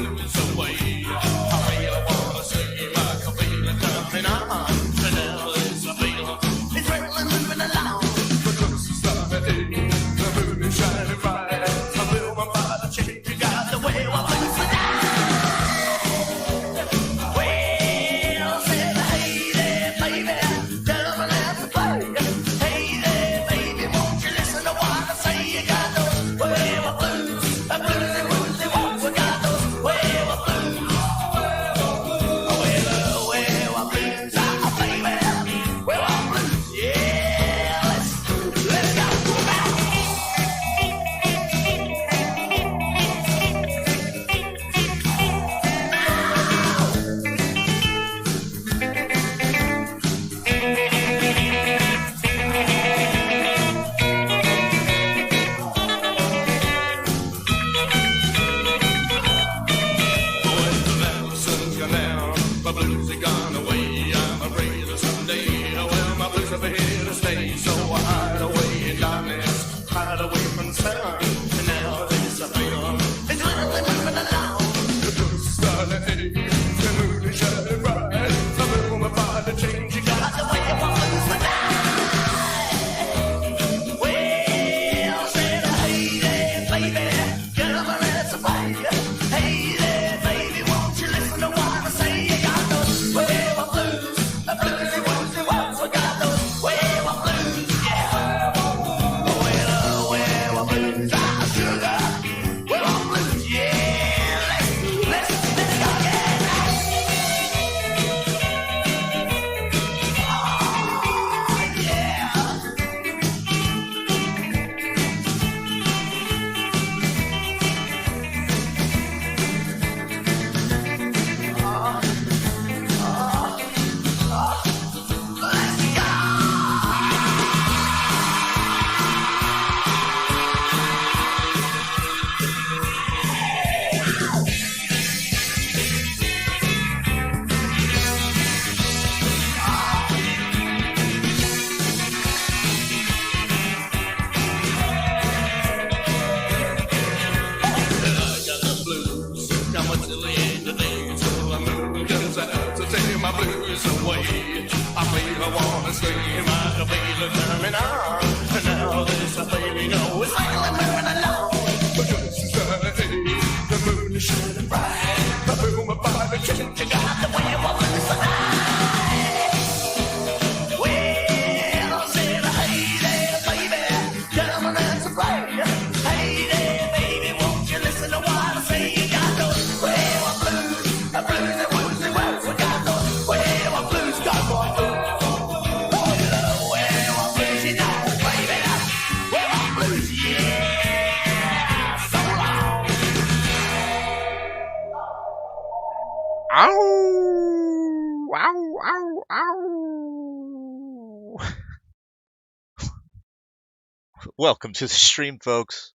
blues away. I really wanna see my feeling coming on. And now this feeling is really moving along. The close is starting, the moon is shining bright. I feel my body change, you got the way I blues tonight. Well, said hey there, baby, come and let's play. Hey there, baby, won't you listen to what I say? You got those way I blues, a bluesy, woozy, woozy. We got those way I blues, way I blues, baby, way I blues. Yeah, let's go. When the sun's gone down, my blues are gone away. I'm afraid that someday, well, my blues will be here to stay. So I hide away in darkness, hide away from the sun. And now this I feel is really moving along. The blues are starting, the moon is shining bright. I feel my body change, you got the way I blues tonight. Well, said hey there, baby, come and let's play. Hey there, baby, won't you listen to what I say? You got those way I blues, the bluesy, woozy, woozy. We got those way I blues, yeah. Way I blues, sugar. Way I blues, yeah. Let's go again. Oh, yeah. Let's go. I got the blues, come until the end of the day. So I'm moving just out to take my blues away. I feel I wanna scream, I feel it coming on. And now this I feel, it's really moving along. The close is starting, the moon is shining bright. I feel my body change, you got the way I blues tonight. Well, I said, hey there, baby, come and let's play. Hey there, baby, won't you listen to what I say? You got those way I blues, a bluesy, woozy, woozy. We got those way I blues, got one. Way I blues, you know, baby, way I blues, yeah. So long. Ow! Ow! Ow! Ow! Welcome to the stream, folks.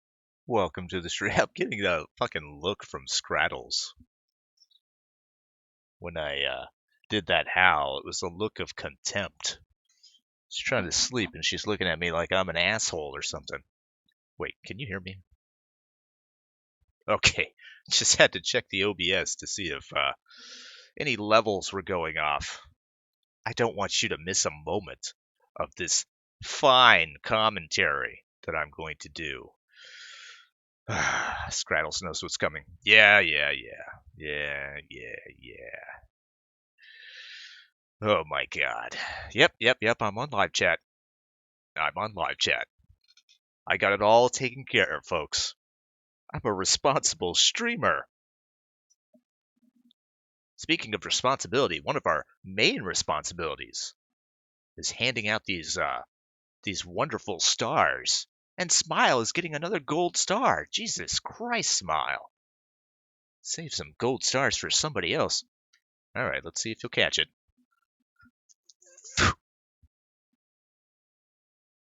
Welcome to the stream. I'm getting the fucking look from Scraddles. When I did that howl, it was a look of contempt. She's trying to sleep and she's looking at me like I'm an asshole or something. Wait, can you hear me? Okay, just had to check the OBS to see if any levels were going off. I don't want you to miss a moment of this fine commentary that I'm going to do. Scraddles knows what's coming. Yeah. Oh my god. Yep. I'm on live chat. I got it all taken care of, folks. I'm a responsible streamer. Speaking of responsibility, one of our main responsibilities is handing out these wonderful stars. And Smile is getting another gold star. Jesus Christ, Smile. Save some gold stars for somebody else. All right, let's see if you'll catch it.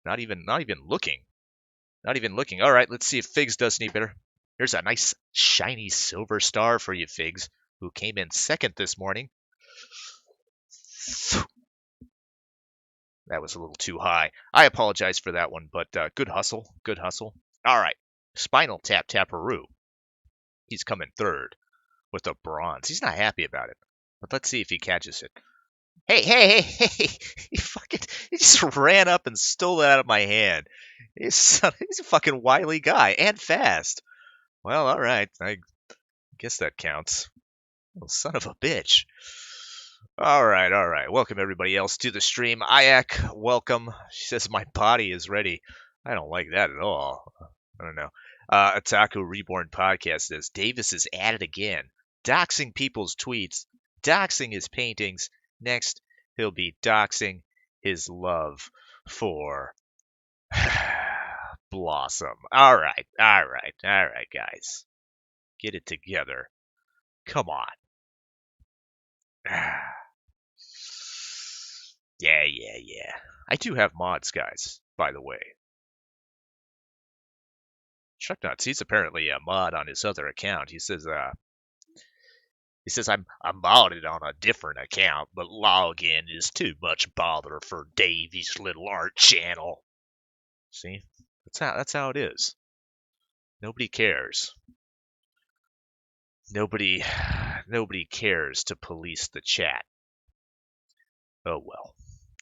Not even looking. Not even looking. All right, let's see if Figs does any better. Here's a nice shiny silver star for you, Figs, who came in second this morning. That was a little too high. I apologize for that one, but good hustle. All right, Spinal Tap Taparoo. He's coming third with a bronze. He's not happy about it. But let's see if he catches it. Hey! He just ran up and stole it out of my hand. He's a fucking wily guy and fast. Well, all right. I guess that counts. Oh, son of a bitch. All right. Welcome everybody else to the stream. Ayak, welcome. She says my body is ready. I don't like that at all. I don't know. Otaku Reborn Podcast says Davis is at it again, doxing people's tweets, doxing his paintings. Next, he'll be doxing his love for Blossom. All right, guys. Get it together. Come on. Yeah. I do have mods, guys, by the way. Chucknuts, he's apparently a mod on his other account. He says I'm modded on a different account, but login is too much bother for Davy's little art channel. See? That's how it is. Nobody cares. Nobody cares to police the chat. Oh well.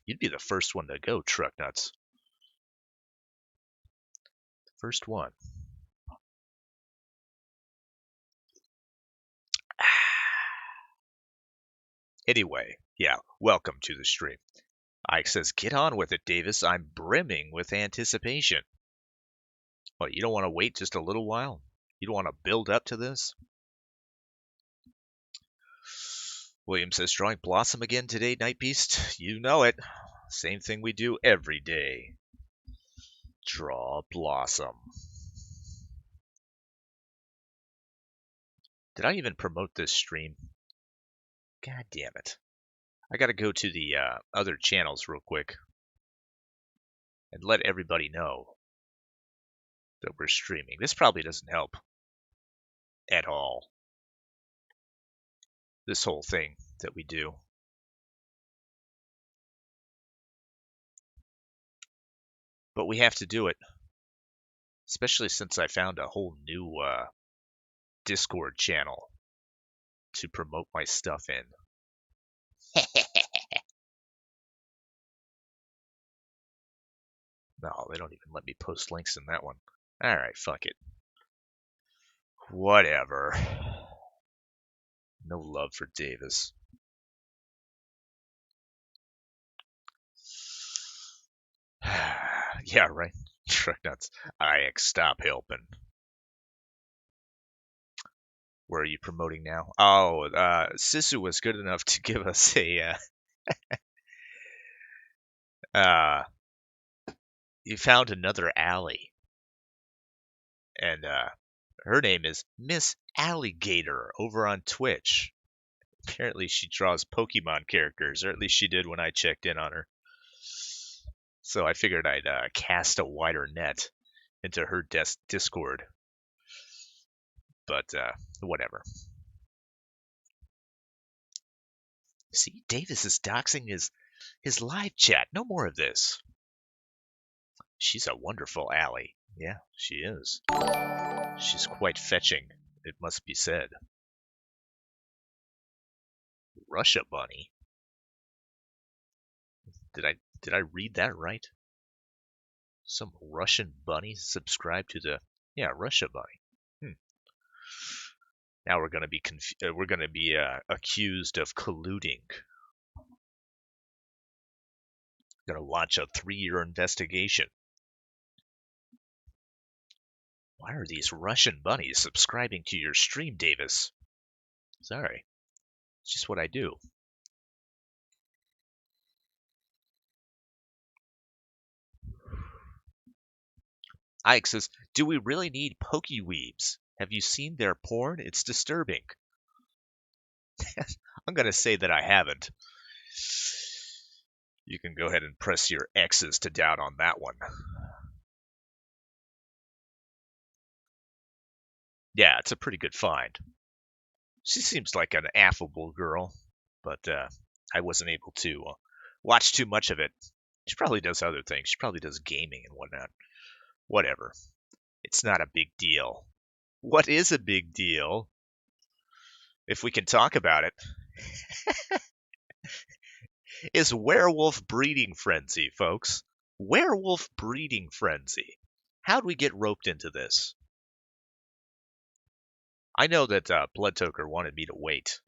You'd be the first one to go, Trucknuts. First one. Anyway, yeah, welcome to the stream. Ike says, get on with it, Davis. I'm brimming with anticipation. What, you don't want to wait just a little while? You don't want to build up to this? William says, drawing Blossom again today, Night Beast? You know it. Same thing we do every day. Draw Blossom. Did I even promote this stream? God damn it. I gotta go to the other channels real quick and let everybody know that we're streaming. This probably doesn't help at all. This whole thing that we do. But we have to do it. Especially since I found a whole new Discord channel to promote my stuff in. No, they don't even let me post links in that one. Alright, fuck it. Whatever. No love for Davis. Yeah, right. Truck nuts. Stop helping. Where are you promoting now? Oh, Sisu was good enough to give us a you found another alley. And her name is Miss Alligator over on Twitch. Apparently she draws Pokemon characters, or at least she did when I checked in on her. So I figured I'd cast a wider net into her Discord. But whatever. See, Davis is doxing his live chat. No more of this. She's a wonderful ally. Yeah, she is. She's quite fetching, it must be said. Russia Bunny? Did I read that right? Some Russian bunny subscribed to the Russia Bunny. Now we're gonna be accused of colluding. Gonna launch a 3-year investigation. Why are these Russian bunnies subscribing to your stream, Davis? Sorry. It's just what I do. Ike says, do we really need Pokeweebs? Have you seen their porn? It's disturbing. I'm going to say that I haven't. You can go ahead and press your X's to doubt on that one. Yeah, it's a pretty good find. She seems like an affable girl, but I wasn't able to watch too much of it. She probably does other things. She probably does gaming and whatnot. Whatever. It's not a big deal. What is a big deal? if we can talk about it, is werewolf breeding frenzy, folks. Werewolf breeding frenzy. How'd we get roped into this? I know that Bloodtoker wanted me to wait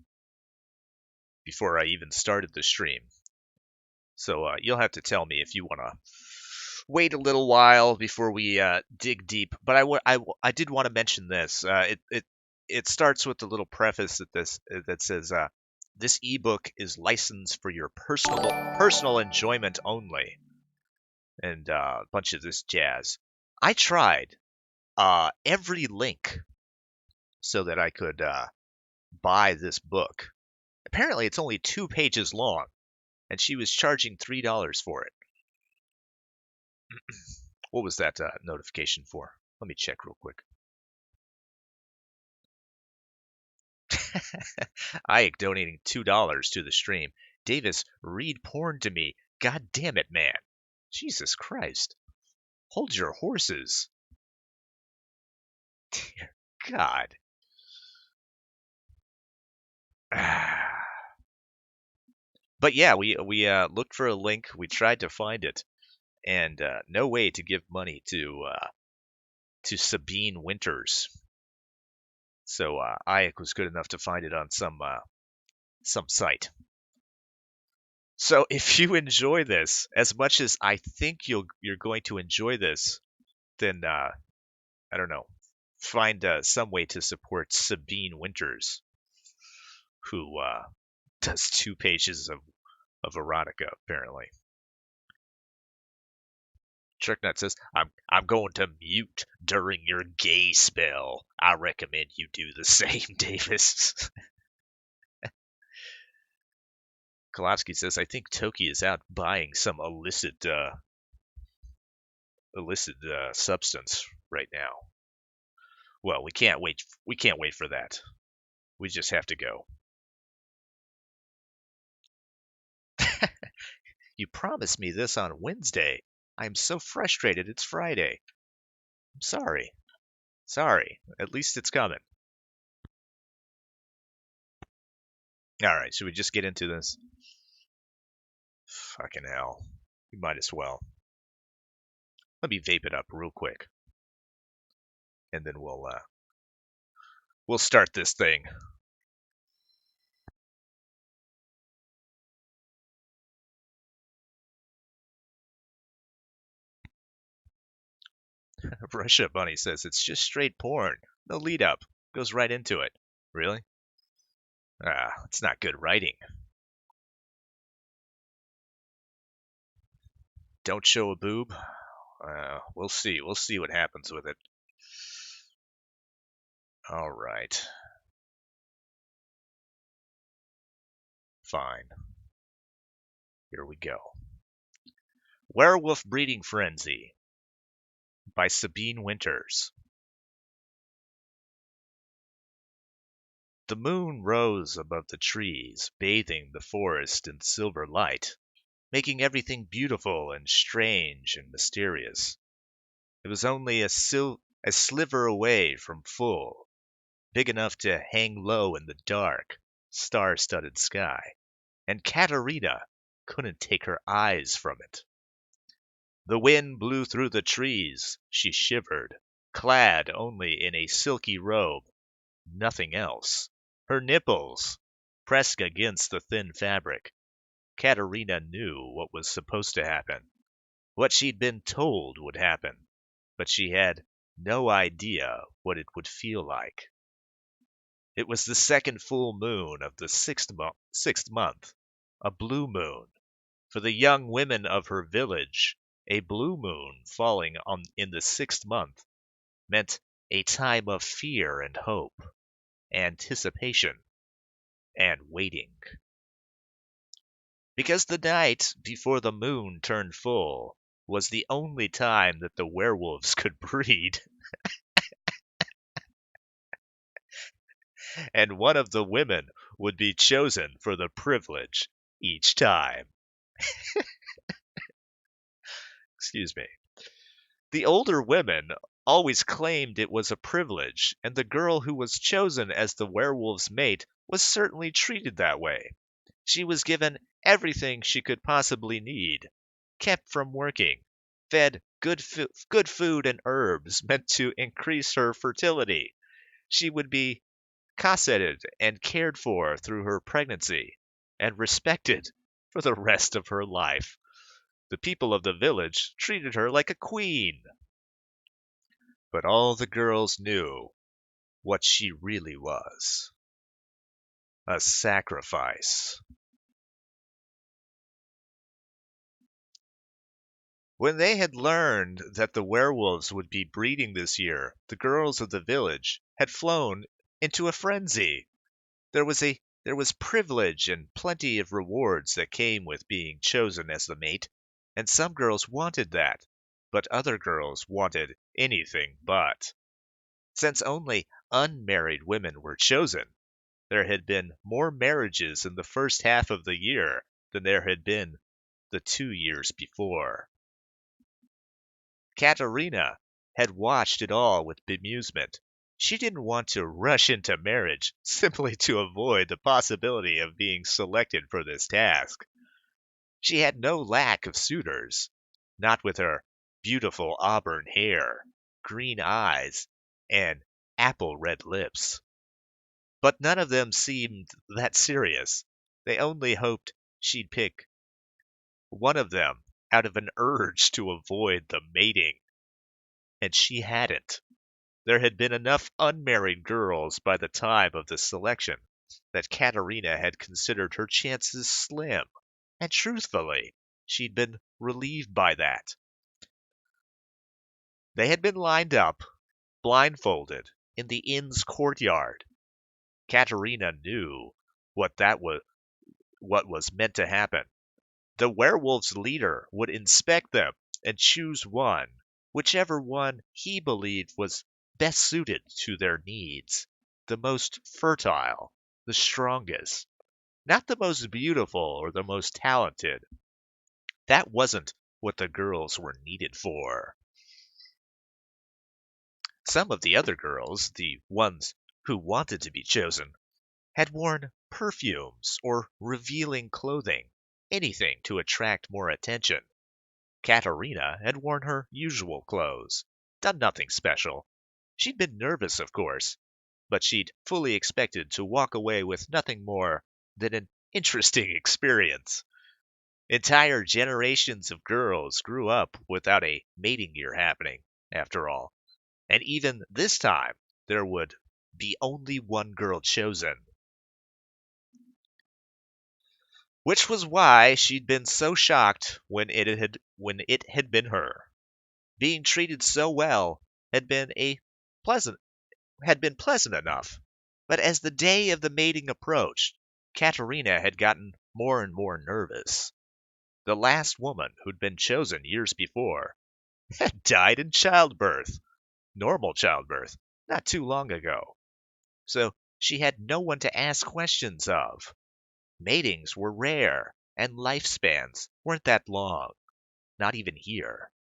before I even started the stream. So you'll have to tell me if you want to wait a little while before we dig deep. But I did want to mention this. It starts with a little preface that says this ebook is licensed for your personal enjoyment only, and a bunch of this jazz. I tried every link so that I could buy this book. Apparently, it's only 2 pages long, and she was charging $3 for it. What was that notification for? Let me check real quick. Ike donating $2 to the stream. Davis, read porn to me. God damn it, man. Jesus Christ. Hold your horses. Dear God. But yeah, we looked for a link. We tried to find it, and no way to give money to Sabine Winters. So Ike was good enough to find it on some site. So if you enjoy this as much as I think you're going to enjoy this, then I don't know, find some way to support Sabine Winters, who does 2 pages of erotica apparently. Tricknut says, I'm going to mute during your gay spell. I recommend you do the same, Davis. Kolowski says, I think Toki is out buying some illicit substance right now. Well, we can't wait. We can't wait for that. We just have to go. You promised me this on Wednesday. I'm so frustrated. It's Friday. I'm sorry. Sorry. At least it's coming. All right. Should we just get into this? Fucking hell. We might as well. Let me vape it up real quick, and then we'll start this thing. Russia Bunny says it's just straight porn. No lead up. Goes right into it. Really? It's not good writing. Don't show a boob? We'll see. We'll see what happens with it. All right. Fine. Here we go. Werewolf Breeding Frenzy by Sabine Winters. The moon rose above the trees, bathing the forest in silver light, making everything beautiful and strange and mysterious. It was only a sliver away from full, big enough to hang low in the dark, star-studded sky, and Katerina couldn't take her eyes from it. The wind blew through the trees. She shivered, clad only in a silky robe, nothing else. Her nipples pressed against the thin fabric. Katerina knew what was supposed to happen, what she'd been told would happen, but she had no idea what it would feel like. It was the second full moon of the sixth month, a blue moon. For the young women of her village, a blue moon falling in the 6th month meant a time of fear and hope, anticipation, and waiting. Because the night before the moon turned full was the only time that the werewolves could breed. And one of the women would be chosen for the privilege each time. Excuse me. The older women always claimed it was a privilege, and the girl who was chosen as the werewolf's mate was certainly treated that way. She was given everything she could possibly need, kept from working, fed good food and herbs meant to increase her fertility. She would be cosseted and cared for through her pregnancy, and respected for the rest of her life. The people of the village treated her like a queen. But all the girls knew what she really was: a sacrifice. When they had learned that the werewolves would be breeding this year, the girls of the village had flown into a frenzy. There was privilege and plenty of rewards that came with being chosen as the mate, and some girls wanted that, but other girls wanted anything but. Since only unmarried women were chosen, there had been more marriages in the first half of the year than there had been the 2 years before. Katerina had watched it all with bemusement. She didn't want to rush into marriage simply to avoid the possibility of being selected for this task. She had no lack of suitors, not with her beautiful auburn hair, green eyes, and apple red lips. But none of them seemed that serious. They only hoped she'd pick one of them out of an urge to avoid the mating. And she hadn't. There had been enough unmarried girls by the time of the selection that Katerina had considered her chances slim, and truthfully, she'd been relieved by that. They had been lined up, blindfolded, in the inn's courtyard. Katerina knew what was meant to happen. The werewolf's leader would inspect them and choose one, whichever one he believed was best suited to their needs, the most fertile, the strongest, not the most beautiful or the most talented. That wasn't what the girls were needed for. Some of the other girls, the ones who wanted to be chosen, had worn perfumes or revealing clothing, anything to attract more attention. Katerina had worn her usual clothes, done nothing special. She'd been nervous, of course, but she'd fully expected to walk away with nothing more than an interesting experience. Entire generations of girls grew up without a mating year happening, after all, and even this time there would be only one girl chosen. Which was why she'd been so shocked when it had been her. Being treated so well had been a pleasant had been pleasant enough, but as the day of the mating approached, Katerina had gotten more and more nervous. The last woman who'd been chosen years before had died in childbirth, normal childbirth, not too long ago. So she had no one to ask questions of. Matings were rare, and lifespans weren't that long, not even here.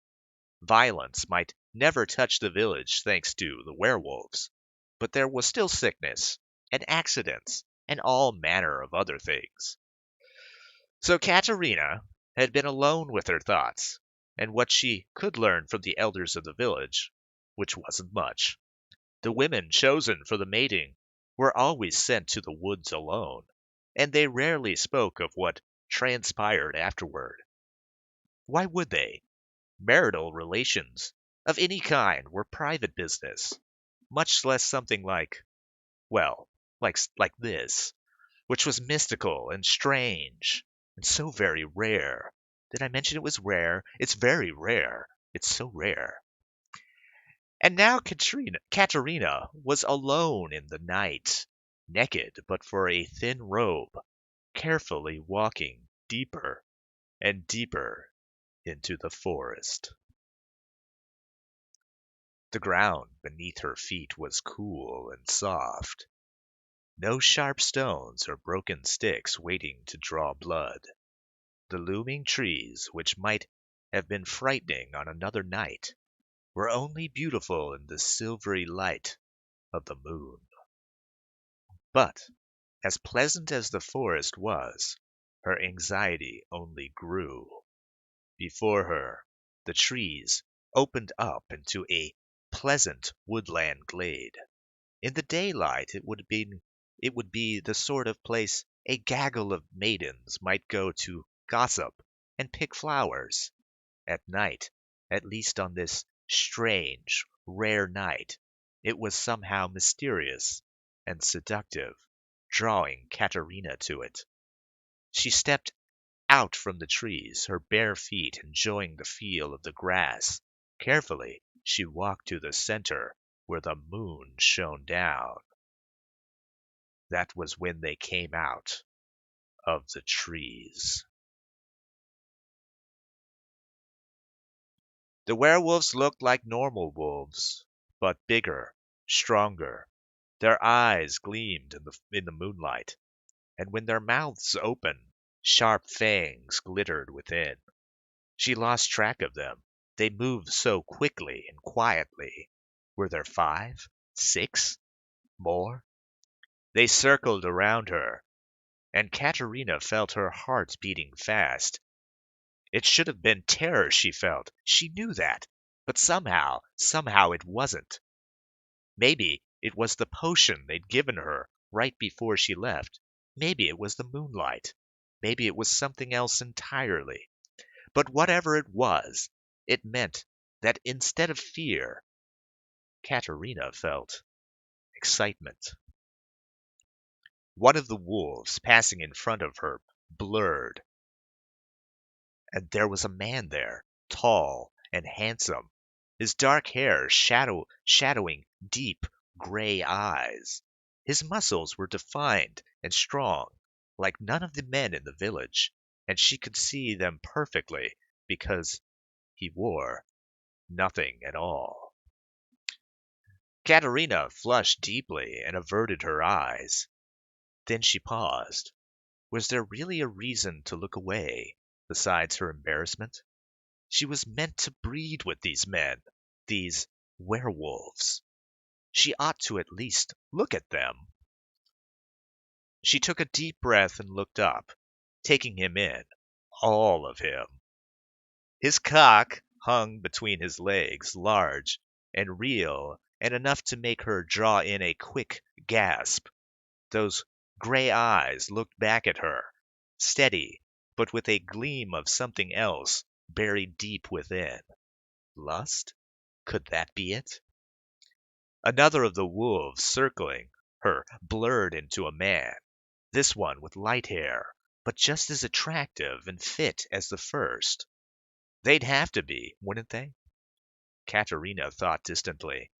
Violence might never touch the village thanks to the werewolves, but there was still sickness, and accidents, and all manner of other things. So Katerina had been alone with her thoughts, and what she could learn from the elders of the village, which wasn't much. The women chosen for the mating were always sent to the woods alone, and they rarely spoke of what transpired afterward. Why would they? Marital relations of any kind were private business, much less something well, like this, which was mystical and strange, and so very rare. Did I mention it was rare? It's very rare. It's so rare. And now Katerina was alone in the night, naked but for a thin robe, carefully walking deeper and deeper into the forest. The ground beneath her feet was cool and soft. No sharp stones or broken sticks waiting to draw blood. The looming trees, which might have been frightening on another night, were only beautiful in the silvery light of the moon. But As pleasant as the forest was, her anxiety only grew. Before her, the trees opened up into a pleasant woodland glade. In the daylight it would be the sort of place a gaggle of maidens might go to gossip and pick flowers. At night, at least on this strange, rare night, it was somehow mysterious and seductive, drawing Katerina to it. She stepped out from the trees, her bare feet enjoying the feel of the grass. Carefully, she walked to the center where the moon shone down. That was when they came out of the trees. The werewolves looked like normal wolves, but bigger, stronger. Their eyes gleamed in the moonlight, and when their mouths opened, sharp fangs glittered within. She lost track of them. They moved so quickly and quietly. Were there 5, 6, more? They circled around her, and Katerina felt her heart beating fast. It should have been terror she felt. She knew that. But somehow it wasn't. Maybe it was the potion they'd given her right before she left. Maybe it was the moonlight. Maybe it was something else entirely. But whatever it was, it meant that instead of fear, Katerina felt excitement. One of the wolves passing in front of her blurred, and there was a man there, tall and handsome, his dark hair shadowing deep gray eyes. His muscles were defined and strong, like none of the men in the village, and she could see them perfectly because he wore nothing at all. Katerina flushed deeply and averted her eyes. Then she paused. Was there really a reason to look away, besides her embarrassment? She was meant to breed with these men, these werewolves. She ought to at least look at them. She took a deep breath and looked up, taking him in, all of him. His cock hung between his legs, large and real, and enough to make her draw in a quick gasp. Those gray eyes looked back at her, steady, but with a gleam of something else buried deep within. Lust? Could that be it? Another of the wolves circling her blurred into a man, this one with light hair, but just as attractive and fit as the first. They'd have to be, wouldn't they? Katerina thought distantly.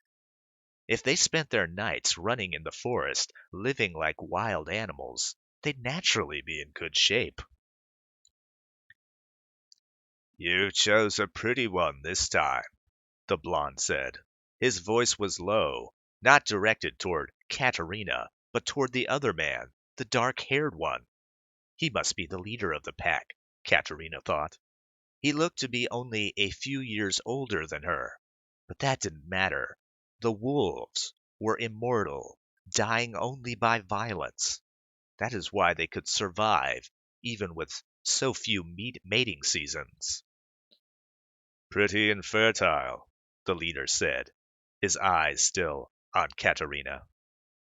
If they spent their nights running in the forest, living like wild animals, they'd naturally be in good shape. You chose a pretty one this time, the blonde said. His voice was low, not directed toward Katerina, but toward the other man, the dark-haired one. He must be the leader of the pack, Katerina thought. He looked to be only a few years older than her, but that didn't matter. The wolves were immortal, dying only by violence. That is why they could survive, even with so few mating seasons. Pretty and fertile, the leader said, his eyes still on Katerina.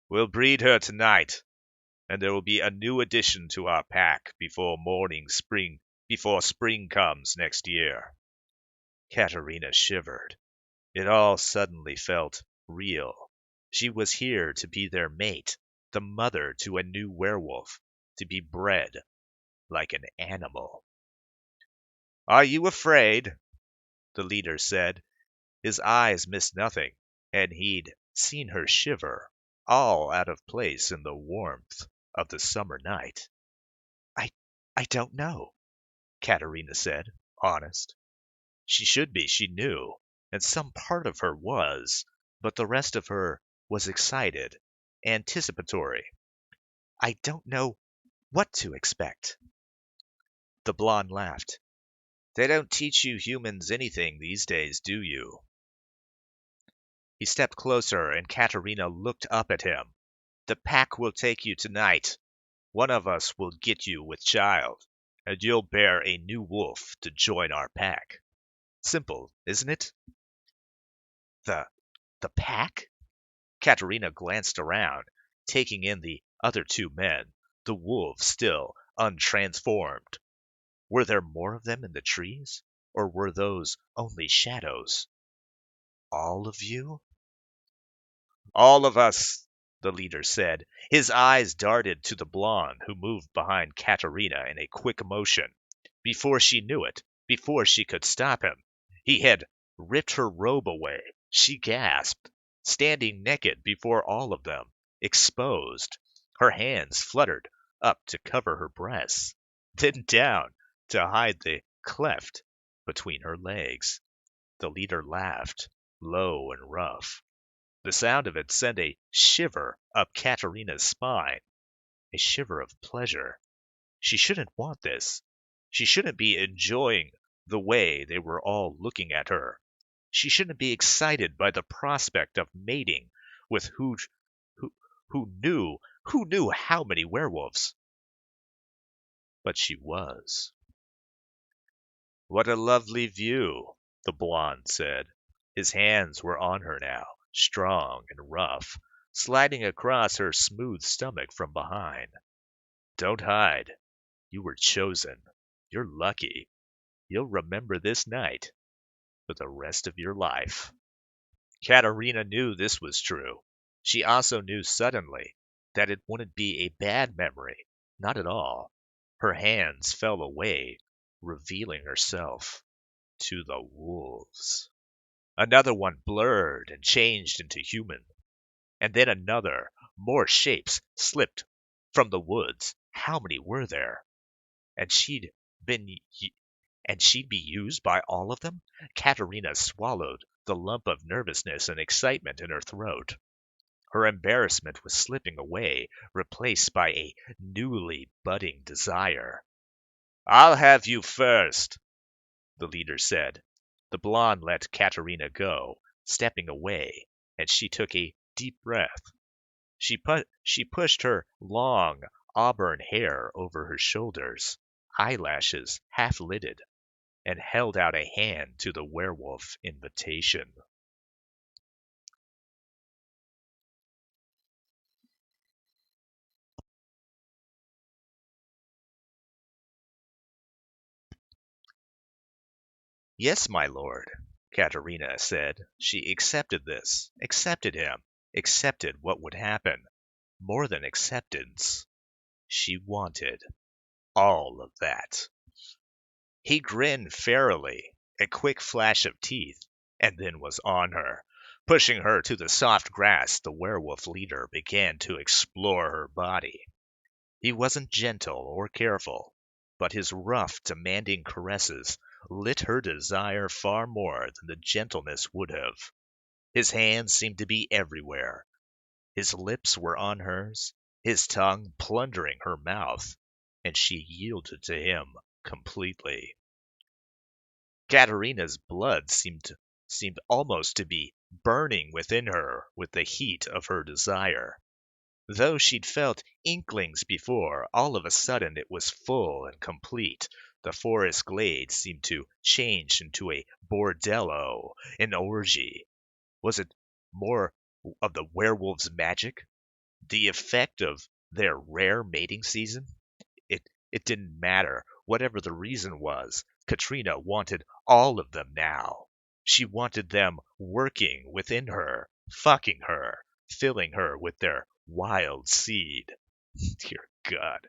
We'll breed her tonight, and there will be a new addition to our pack before spring comes next year. Katerina shivered. It all suddenly felt real. She was here to be their mate, the mother to a new werewolf, to be bred like an animal. Are you afraid? The leader said. His eyes missed nothing, and he'd seen her shiver, all out of place in the warmth of the summer night. I don't know, Katerina said, honest. She should be, she knew, and some part of her was, but the rest of her was excited, anticipatory. I don't know what to expect. The blonde laughed. They don't teach you humans anything these days, do you? He stepped closer, and Katerina looked up at him. The pack will take you tonight, One of us will get you with child, and you'll bear a new wolf to join our pack. Simple, isn't it? The the pack? Katerina glanced around, taking in the other two men, the wolves still untransformed. Were there more of them in the trees, or were those only shadows? All of you? All of us, the leader said. His eyes darted to the blonde who moved behind Katerina in a quick motion. Before she knew it, before she could stop him, he had ripped her robe away. She gasped, standing naked before all of them, exposed. Her hands fluttered up to cover her breasts, then down to hide the cleft between her legs. The leader laughed, low and rough. The sound of it sent a shiver up Katerina's spine, a shiver of pleasure. She shouldn't want this. She shouldn't be enjoying the way they were all looking at her. She shouldn't be excited by the prospect of mating with who, who knew how many werewolves. But she was. What a lovely view, the blonde said. His hands were on her now, strong and rough, sliding across her smooth stomach from behind. Don't hide. You were chosen. You're lucky. You'll remember this night for the rest of your life. Katerina knew this was true. She also knew suddenly that it wouldn't be a bad memory. Not at all. Her hands fell away, revealing herself to the wolves. Another one blurred and changed into human, and then another. More shapes slipped from the woods. How many were there? And been she'd be used by all of them? Katerina swallowed the lump of nervousness and excitement in her throat. Her embarrassment was slipping away, replaced by a newly budding desire. I'll have you first, the leader said. The blonde let Katerina go, stepping away, and she took a deep breath. She pushed her long auburn hair over her shoulders, eyelashes half lidded, and held out a hand to the werewolf invitation. Yes, my lord, Katerina said. She accepted this, accepted him, accepted what would happen. More than acceptance. She wanted all of that. He grinned fairly, a quick flash of teeth, and then was on her. Pushing her to the soft grass, the werewolf leader began to explore her body. He wasn't gentle or careful, but his rough, demanding caresses lit her desire far more than the gentleness would have. His hands seemed to be everywhere. His lips were on hers, his tongue plundering her mouth, and she yielded to him completely. Katerina's blood seemed almost to be burning within her with the heat of her desire. Though she'd felt inklings before, all of a sudden it was full and complete. The forest glade seemed to change into a bordello, an orgy. Was it more of the werewolves' magic? The effect of their rare mating season? It didn't matter. Whatever the reason was, Katrina wanted all of them now. She wanted them working within her, fucking her, filling her with their wild seed. Dear God.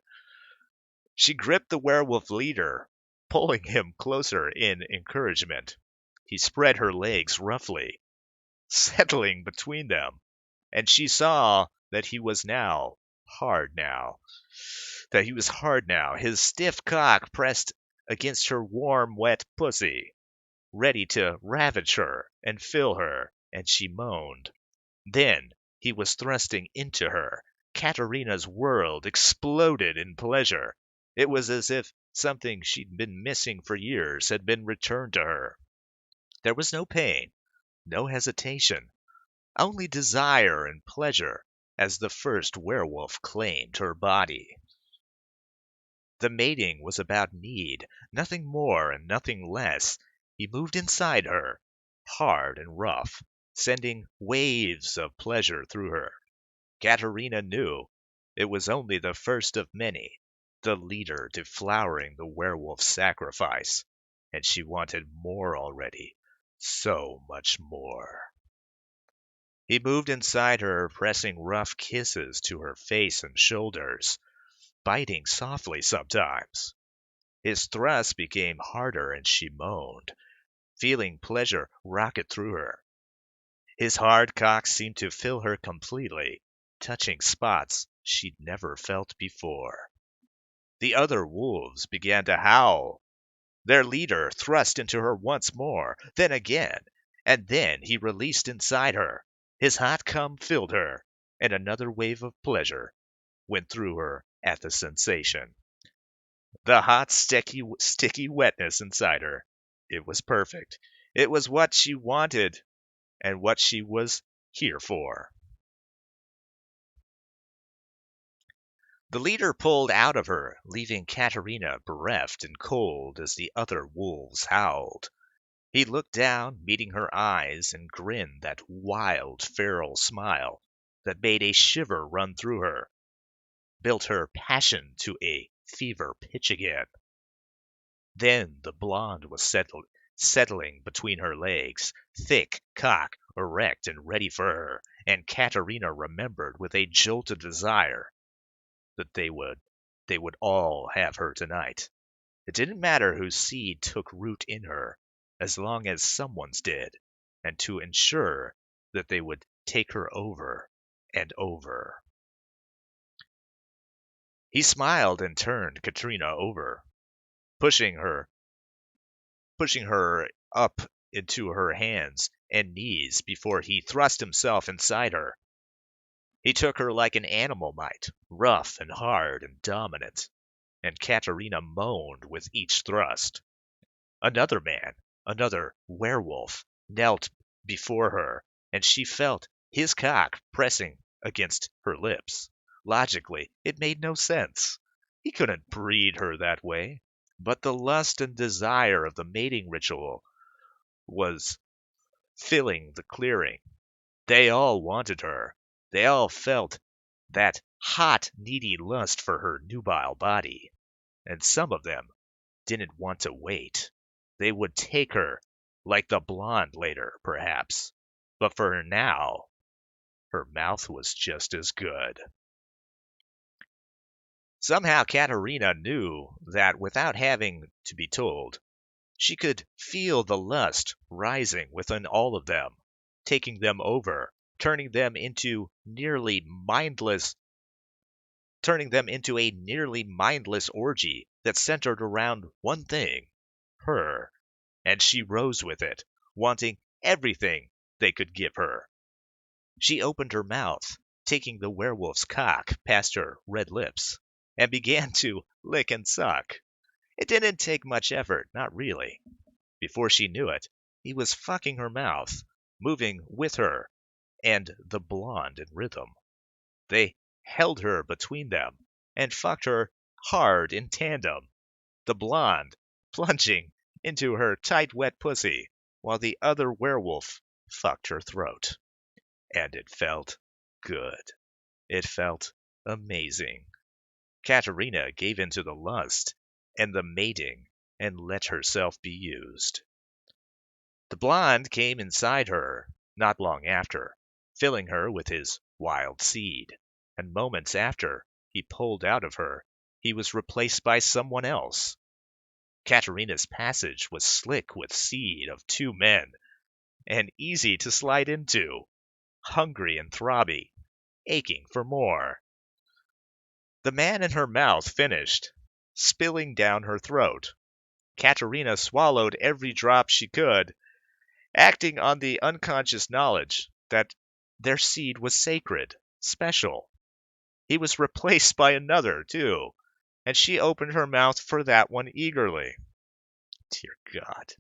She gripped the werewolf leader, pulling him closer in encouragement. He spread her legs roughly, settling between them, and she saw that he was hard now, his stiff cock pressed against her warm, wet pussy, ready to ravage her and fill her, and she moaned. Then he was thrusting into her. Katerina's world exploded in pleasure. It was as if something she'd been missing for years had been returned to her. There was no pain, no hesitation, only desire and pleasure as the first werewolf claimed her body. The mating was about need, nothing more and nothing less. He moved inside her, hard and rough, sending waves of pleasure through her. Katerina knew it was only the first of many, the leader deflowering the werewolf's sacrifice, and she wanted more already, so much more. He moved inside her, pressing rough kisses to her face and shoulders, biting softly sometimes. His thrust became harder and she moaned, feeling pleasure rocket through her. His hard cock seemed to fill her completely, touching spots she'd never felt before. The other wolves began to howl. Their leader thrust into her once more, then again, and then he released inside her. His hot cum filled her, and another wave of pleasure went through her at the sensation. The hot, sticky wetness inside her. It was perfect. It was what she wanted and what she was here for. The leader pulled out of her, leaving Katerina bereft and cold as the other wolves howled. He looked down, meeting her eyes, and grinned that wild, feral smile that made a shiver run through her, built her passion to a fever pitch again. Then the blonde was settling between her legs, thick cock erect and ready for her, and Katerina remembered with a jolt of desire that they would all have her tonight. It didn't matter whose seed took root in her, as long as someone's did, and to ensure that they would take her over and over. He smiled and turned Katrina over, pushing her up into her hands and knees before he thrust himself inside her. He took her like an animal might, rough and hard and dominant, and Katerina moaned with each thrust. Another man, another werewolf, knelt before her, and she felt his cock pressing against her lips. Logically, it made no sense. He couldn't breed her that way. But the lust and desire of the mating ritual was filling the clearing. They all wanted her. They all felt that hot, needy lust for her nubile body. And some of them didn't want to wait. They would take her, like the blonde later, perhaps. But for now, her mouth was just as good. Somehow Katerina knew that without having to be told, she could feel the lust rising within all of them, taking them over, turning them into a nearly mindless orgy that centered around one thing, her, and she rose with it, wanting everything they could give her. She opened her mouth, taking the werewolf's cock past her red lips, and began to lick and suck. It didn't take much effort, not really. Before she knew it, he was fucking her mouth, moving with her and the blonde in rhythm. They held her between them and fucked her hard in tandem, the blonde plunging into her tight wet pussy while the other werewolf fucked her throat. And it felt good. It felt amazing. Katerina gave in to the lust and the mating and let herself be used. The blonde came inside her not long after, filling her with his wild seed, and moments after he pulled out of her, he was replaced by someone else. Katerina's passage was slick with seed of two men, and easy to slide into, hungry and throbby, aching for more. The man in her mouth finished, spilling down her throat. Katerina swallowed every drop she could, acting on the unconscious knowledge that their seed was sacred, special. He was replaced by another, too, and she opened her mouth for that one eagerly. Dear God.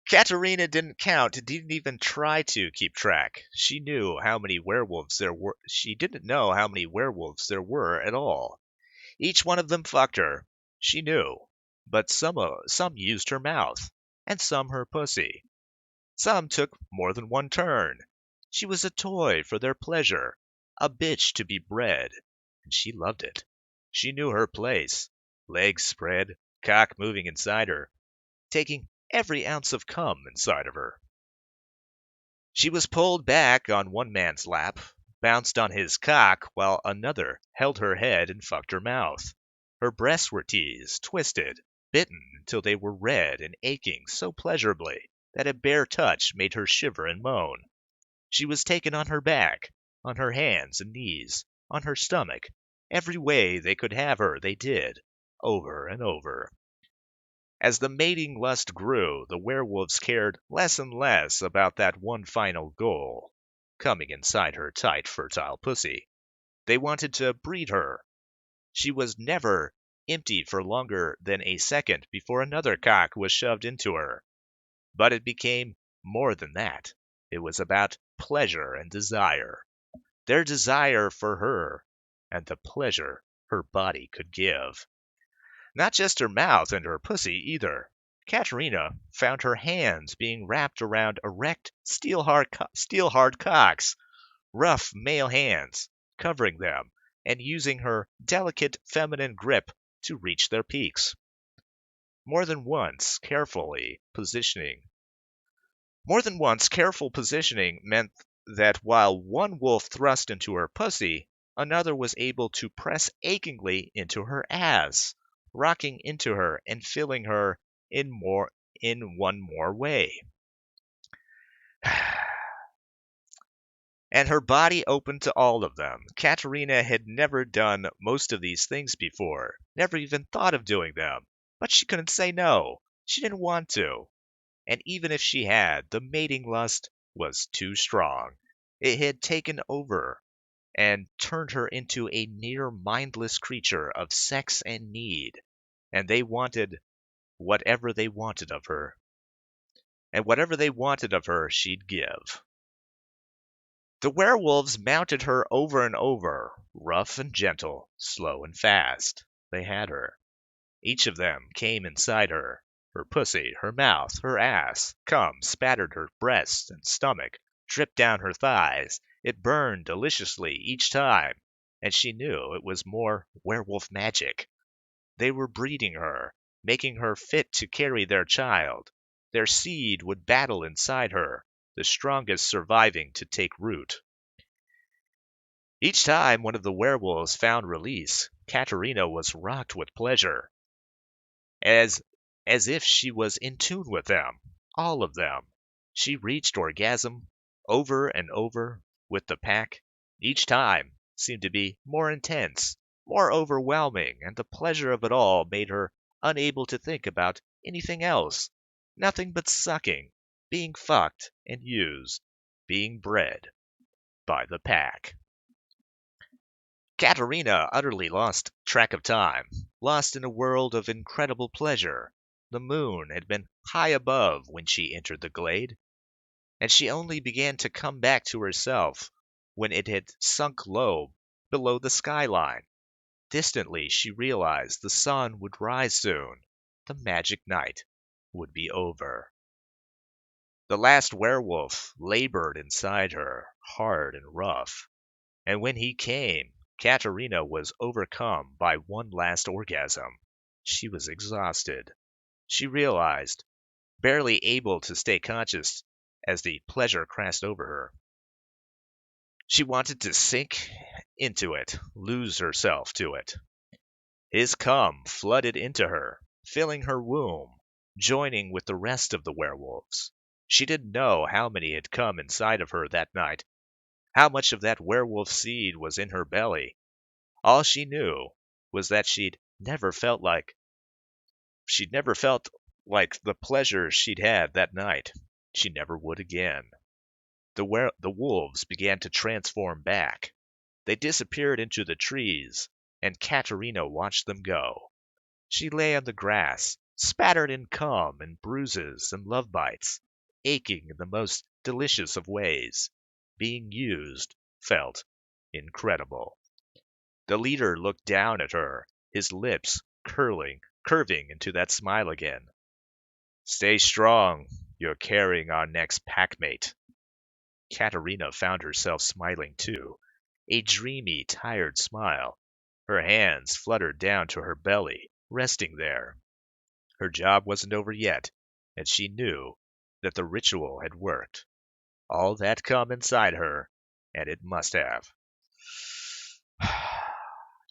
Katerina didn't count, didn't even try to keep track. She knew how many werewolves there were. She didn't know how many werewolves there were at all. Each one of them fucked her, she knew, but some used her mouth, and some her pussy. Some took more than one turn. She was a toy for their pleasure, a bitch to be bred, and she loved it. She knew her place, legs spread, cock moving inside her, taking every ounce of cum inside of her. She was pulled back on one man's lap, bounced on his cock while another held her head and fucked her mouth. Her breasts were teased, twisted, bitten until they were red and aching so pleasurably that a bare touch made her shiver and moan. She was taken on her back, on her hands and knees, on her stomach. Every way they could have her, they did, over and over. As the mating lust grew, the werewolves cared less and less about that one final goal, coming inside her tight, fertile pussy. They wanted to breed her. She was never empty for longer than a second before another cock was shoved into her. But it became more than that. It was about pleasure and desire. Their desire for her, and the pleasure her body could give. Not just her mouth and her pussy either. Katerina found her hands being wrapped around erect, steel-hard cocks, rough male hands, covering them and using her delicate feminine grip to reach their peaks. More than once, careful positioning meant that while one wolf thrust into her pussy, another was able to press achingly into her ass, rocking into her and filling her in one more way. And her body opened to all of them. Katerina had never done most of these things before, never even thought of doing them, but she couldn't say no. She didn't want to. And even if she had, the mating lust was too strong. It had taken over and turned her into a near mindless creature of sex and need, and they wanted whatever they wanted of her. And whatever they wanted of her, she'd give. The werewolves mounted her over and over, rough and gentle, slow and fast. They had her. Each of them came inside her. Her pussy, her mouth, her ass, cum spattered her breast and stomach, dripped down her thighs. It burned deliciously each time, and she knew it was more werewolf magic. They were breeding her, making her fit to carry their child. Their seed would battle inside her, the strongest surviving to take root. Each time one of the werewolves found release, Katerina was rocked with pleasure, as if she was in tune with them, all of them. She reached orgasm over and over with the pack. Each time seemed to be more intense, more overwhelming, and the pleasure of it all made her unable to think about anything else. Nothing but sucking, being fucked and used, being bred by the pack. Katerina utterly lost track of time, lost in a world of incredible pleasure. The moon had been high above when she entered the glade, and she only began to come back to herself when it had sunk low below the skyline. Distantly, she realized the sun would rise soon. The magic night would be over. The last werewolf labored inside her, hard and rough, and when he came, Katerina was overcome by one last orgasm. She was exhausted. She realized, barely able to stay conscious as the pleasure crashed over her. She wanted to sink into it, lose herself to it. His cum flooded into her, filling her womb, joining with the rest of the werewolves. She didn't know how many had come inside of her that night, how much of that werewolf seed was in her belly. All she knew was that she'd never felt like the pleasure she'd had that night. She never would again. The wolves began to transform back. They disappeared into the trees, and Katerina watched them go. She lay on the grass, spattered in cum and bruises and love bites, aching in the most delicious of ways. Being used felt incredible. The leader looked down at her, his lips curving into that smile again. Stay strong. You're carrying our next packmate. Katerina found herself smiling too, a dreamy, tired smile. Her hands fluttered down to her belly, resting there. Her job wasn't over yet, and she knew that the ritual had worked. All that come inside her, and it must have.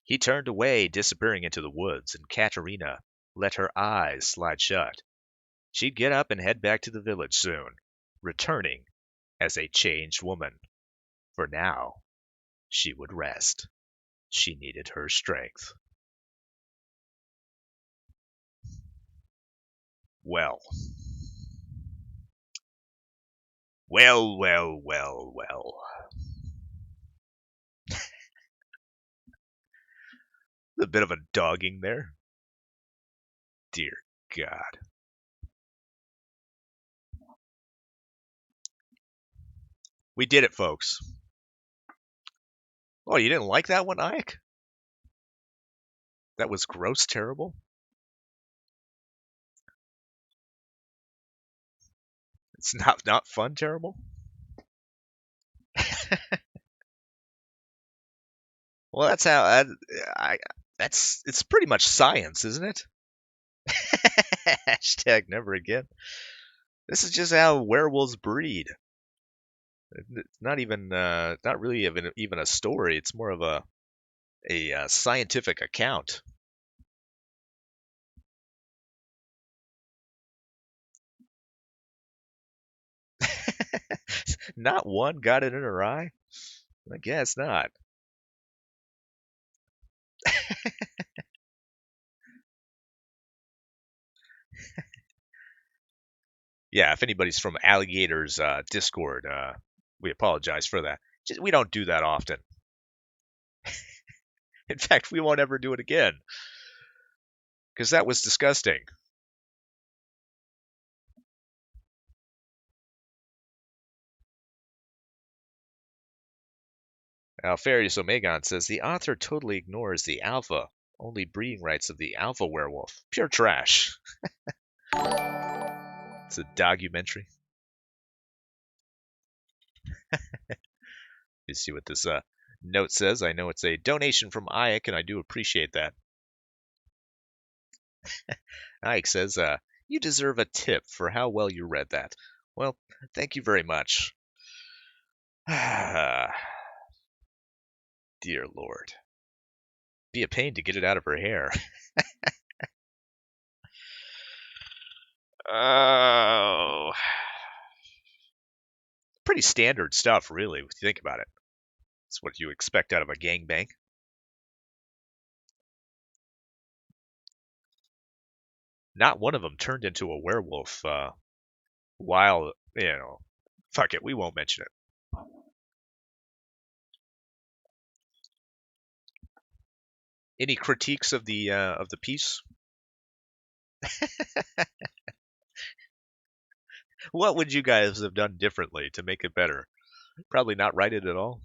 He turned away, disappearing into the woods, and Katerina let her eyes slide shut. She'd get up and head back to the village soon, returning as a changed woman. For now, she would rest. She needed her strength. Well. Well. A bit of a dogging there. Dear God. We did it, folks. Oh, you didn't like that one, Ike? That was gross terrible? It's not fun terrible? Well, that's how it's pretty much science, isn't it? Hashtag never again. This is just how werewolves breed. It's not even not really even a story. It's more of a scientific account. Not one got it in her eye? I guess not. Yeah, if anybody's from Alligator's Discord, we apologize for that. We don't do that often. In fact, we won't ever do it again. Because that was disgusting. Alfarius Omegon says the author totally ignores the alpha, only breeding rights of the alpha werewolf. Pure trash. It's a documentary. You see what this note says. I know it's a donation from Ike, and I do appreciate that. Ike says, you deserve a tip for how well you read that. Well, thank you very much. Dear Lord. Be a pain to get it out of her hair. Oh. Pretty standard stuff, really, if you think about it. It's what you expect out of a gangbang. Not one of them turned into a werewolf while, fuck it, we won't mention it. Any critiques of the piece? What would you guys have done differently to make it better? Probably not write it at all.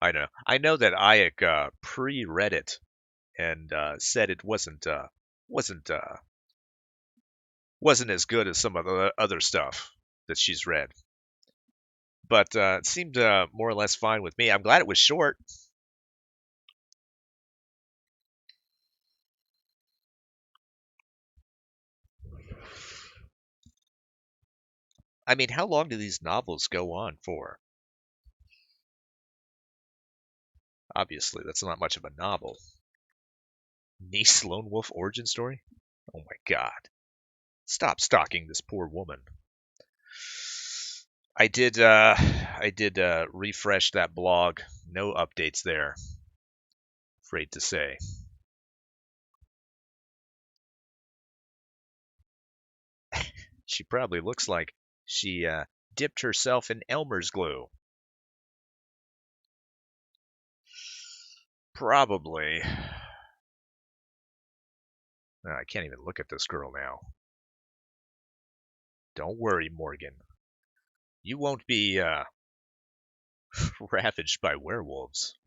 I know. I know that Ike pre-read it and said it wasn't as good as some of the other stuff that she's read. But it seemed more or less fine with me. I'm glad it was short. I mean, how long do these novels go on for? Obviously, that's not much of a novel. Niece Lone Wolf origin story? Oh my god. Stop stalking this poor woman. I did refresh that blog. No updates there. Afraid to say. She probably looks like she dipped herself in Elmer's glue. Probably. I can't even look at this girl now. Don't worry, Morgan. You won't be ravaged by werewolves.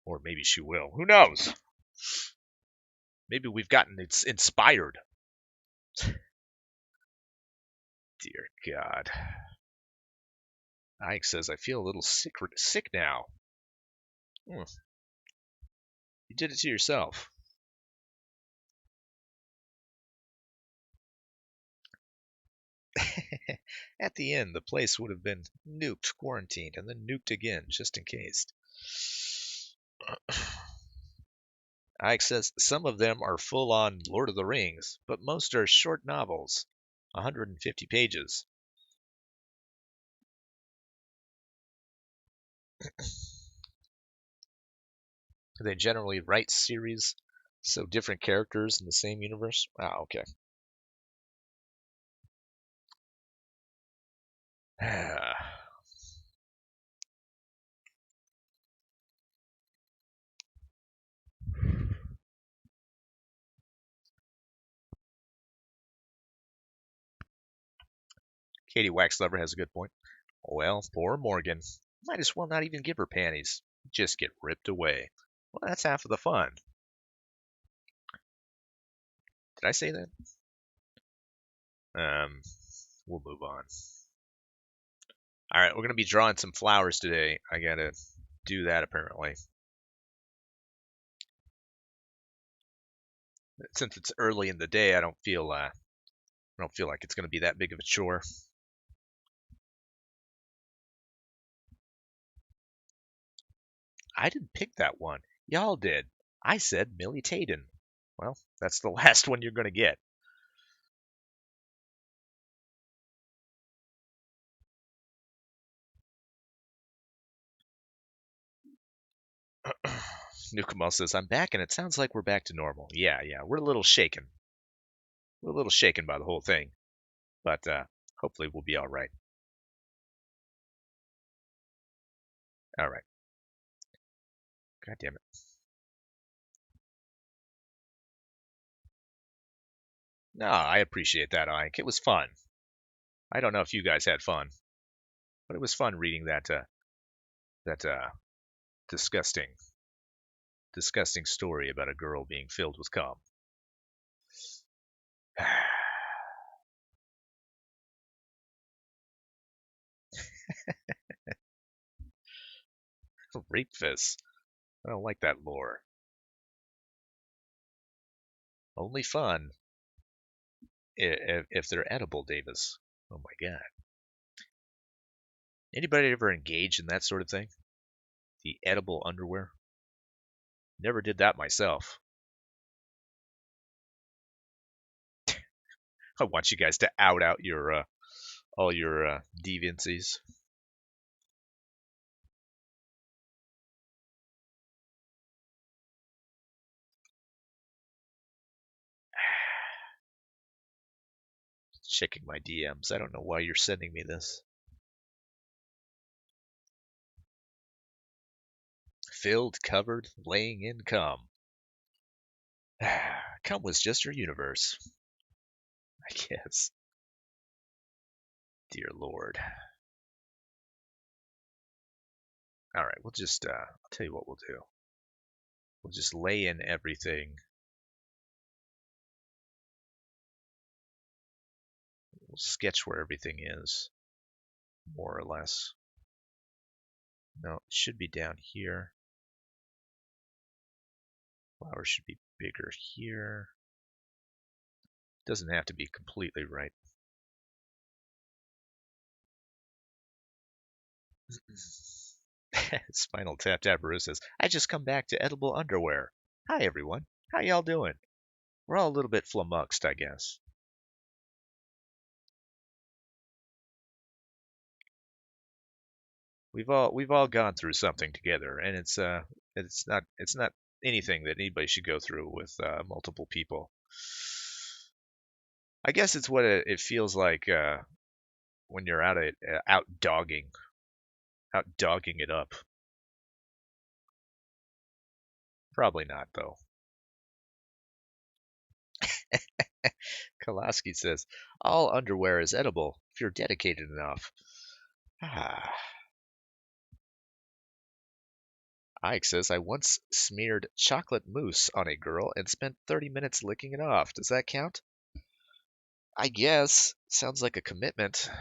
Or maybe she will. Who knows? Maybe we've gotten inspired. Dear God. Ike says, I feel a little sick now. Hmm. You did it to yourself. At the end, the place would have been nuked, quarantined, and then nuked again, just in case. Ike says some of them are full on Lord of the Rings, but most are short novels, 150 pages. They generally write series, so different characters in the same universe. Ah, okay. Katie Waxlover has a good point. Well, poor Morgan. Might as well not even give her panties. Just get ripped away. Well, that's half of the fun. Did I say that? We'll move on. All right, we're going to be drawing some flowers today. I got to do that apparently. Since it's early in the day, I don't feel like it's going to be that big of a chore. I didn't pick that one. Y'all did. I said Millie Taden. Well, that's the last one you're going to get. Nukamal says, I'm back and it sounds like we're back to normal. Yeah, we're a little shaken. We're a little shaken by the whole thing. But hopefully we'll be all right. All right. God damn it. No, I appreciate that, Ike. It was fun. I don't know if you guys had fun, but it was fun reading that disgusting story about a girl being filled with cum. Rape fists. I don't like that lore. Only fun if they're edible, Davis. Oh my god. Anybody ever engage in that sort of thing? The edible underwear? Never did that myself. I want you guys to out your all your deviancies. Checking my DMs. I don't know why you're sending me this. Filled, covered, laying in cum. Cum was just her universe. I guess. Dear Lord. Alright, we'll just, I'll tell you what we'll do. We'll just lay in everything. We'll sketch where everything is, more or less. No, it should be down here. Flower should be bigger here. Doesn't have to be completely right. Spinal Tap Tabaroo says, I just come back to edible underwear. Hi, everyone. How y'all doing? We're all a little bit flummoxed, I guess. We've all gone through something together, and it's not anything that anybody should go through with multiple people. I guess it's what it feels like when you're out dogging it up. Probably not, though. Kolaski says, all underwear is edible if you're dedicated enough. Ike says, I once smeared chocolate mousse on a girl and spent 30 minutes licking it off. Does that count? I guess. Sounds like a commitment.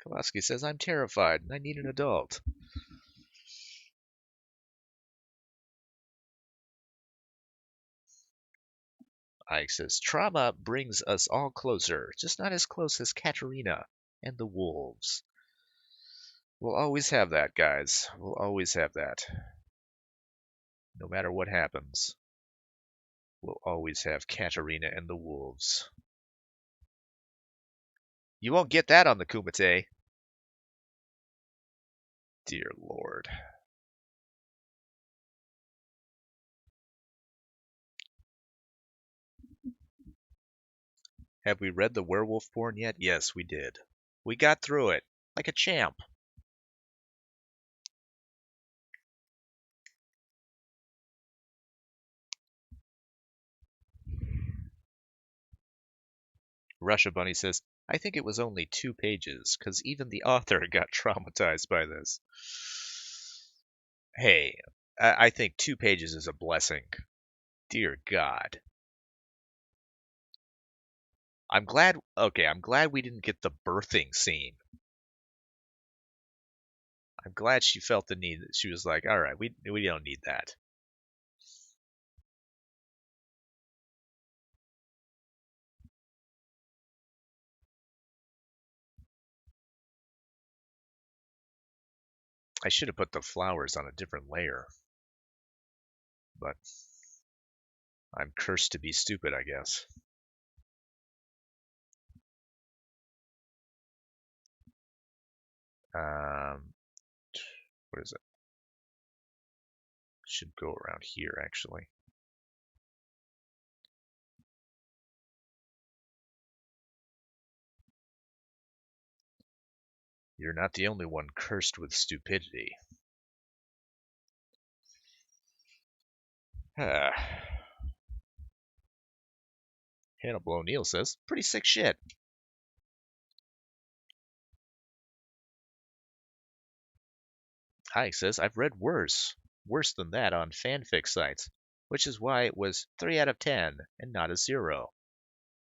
Kowalski says, I'm terrified and I need an adult. Ike says, trauma brings us all closer, just not as close as Katerina and the wolves. We'll always have that, guys. We'll always have that. No matter what happens, we'll always have Katerina and the wolves. You won't get that on the Kumite. Dear Lord. Have we read the werewolf porn yet? Yes, we did. We got through it like a champ. Russia Bunny says, I think it was only 2 pages, because even the author got traumatized by this. Hey, I think 2 pages is a blessing. Dear God. I'm glad we didn't get the birthing scene. I'm glad she felt the need. She was like, all right, we don't need that. I should have put the flowers on a different layer. But I'm cursed to be stupid, I guess. What is it? Should go around here, actually. You're not the only one cursed with stupidity. Hannibal O'Neill says, pretty sick shit. Ike says, I've read worse than that on fanfic sites, which is why it was 3 out of 10 and not a 0.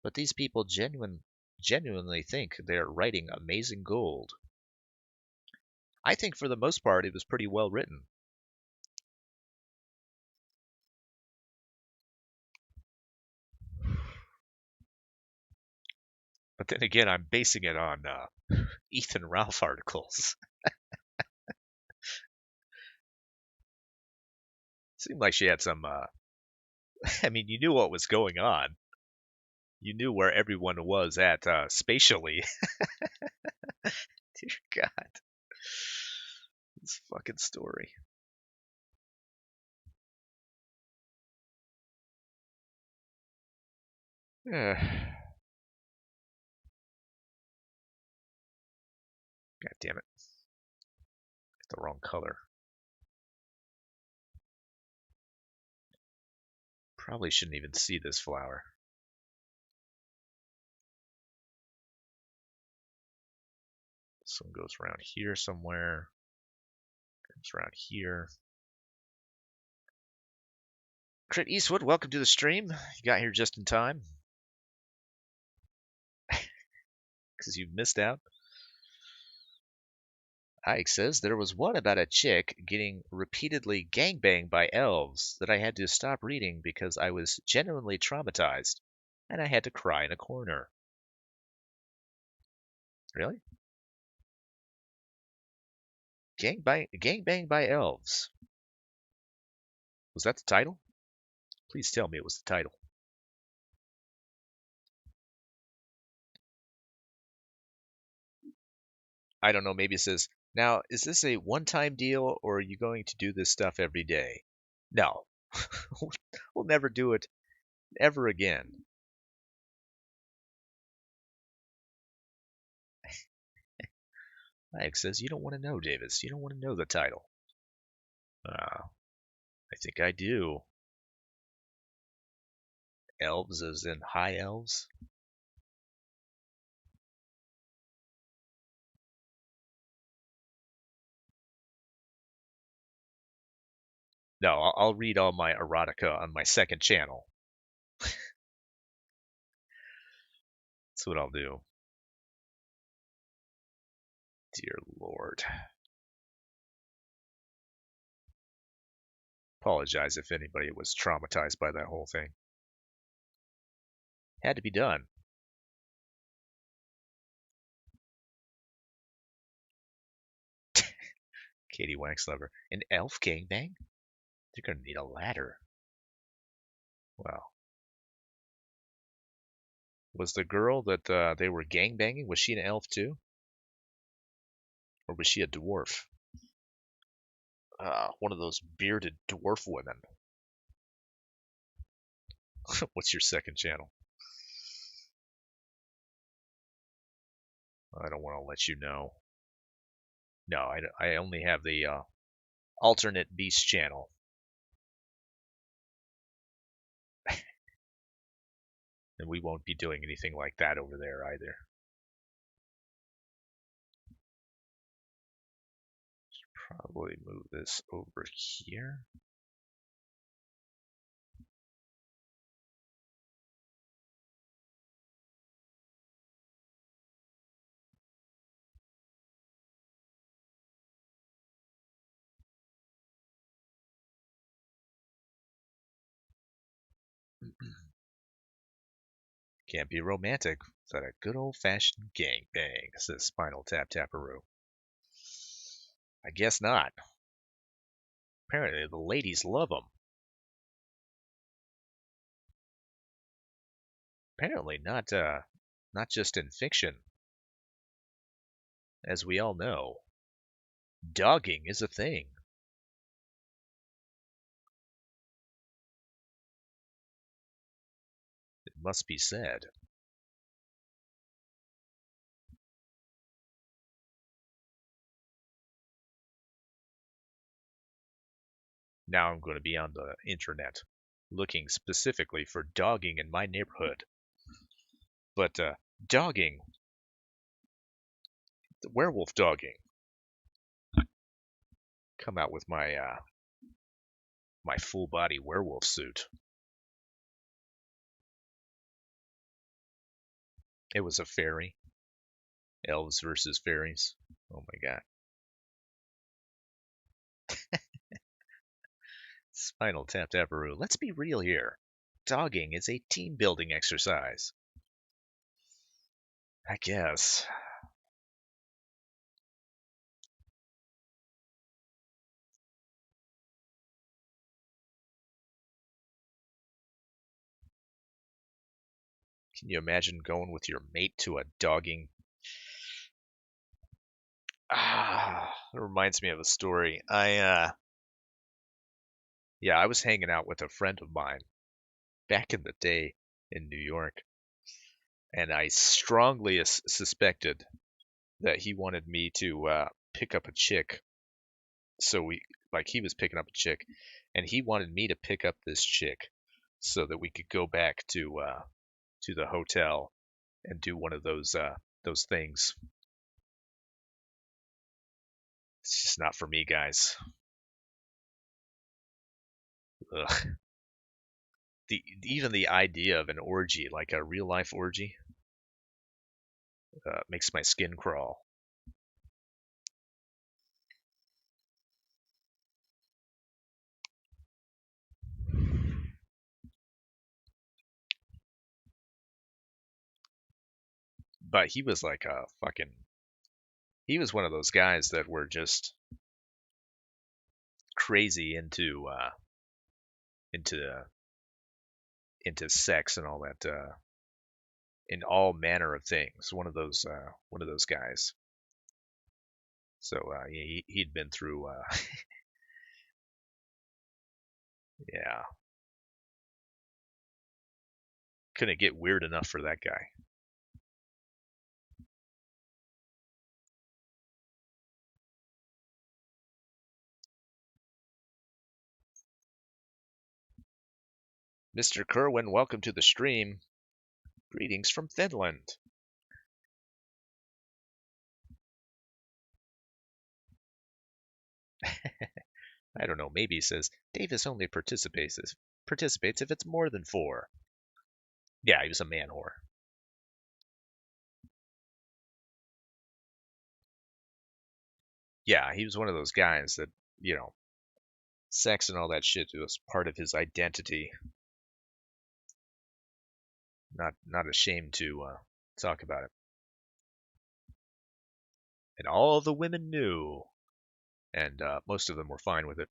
But these people genuinely think they're writing amazing gold. I think for the most part it was pretty well written. But then again, I'm basing it on Ethan Ralph articles. Seemed like she had some. I mean, you knew what was going on. You knew where everyone was at spatially. Dear God, this fucking story. God damn it! Got the wrong color. Probably shouldn't even see this flower. This one goes around here somewhere. Comes around here. Crit Eastwood, welcome to the stream. You got here just in time. Because you've missed out. Ike says there was one about a chick getting repeatedly gangbanged by elves that I had to stop reading because I was genuinely traumatized and I had to cry in a corner. Really? Gangbanged by elves. Was that the title? Please tell me it was the title. I don't know, maybe it says, now, is this a one-time deal or are you going to do this stuff every day? No. We'll never do it ever again. Ike says, you don't want to know, Davis. You don't want to know the title. I think I do. Elves as in high elves? No, I'll read all my erotica on my second channel. That's what I'll do. Dear Lord. Apologize if anybody was traumatized by that whole thing. Had to be done. Katie Waxlover. An elf gangbang? They're gonna need a ladder. Well, was the girl that they were gangbanging, was she an elf too? Or was she a dwarf? One of those bearded dwarf women. What's your second channel? I don't want to let you know. No, I only have the alternate beast channel. And we won't be doing anything like that over there either. Should probably move this over here. Can't be romantic without a good old-fashioned gangbang, says Spinal Tap Taparoo. I guess not. Apparently the ladies love them. Apparently not just in fiction. As we all know, dogging is a thing. It must be said. Now I'm going to be on the internet looking specifically for dogging in my neighborhood. But dogging, the werewolf dogging. Come out with my my full body werewolf suit. It was a fairy. Elves versus fairies. Oh my god. Spinal Tap Taparoo. Let's be real here. Dogging is a team building exercise. I guess. Can you imagine going with your mate to a dogging? It reminds me of a story. I was hanging out with a friend of mine back in the day in New York, and I strongly suspected that he wanted me to pick up a chick. So he was picking up a chick, and he wanted me to pick up this chick so that we could go back to the hotel and do one of those things. It's just not for me, guys. Ugh. Even the idea of an orgy, like a real life orgy, makes my skin crawl. But he was like a fucking. He was one of those guys that were just crazy into into sex and all that, in all manner of things. One of those guys. So he'd been through. Yeah, couldn't get weird enough for that guy. Mr. Kerwin, welcome to the stream. Greetings from Finland. I don't know, maybe he says Davis only participates if it's more than 4. Yeah, he was a man whore. Yeah, he was one of those guys that, sex and all that shit was part of his identity. Not ashamed to talk about it. And all the women knew, and most of them were fine with it.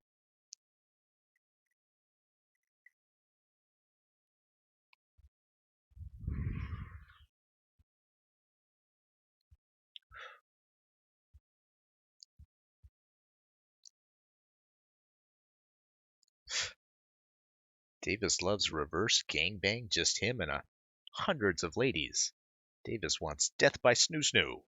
Davis loves reverse gangbang, just him and hundreds of ladies. Davis wants death by snoo snoo.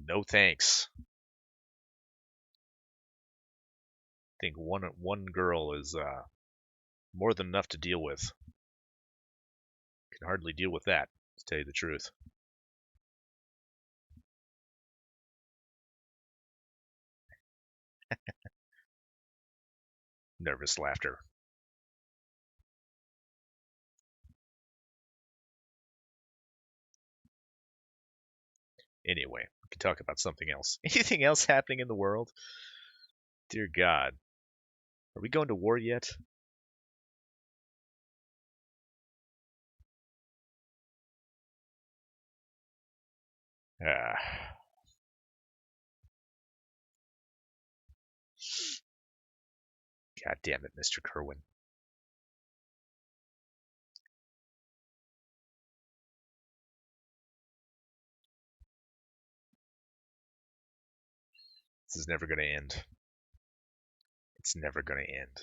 No thanks. I think one girl is more than enough to deal with. Can hardly deal with that, to tell you the truth. Nervous laughter. Anyway, we can talk about something else. Anything else happening in the world? Dear God. Are we going to war yet? Ah. God damn it, Mr. Kerwin. This is never going to end. It's never going to end.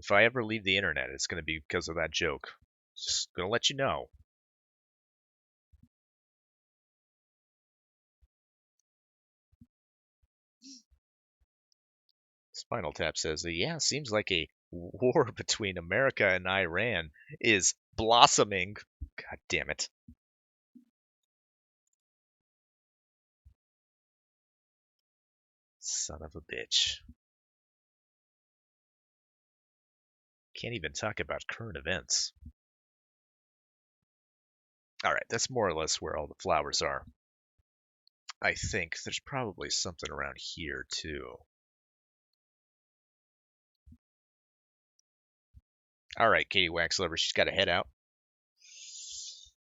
If I ever leave the internet, it's going to be because of that joke. Just going to let you know. Spinal Tap says, yeah, seems like a war between America and Iran is blossoming. God damn it. Son of a bitch. Can't even talk about current events. All right, that's more or less where all the flowers are. I think there's probably something around here, too. All right, Katie Waxlover, she's got to head out.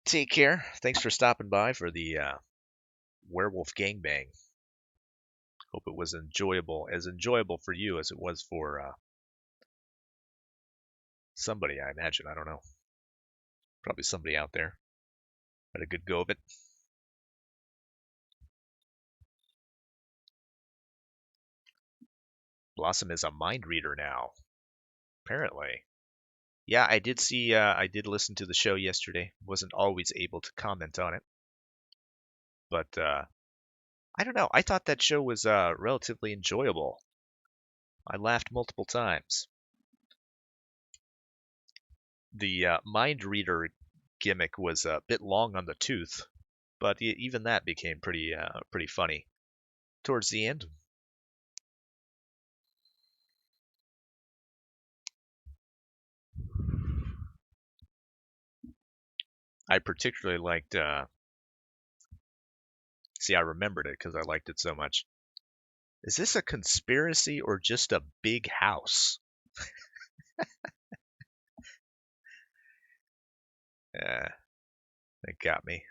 Take care. Thanks for stopping by for the werewolf gangbang. Hope it was as enjoyable for you as it was for somebody, I imagine. I don't know. Probably somebody out there. Had a good go of it. Blossom is a mind reader now. Apparently. Yeah, I did see, I did listen to the show yesterday. Wasn't always able to comment on it. But I don't know. I thought that show was relatively enjoyable. I laughed multiple times. The mind reader gimmick was a bit long on the tooth, but even that became pretty funny towards the end. I particularly liked. See, I remembered it because I liked it so much. Is this a conspiracy or just a big house? Yeah, it got me.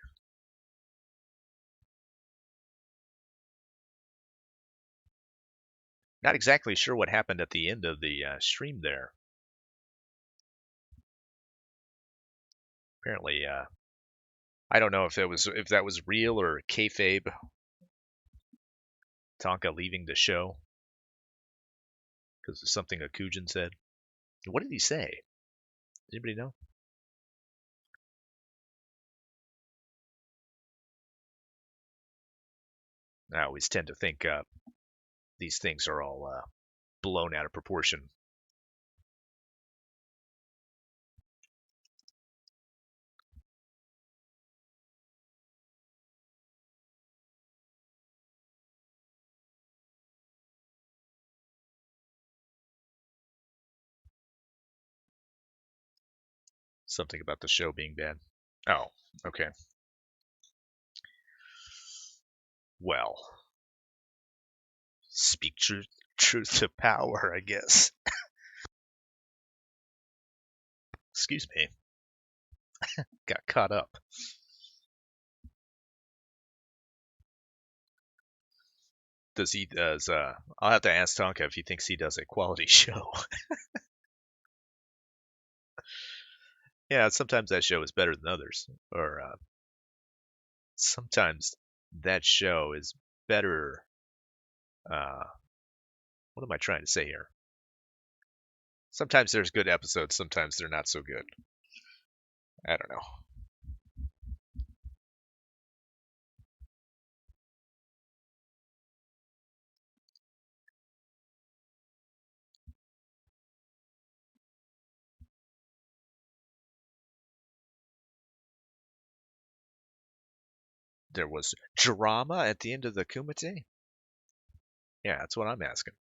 Not exactly sure what happened at the end of the stream there. Apparently, I don't know if that was real or kayfabe. Tonka leaving the show because of something Akujin said. What did he say? Does anybody know? I always tend to think these things are all blown out of proportion. Something about the show being bad. Oh, okay. Well, speak truth to power, I guess. Excuse me. Got caught up. Does I'll have to ask Tonka if he thinks he does a quality show. Yeah, sometimes that show is better than others, or sometimes that show is better. Uh, what am I trying to say here? Sometimes there's good episodes, sometimes they're not so good. I don't know. There was drama at the end of the Kumite? Yeah, that's what I'm asking.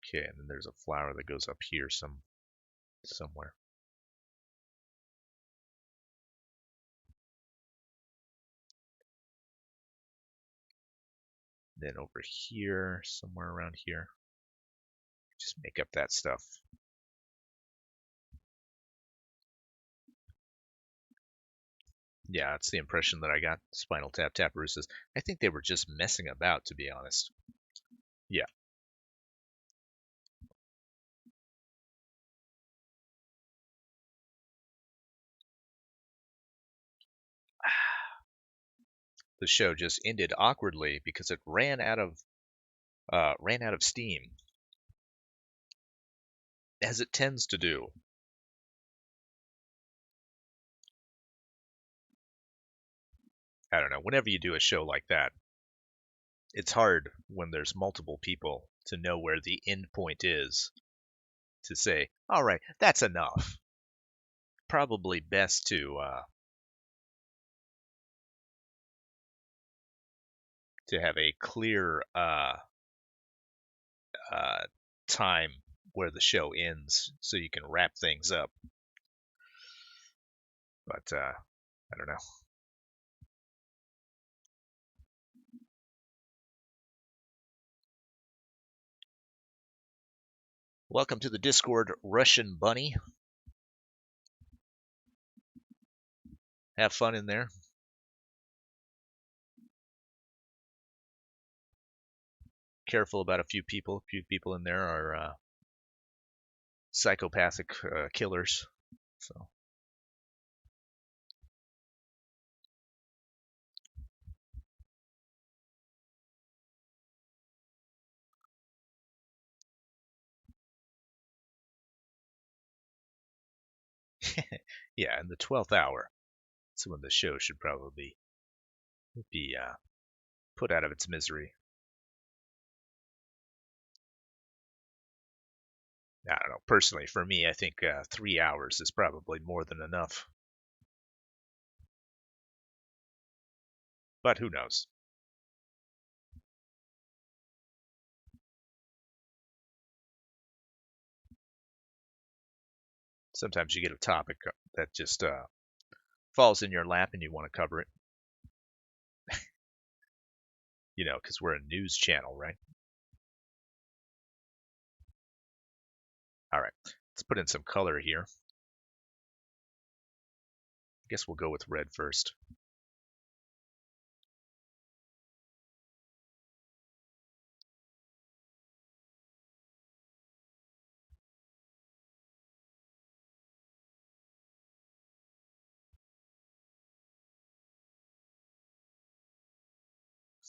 Okay, and then there's a flower that goes up here somewhere. Then over here, somewhere around here. Just make up that stuff. Yeah, that's the impression that I got. Spinal Tap Taparoosas. I think they were just messing about, to be honest. Yeah. The show just ended awkwardly because it ran out of steam, as it tends to do. I don't know. Whenever you do a show like that, it's hard when there's multiple people to know where the end point is to say, all right, that's enough. Probably best to have a clear uh, time where the show ends so you can wrap things up. But I don't know. Welcome to the Discord, Russian Bunny. Have fun in there. Careful about a few people. A few people in there are psychopathic killers. So yeah, in the 12th hour, that's when the show should probably be put out of its misery. I don't know. Personally, for me, I think 3 hours is probably more than enough. But who knows? Sometimes you get a topic that just falls in your lap and you want to cover it. Because we're a news channel, right? All right, let's put in some color here. I guess we'll go with red first.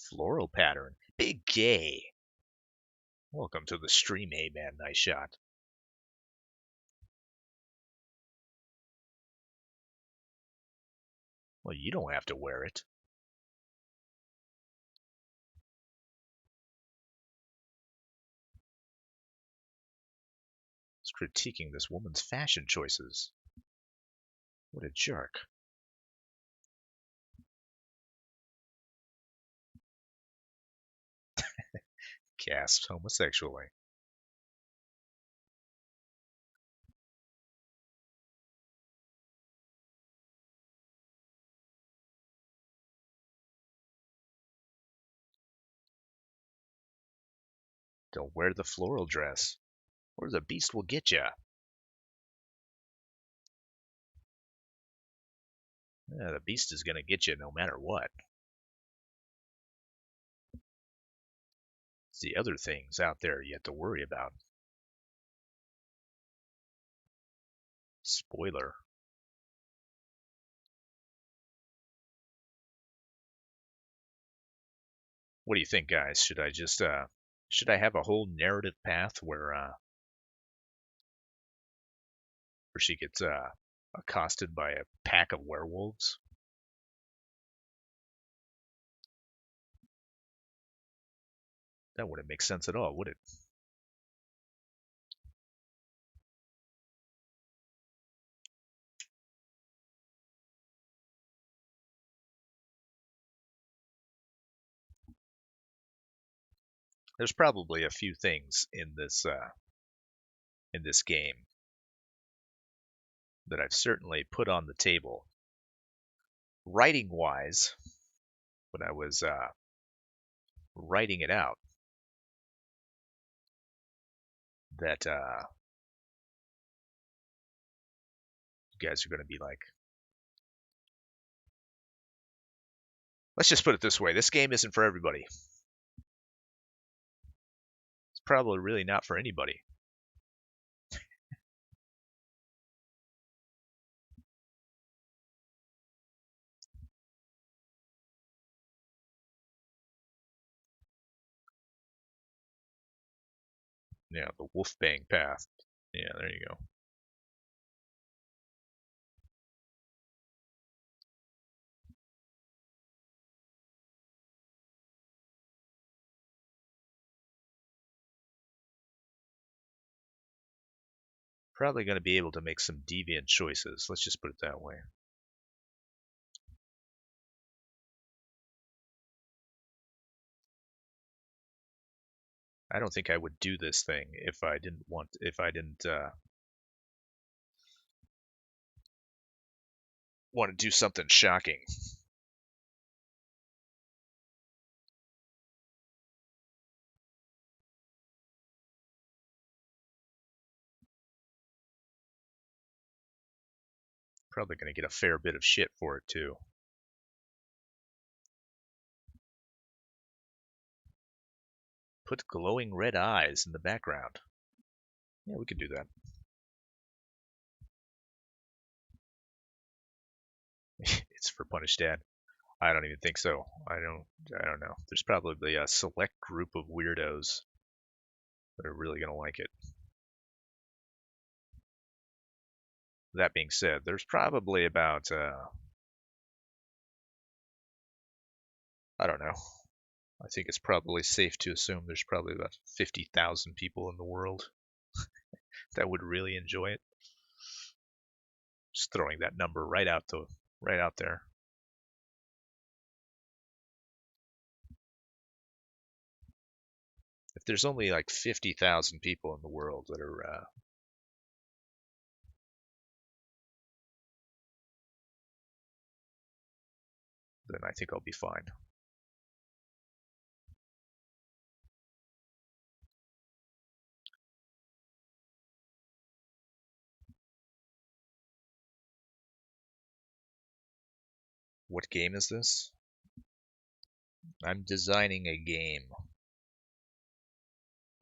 Floral pattern. Big gay. Welcome to the stream, hey man. Nice shot. Well, you don't have to wear it. He's critiquing this woman's fashion choices. What a jerk. Gasped homosexually. Don't wear the floral dress, or the beast will get ya. Yeah, the beast is gonna get you no matter what. It's the other things out there you have to worry about. Spoiler. What do you think, guys? Should I just should I have a whole narrative path where she gets accosted by a pack of werewolves? That wouldn't make sense at all, would it? There's probably a few things in this game that I've certainly put on the table, writing wise, when I was writing it out, that you guys are going to be like, let's just put it this way: this game isn't for everybody. It's probably really not for anybody. Yeah, the Wolfbang path. Yeah, there you go. Probably going to be able to make some deviant choices. Let's just put it that way. I don't think I would do this thing if I didn't want to do something shocking. Probably going to get a fair bit of shit for it too. Put glowing red eyes in the background. Yeah, we could do that. It's for Punish Dad. I don't even think so. I don't know. There's probably a select group of weirdos that are really going to like it. That being said, there's probably about I don't know. I think it's probably safe to assume there's probably about 50,000 people in the world that would really enjoy it. Just throwing that number right out there. If there's only like 50,000 people in the world that are then I think I'll be fine. What game is this? I'm designing a game.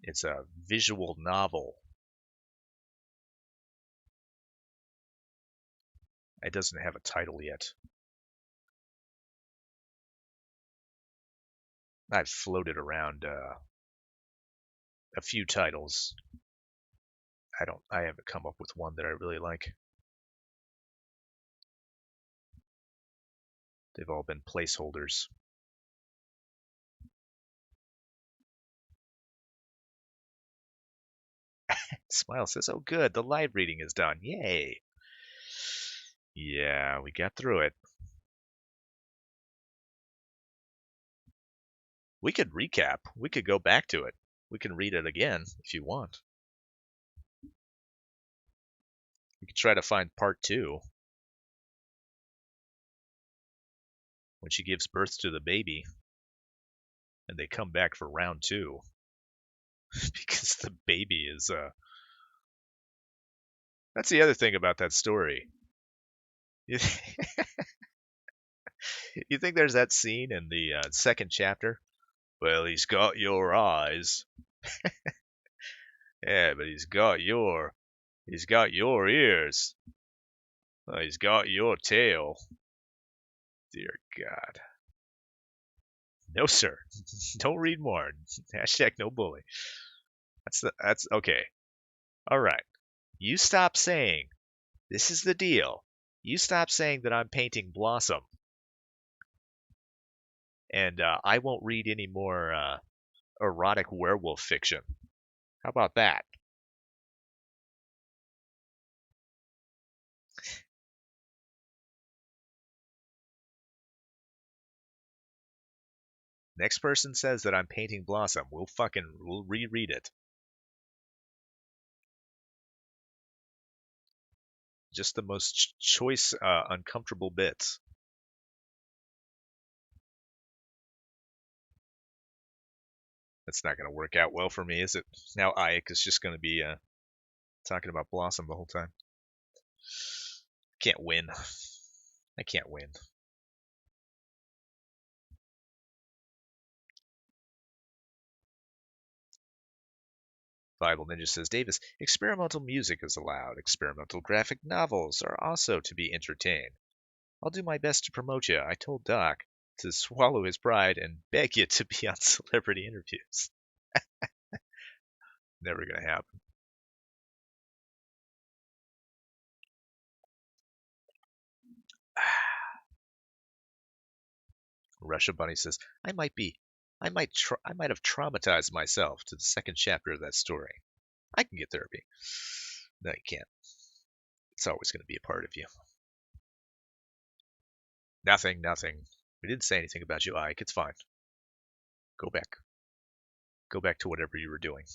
It's a visual novel. It doesn't have a title yet. I've floated around a few titles. I haven't come up with one that I really like. They've all been placeholders. Smile says, "Oh, good, the live reading is done. Yay!" Yeah, we got through it. We could recap. We could go back to it. We can read it again if you want. We could try to find part 2 when she gives birth to the baby and they come back for round 2 because the baby is that's the other thing about that story. You, you think there's that scene in the second chapter? Well, he's got your eyes. Yeah, but he's got your ears. Well, he's got your tail. Dear God. No, sir. Don't read more. Hashtag no bully. That's okay. All right. You stop saying this is the deal. You stop saying that I'm painting Blossom, and I won't read any more erotic werewolf fiction. How about that? Next person says that I'm painting Blossom, we'll reread it. Just the most choice, uncomfortable bits. That's not going to work out well for me, is it? Now Ike is just going to be talking about Blossom the whole time. Can't win. I can't win. Bible Ninja says, Davis, experimental music is allowed. Experimental graphic novels are also to be entertained. I'll do my best to promote you. I told Doc to swallow his pride and beg you to be on celebrity interviews. Never going to happen. Russia Bunny says, I might have traumatized myself to the second chapter of that story. I can get therapy. No, you can't. It's always going to be a part of you. Nothing. We didn't say anything about you, Ike. It's fine. Go back. Go back to whatever you were doing.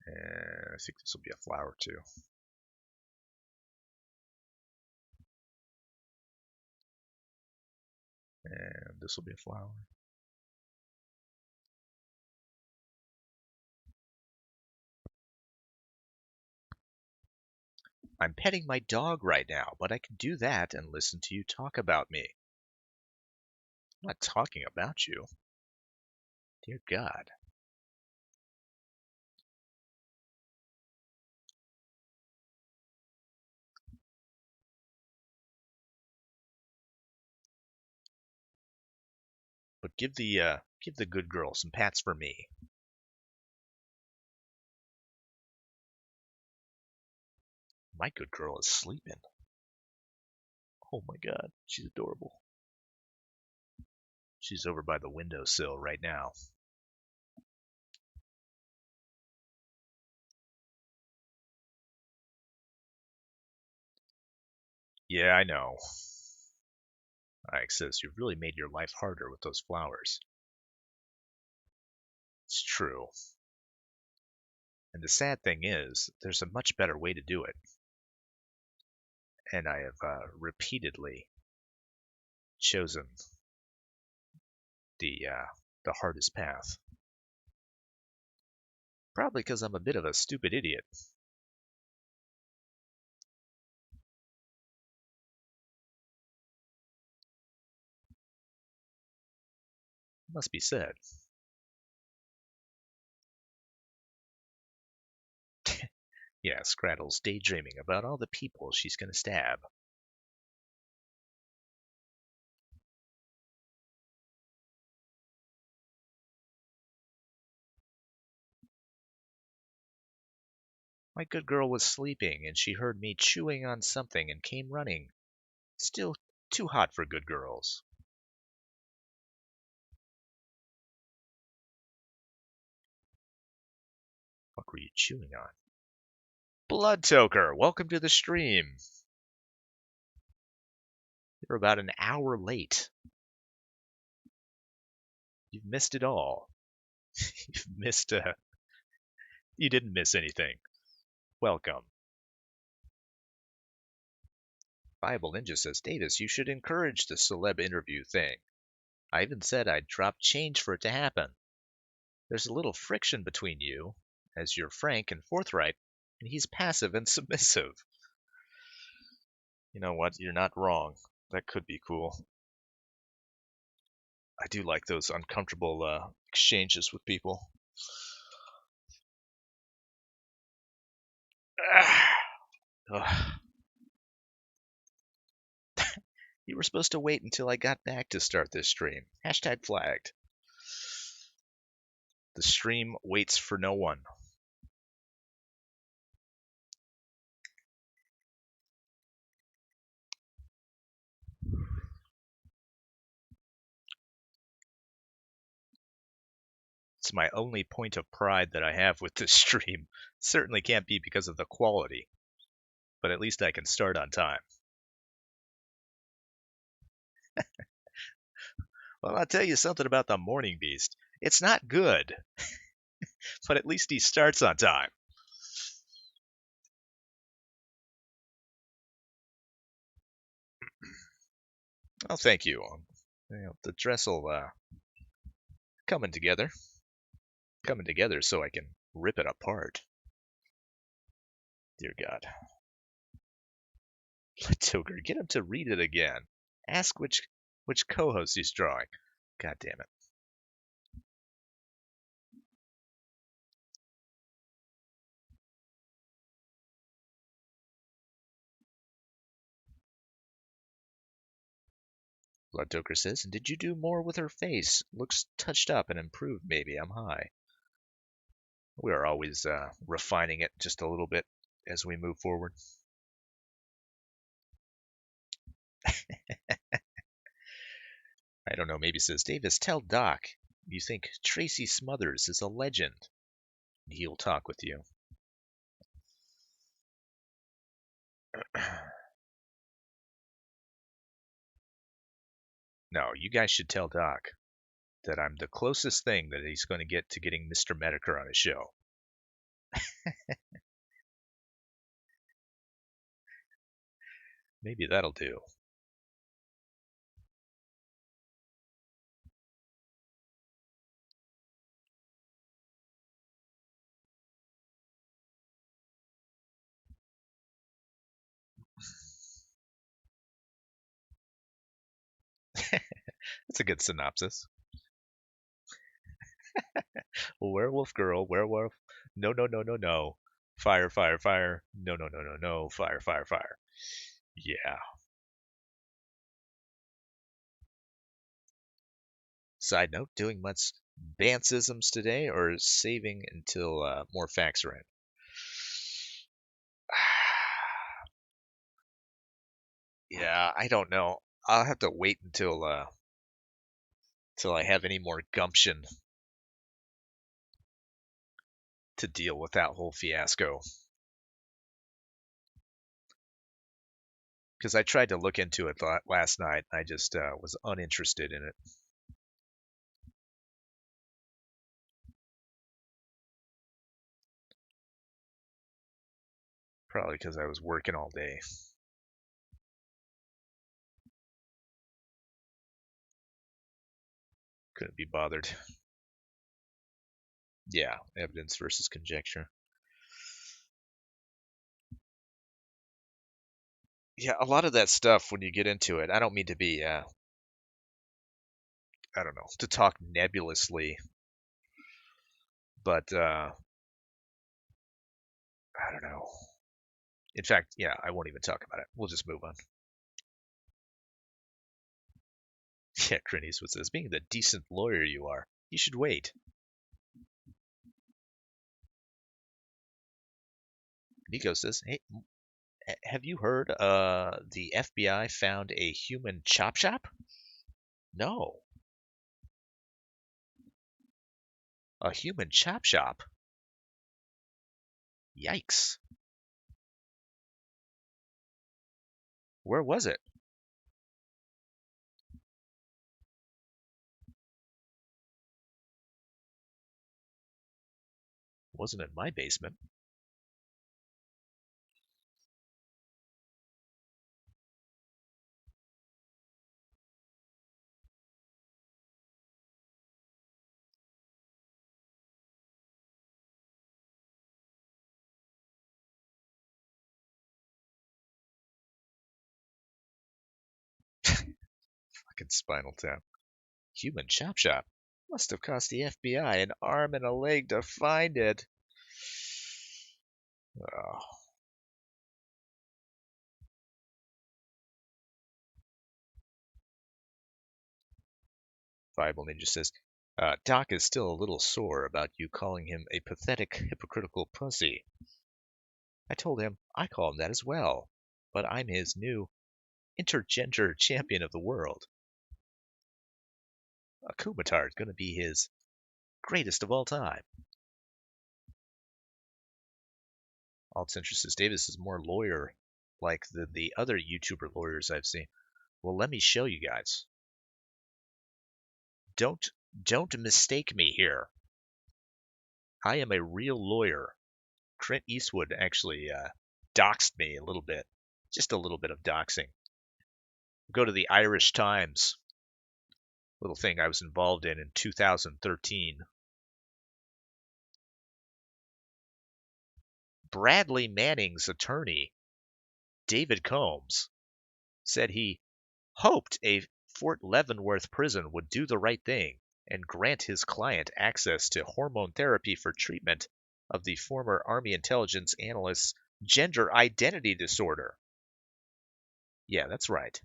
And I think this will be a flower too. And this will be a flower. I'm petting my dog right now, but I can do that and listen to you talk about me. I'm not talking about you. Dear God. But give the good girl some pats for me. My good girl is sleeping. Oh my God, she's adorable. She's over by the windowsill right now. Yeah, I know. Ike says, you've really made your life harder with those flowers. It's true. And the sad thing is, there's a much better way to do it. And I have repeatedly chosen the hardest path. Probably because I'm a bit of a stupid idiot. must be said. Yeah, Scrattle's daydreaming about all the people she's gonna stab. My good girl was sleeping, and she heard me chewing on something and came running. Still too hot for good girls. What were you chewing on? Blood Toker, welcome to the stream. You're about an hour late. You've missed it all. You've missed you didn't miss anything. Welcome. Bible Ninja says, Davis, you should encourage the celeb interview thing. I even said I'd drop change for it to happen. There's a little friction between you, as you're frank and forthright, and he's passive and submissive. You know what? You're not wrong. That could be cool. I do like those uncomfortable exchanges with people. You were supposed to wait until I got back to start this stream. Hashtag flagged. The stream waits for no one. It's my only point of pride that I have with this stream. Certainly can't be because of the quality, but at least I can start on time. Well, I'll tell you something about the Morning Beast. It's not good, but at least he starts on time. Oh, thank you. The dress will coming together so I can rip it apart. Dear God. Toker, get him to read it again. Ask which co-host he's drawing. God damn it. Blood Toker says, and did you do more with her face? Looks touched up and improved, maybe. I'm high. We are always refining it just a little bit as we move forward. I don't know, maybe says, Davis, tell Doc you think Tracy Smothers is a legend. He'll talk with you. No, you guys should tell Doc that I'm the closest thing that he's going to get to getting Mr. Medicare on his show. Maybe that'll do. That's a good synopsis. Werewolf girl, werewolf. No, no, no, no, no. Fire, fire, fire. No, no, no, no, no. Fire, fire, fire. Yeah. Side note, doing much bantsisms today or saving until more facts are in? Yeah, I don't know. I'll have to wait until I have any more gumption to deal with that whole fiasco. Because I tried to look into it last night, and I just was uninterested in it. Probably because I was working all day. Couldn't be bothered. Yeah, evidence versus conjecture. Yeah, a lot of that stuff when you get into it, I don't mean to be I don't know, to talk nebulously, but I don't know. In fact, yeah, I won't even talk about it. We'll just move on. Yeah, Clint Eastwood says, being the decent lawyer you are, you should wait. Nico says, hey, have you heard the FBI found a human chop shop? No. A human chop shop? Yikes. Where was it? Wasn't in my basement. Fucking Spinal Tap. Human chop shop? Must have cost the FBI an arm and a leg to find it. Oh. Bible Ninja says, Doc is still a little sore about you calling him a pathetic, hypocritical pussy. I told him I call him that as well, but I'm his new intergender champion of the world. Kumatar is going to be his greatest of all time. Altcentric says Davis is more lawyer like the other YouTuber lawyers I've seen. Well, let me show you guys. Don't mistake me here. I am a real lawyer. Clint Eastwood actually doxed me a little bit, just a little bit of doxing. Go to the Irish Times, little thing I was involved in 2013. Bradley Manning's attorney, David Combs, said he hoped a Fort Leavenworth prison would do the right thing and grant his client access to hormone therapy for treatment of the former Army intelligence analyst's gender identity disorder. Yeah, that's right.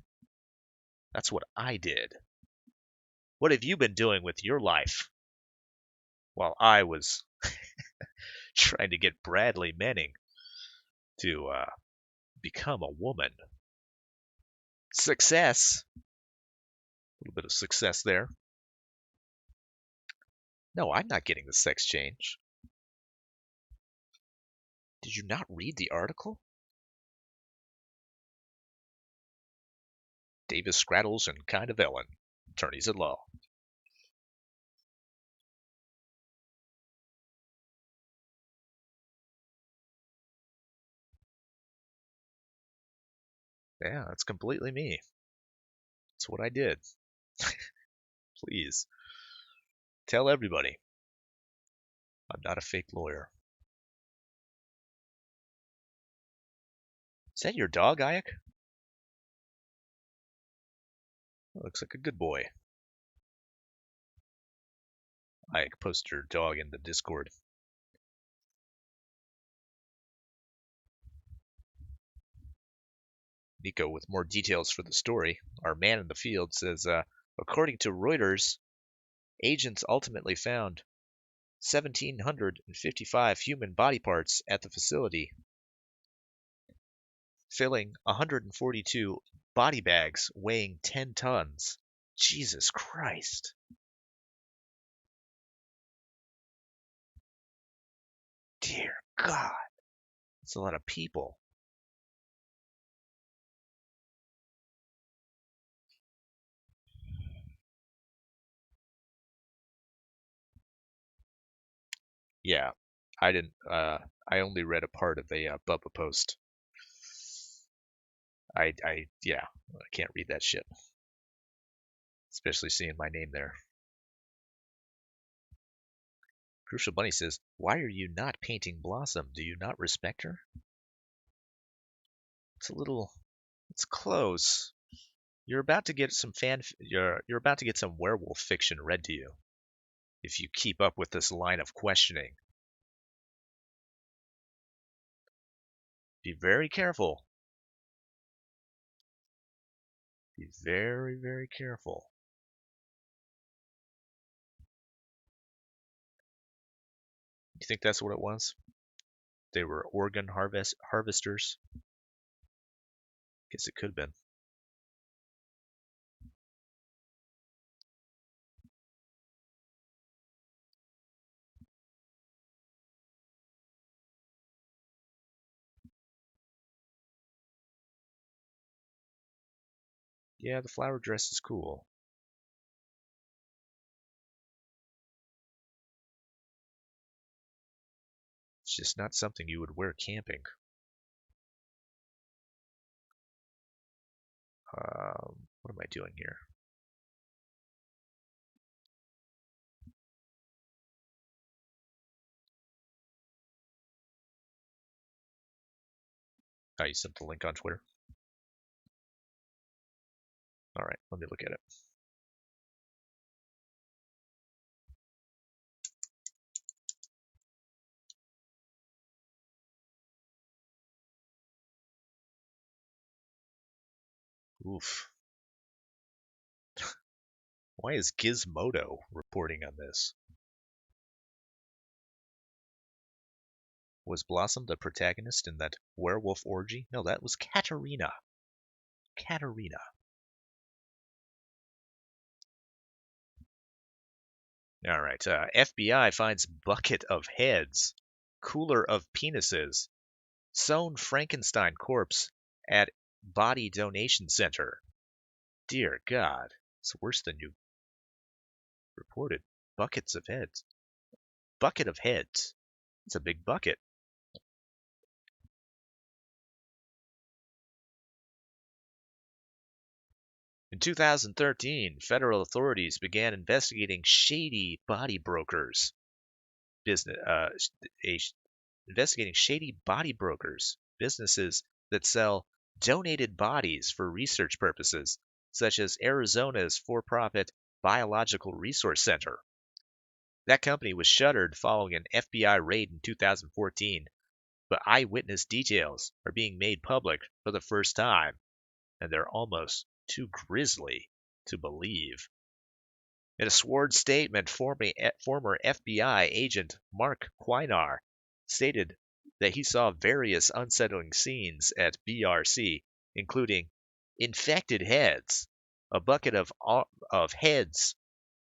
That's what I did. What have you been doing with your life? While I was trying to get Bradley Manning to become a woman. Success. A little bit of success there. No, I'm not getting the sex change. Did you not read the article? Davis Scrattles and Kind of Ellen, attorneys at law. Yeah, that's completely me. That's what I did. Please. Tell everybody. I'm not a fake lawyer. Is that your dog, Ayek? Looks like a good boy. Ayek posted her dog in the Discord. Nico with more details for the story. Our man in the field says, according to Reuters, agents ultimately found 1,755 human body parts at the facility, filling 142 body bags weighing 10 tons. Jesus Christ. Dear God. That's a lot of people. Yeah, I didn't. I only read a part of a Bubba post. Yeah, I can't read that shit, especially seeing my name there. Crucial Bunny says, "Why are you not painting Blossom? Do you not respect her?" It's a little. It's close. You're about to get some you're about to get some werewolf fiction read to you if you keep up with this line of questioning. Be very careful. Be very, very careful. You think that's what it was? They were organ harvesters? Guess it could have been. Yeah, the flower dress is cool. It's just not something you would wear camping. What am I doing here? Oh, you sent the link on Twitter? All right, let me look at it. Oof. Why is Gizmodo reporting on this? Was Blossom the protagonist in that werewolf orgy? No, that was Katerina. Katerina. All right. FBI finds bucket of heads, cooler of penises, sewn Frankenstein corpse at body donation center. Dear God, it's worse than you reported. Buckets of heads. Bucket of heads. It's a big bucket. In 2013, federal authorities began investigating shady body brokers. Investigating shady body brokers, businesses that sell donated bodies for research purposes, such as Arizona's for-profit Biological Resource Center. That company was shuttered following an FBI raid in 2014, but eyewitness details are being made public for the first time, and they're almost too grisly to believe. In a sworn statement, former FBI agent Mark Quinar stated that he saw various unsettling scenes at BRC, including infected heads, a bucket of heads,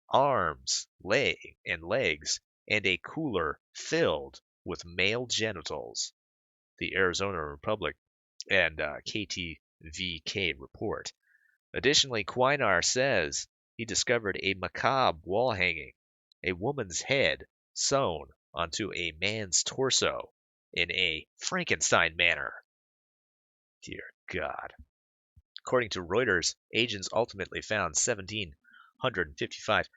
arms, and legs, and a cooler filled with male genitals. The Arizona Republic and KTVK report. Additionally, Quinar says he discovered a macabre wall hanging, a woman's head sewn onto a man's torso in a Frankenstein manner. Dear God. According to Reuters, agents ultimately found 1,755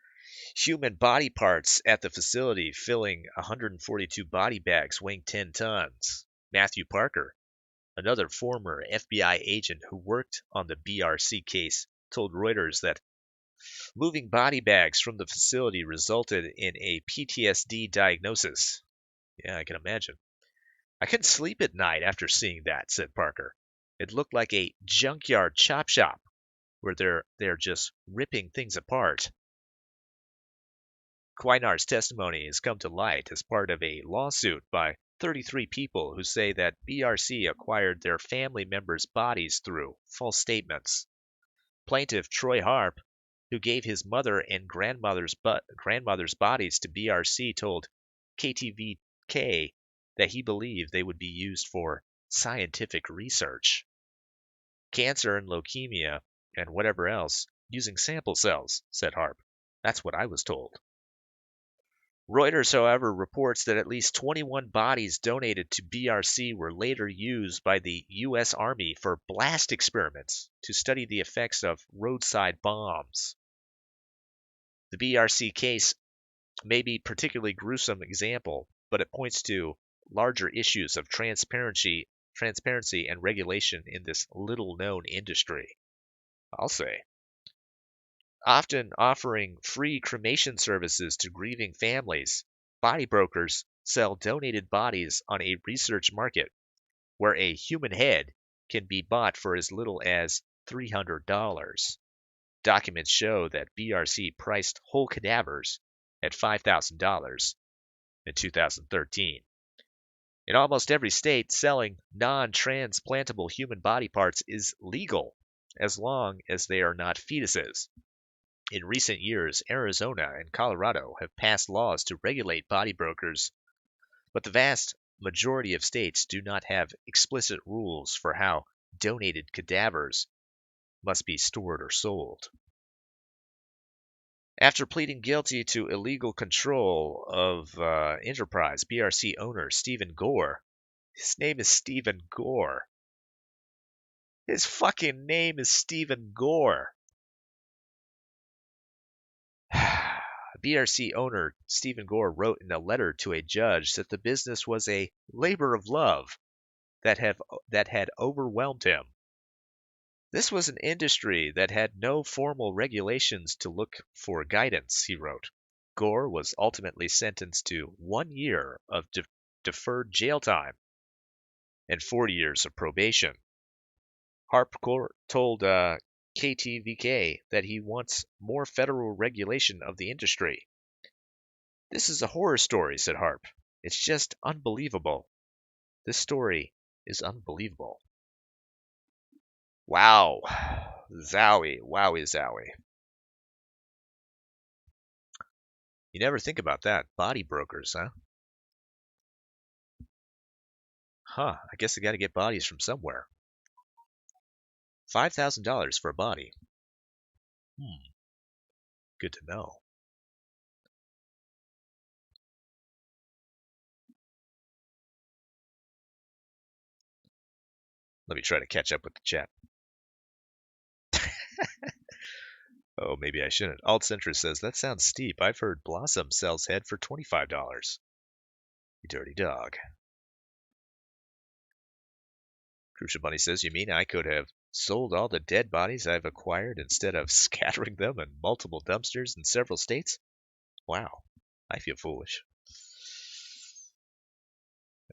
human body parts at the facility, filling 142 body bags weighing 10 tons. Matthew Parker, another former FBI agent who worked on the BRC case, told Reuters that moving body bags from the facility resulted in a PTSD diagnosis. Yeah, I can imagine. I couldn't sleep at night after seeing that, said Parker. It looked like a junkyard chop shop where they're just ripping things apart. Quinar's testimony has come to light as part of a lawsuit by 33 people who say that BRC acquired their family members' bodies through false statements. Plaintiff Troy Harp, who gave his mother and grandmother's bodies to BRC, told KTVK that he believed they would be used for scientific research. Cancer and leukemia and whatever else, using sample cells, said Harp. That's what I was told. Reuters, however, reports that at least 21 bodies donated to BRC were later used by the U.S. Army for blast experiments to study the effects of roadside bombs. The BRC case may be a particularly gruesome example, but it points to larger issues of transparency and regulation in this little-known industry. I'll say. Often offering free cremation services to grieving families, body brokers sell donated bodies on a research market where a human head can be bought for as little as $300. Documents show that BRC priced whole cadavers at $5,000 in 2013. In almost every state, selling non-transplantable human body parts is legal as long as they are not fetuses. In recent years, Arizona and Colorado have passed laws to regulate body brokers, but the vast majority of states do not have explicit rules for how donated cadavers must be stored or sold. After pleading guilty to illegal control of Enterprise, BRC owner Stephen Gore, his name is Stephen Gore. His fucking name is Stephen Gore. BRC owner Stephen Gore wrote in a letter to a judge that the business was a labor of love that had overwhelmed him. This was an industry that had no formal regulations to look for guidance, he wrote. Gore was ultimately sentenced to 1 year of deferred jail time and 40 years of probation. Harpcourt told KTVK that he wants more federal regulation of the industry. This is a horror story, said Harp. It's just unbelievable. This story is unbelievable. Wow. Zowie. Wowie zowie. You never think about that. Body brokers, huh? Huh. I guess they got to get bodies from somewhere. $5,000 for a body. Good to know. Let me try to catch up with the chat. Oh, maybe I shouldn't. Altcentrist says, that sounds steep. I've heard Blossom sells head for $25. You dirty dog. Crucial Bunny says, you mean I could have sold all the dead bodies I've acquired instead of scattering them in multiple dumpsters in several states? Wow, I feel foolish.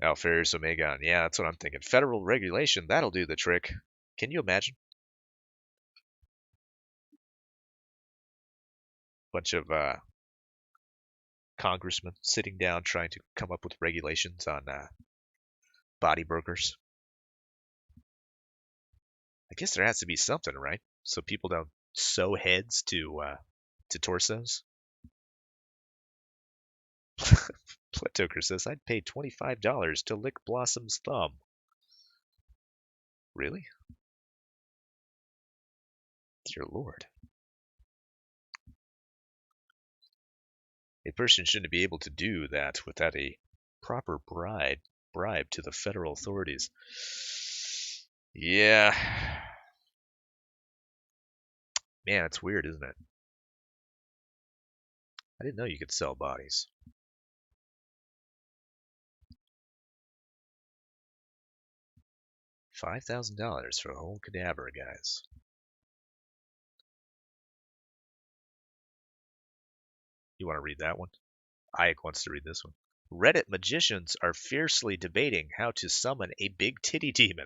Alfarius Omegon, yeah, that's what I'm thinking. Federal regulation, that'll do the trick. Can you imagine? Bunch of congressmen sitting down trying to come up with regulations on body brokers. I guess there has to be something, right? So people don't sew heads to torsos. Pletoker says, I'd pay $25 to lick Blossom's thumb. Really? Dear Lord. A person shouldn't be able to do that without a proper bribe to the federal authorities. Yeah. Man, it's weird, isn't it? I didn't know you could sell bodies. $5,000 for a whole cadaver, guys. You want to read that one? Ike wants to read this one. Reddit magicians are fiercely debating how to summon a big titty demon.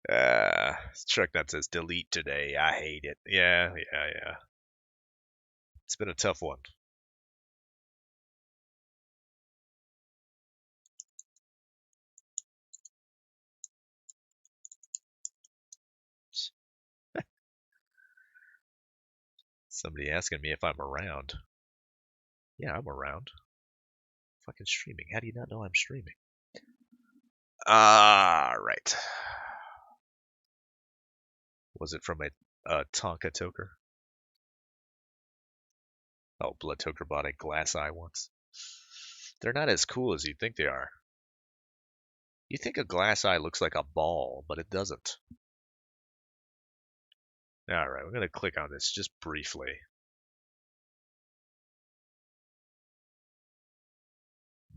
Trucknut says delete today. I hate it. Yeah. It's been a tough one. Somebody asking me if I'm around. Yeah, I'm around. Fucking streaming. How do you not know I'm streaming? Right. Was it from a Tonka Toker? Oh, Blood Toker bought a glass eye once. They're not as cool as you think they are. You think a glass eye looks like a ball, but it doesn't. Alright, we're going to click on this just briefly.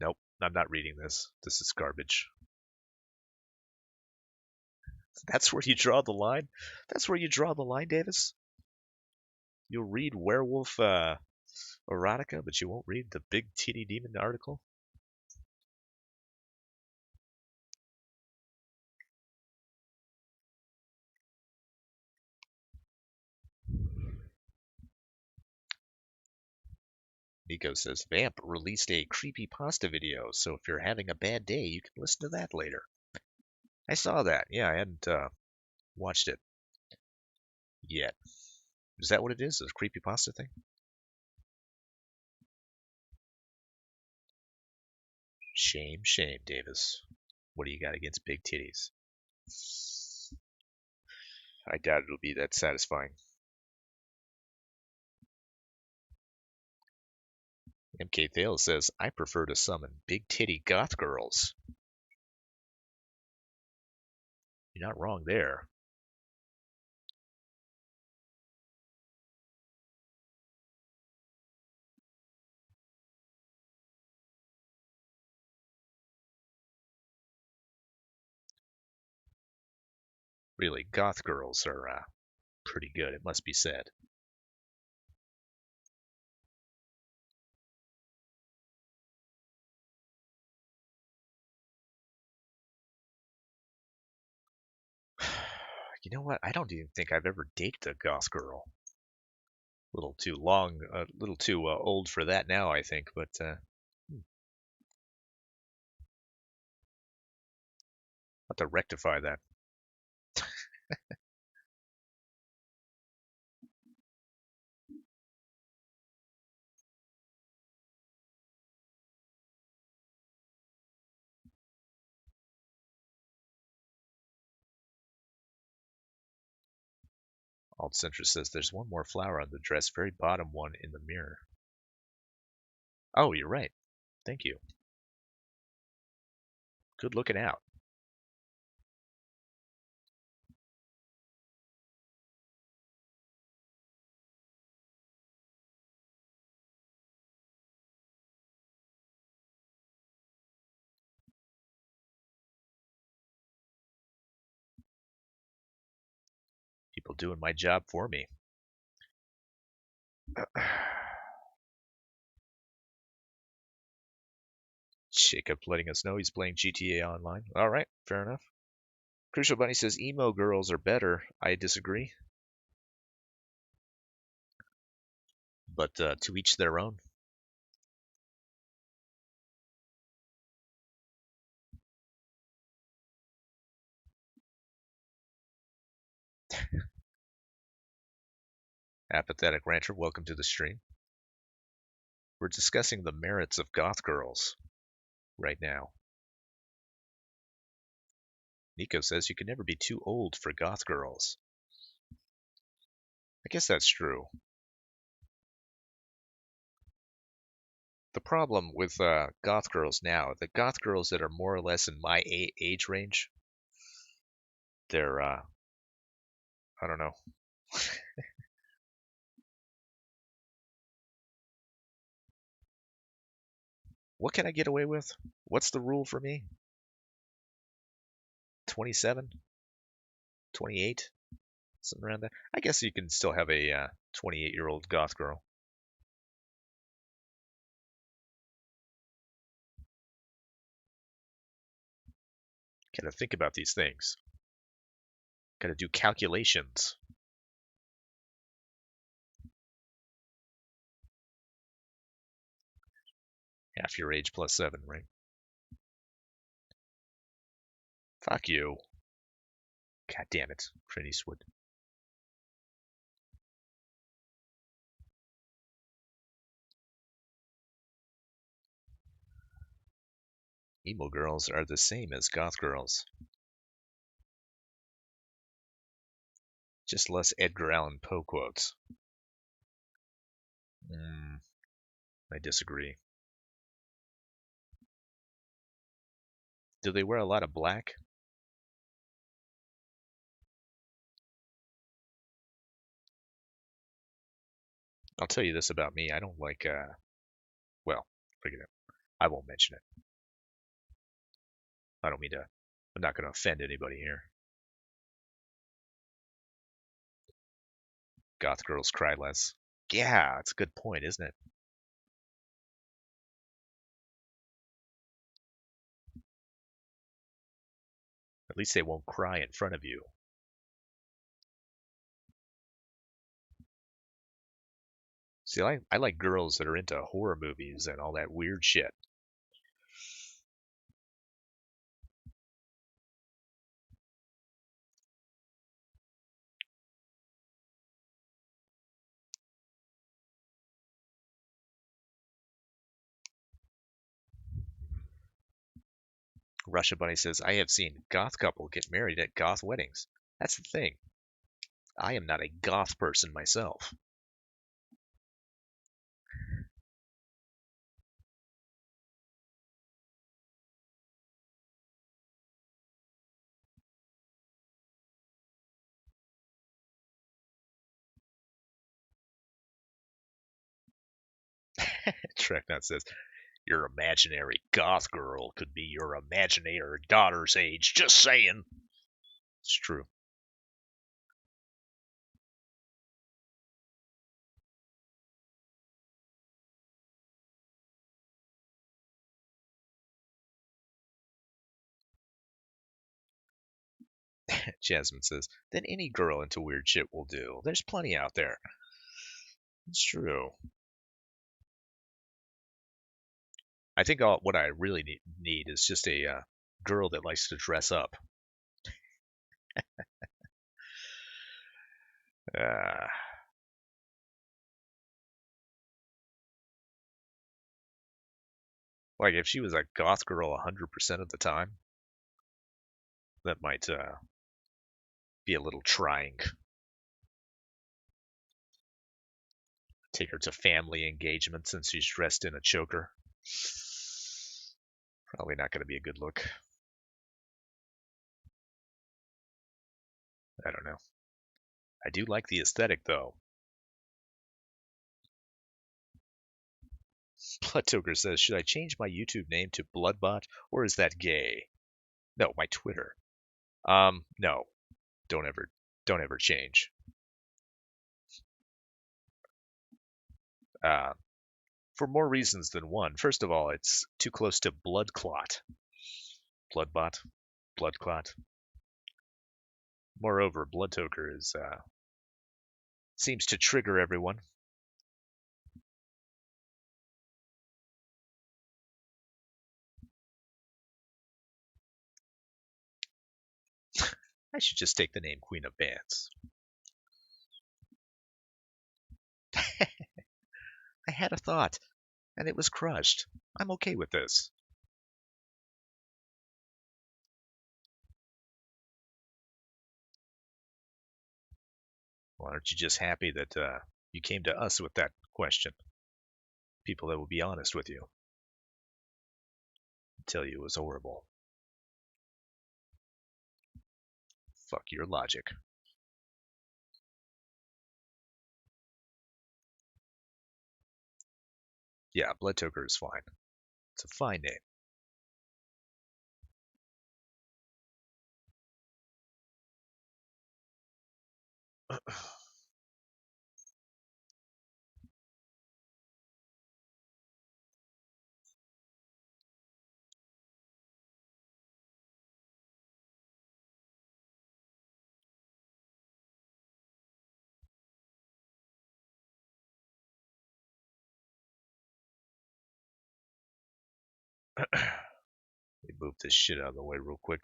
Nope, I'm not reading this. This is garbage. That's where you draw the line. That's where you draw the line, Davis. You'll read werewolf erotica, but you won't read the Big Titty Demon article. Nico says Vamp released a creepy pasta video, so if you're having a bad day, you can listen to that later. I saw that. Yeah, I hadn't watched it yet. Is that what it is? A creepy pasta thing? Shame, shame, Davis. What do you got against big titties? I doubt it'll be that satisfying. MK Thales says, I prefer to summon big titty goth girls. You're not wrong there. Really, goth girls are pretty good, it must be said. You know what? I don't even think I've ever dated a goth girl. A little too long, a little too old for that now, I think. But I'll have to rectify that. Alt Centrist says there's one more flower on the dress, very bottom one in the mirror. Oh, you're right. Thank you. Good looking out. People doing my job for me. Jacob letting us know he's playing GTA Online. All right, fair enough. Crucial Bunny says emo girls are better. I disagree. But to each their own. Apathetic Rancher, welcome to the stream. We're discussing the merits of goth girls right now. Nico says you can never be too old for goth girls. I guess that's true. The problem with goth girls now, the goth girls that are more or less in my age range, they're, I don't know. What can I get away with? What's the rule for me? 27? 28? Something around that. I guess you can still have a 28-year-old goth girl. Gotta think about these things. Gotta do calculations. Half your age plus 7, right? Fuck you. God damn it, Clint Eastwood. Emo girls are the same as goth girls. Just less Edgar Allan Poe quotes. I disagree. Do they wear a lot of black? I'll tell you this about me. I don't like, well, forget it. I won't mention it. I don't mean to, I'm not going to offend anybody here. Goth girls cry less. Yeah, that's a good point, isn't it? At least they won't cry in front of you. See, I like girls that are into horror movies and all that weird shit. Russia Bunny says, I have seen goth couple get married at goth weddings. That's the thing. I am not a goth person myself. Treknut says, your imaginary goth girl could be your imaginary daughter's age. Just saying. It's true. Jasmine says, then any girl into weird shit will do. There's plenty out there. It's true. I think what I really need is just a girl that likes to dress up. Uh, like if she was a goth girl 100% of the time, that might be a little trying. Take her to family engagement since she's dressed in a choker. Probably not going to be a good look. I don't know. I do like the aesthetic though. Bloodtoker says, should I change my YouTube name to Bloodbot or is that gay? No, my Twitter. No. Don't ever change. For more reasons than one. First of all, it's too close to blood clot. Bloodbot, blood clot. Moreover, Bloodtoker is seems to trigger everyone. I should just take the name Queen of Bands. I had a thought, and it was crushed. I'm okay with this. Well, aren't you just happy that you came to us with that question? People that will be honest with you. Tell you it was horrible. Fuck your logic. Yeah, Bloodtoker is fine. It's a fine name. Let me move this shit out of the way real quick.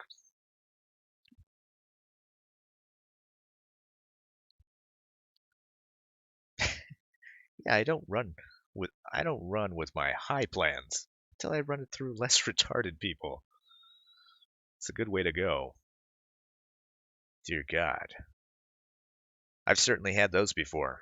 Yeah, I don't run with my high plans until I run it through less retarded people. It's a good way to go. Dear God. I've certainly had those before.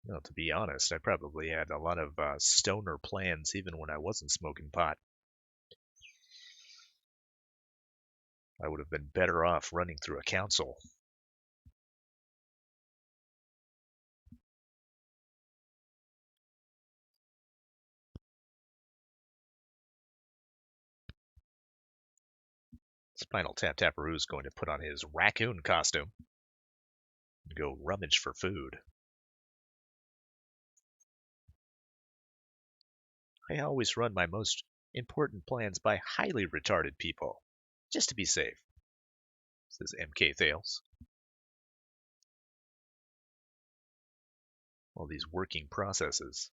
Well, to be honest, I probably had a lot of stoner plans even when I wasn't smoking pot. I would have been better off running through a council. Spinal Tap Taparoo is going to put on his raccoon costume and go rummage for food. I always run my most important plans by highly retarded people, just to be safe, says MK Thales. All these working processes.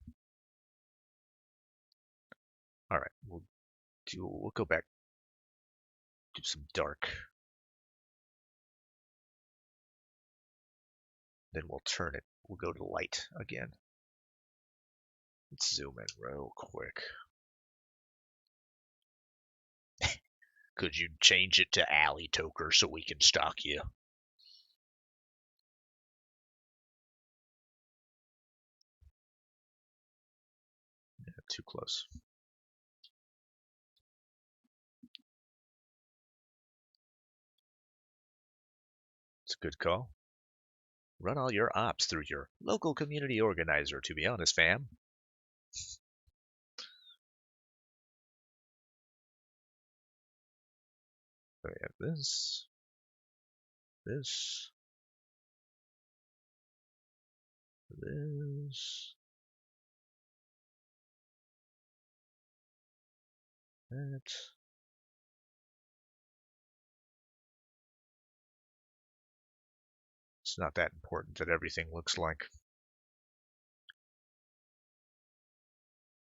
All right, we'll go back, do some dark. Then we'll turn it. We'll go to light again. Let's zoom in real quick. Could you change it to Alley Toker so we can stalk you? Yeah, too close. It's a good call. Run all your ops through your local community organizer, to be honest, fam. So we have this, this, this, that. It's not that important that everything looks like.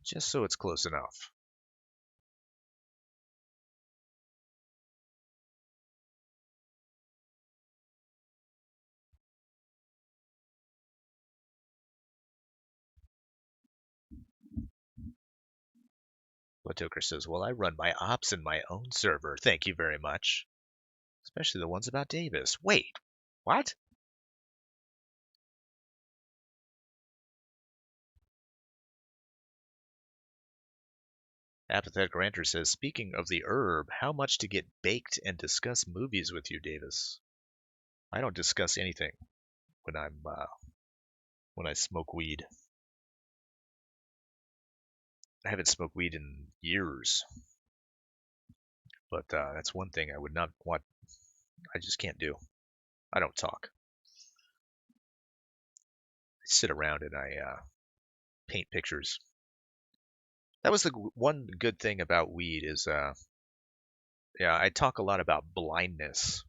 Just so it's close enough. Bloodoker says, well, I run my ops in my own server. Thank you very much. Especially the ones about Davis. Wait, what? Apathetic Ranter says, speaking of the herb, how much to get baked and discuss movies with you, Davis? I don't discuss anything when I smoke weed. I haven't smoked weed in years, but that's one thing I would not want. I just can't do. I don't talk. I sit around and I paint pictures. That was the one good thing about weed is, yeah, I talk a lot about blindness.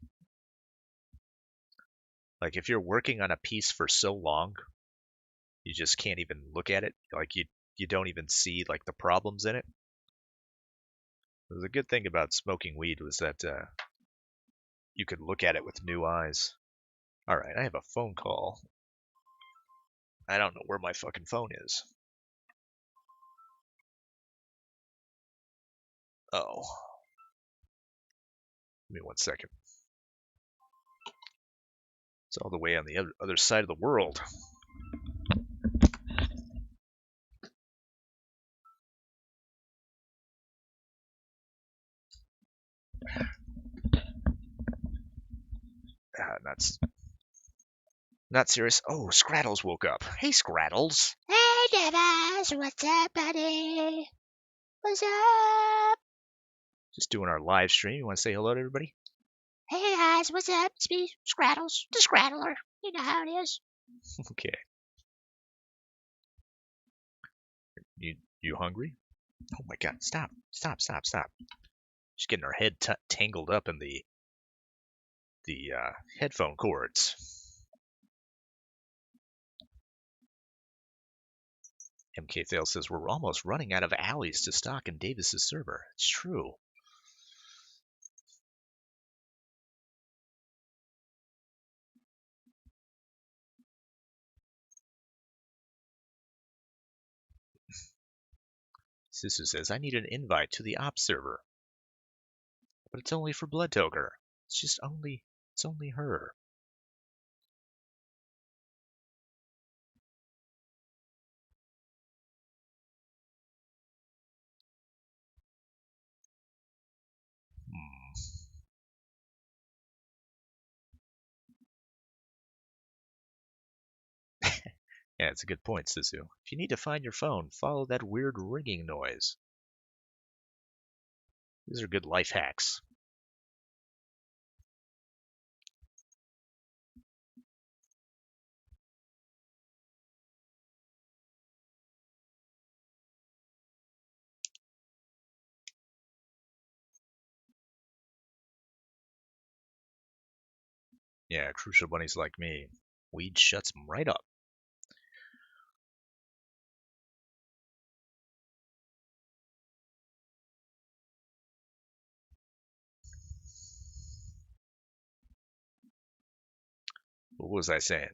Like if you're working on a piece for so long, you just can't even look at it. Like you don't even see like the problems in it. The good thing about smoking weed was that you could look at it with new eyes. All right, I have a phone call. I don't know where my fucking phone is. Oh. Give me 1 second. It's all the way on the other side of the world. Not serious. Oh, Scrattles woke up. Hey, Scrattles. Hey, Davis, what's up, buddy? What's up? Just doing our live stream. You want to say hello to everybody? Hey, guys, what's up? It's me, Scrattles, the Scrattler. You know how it is. Okay. You hungry? Oh my God! Stop! She's getting her head tangled up in the headphone cords. MK Thale says we're almost running out of alleys to stock in Davis's server. It's true. Sisu says I need an invite to the ops server, but it's only for Bloodtoker. It's only her. Yeah, it's a good point, Sisu. If you need to find your phone, follow that weird ringing noise. These are good life hacks. Yeah, crucial bunnies like me. Weed shuts them right up. What was I saying?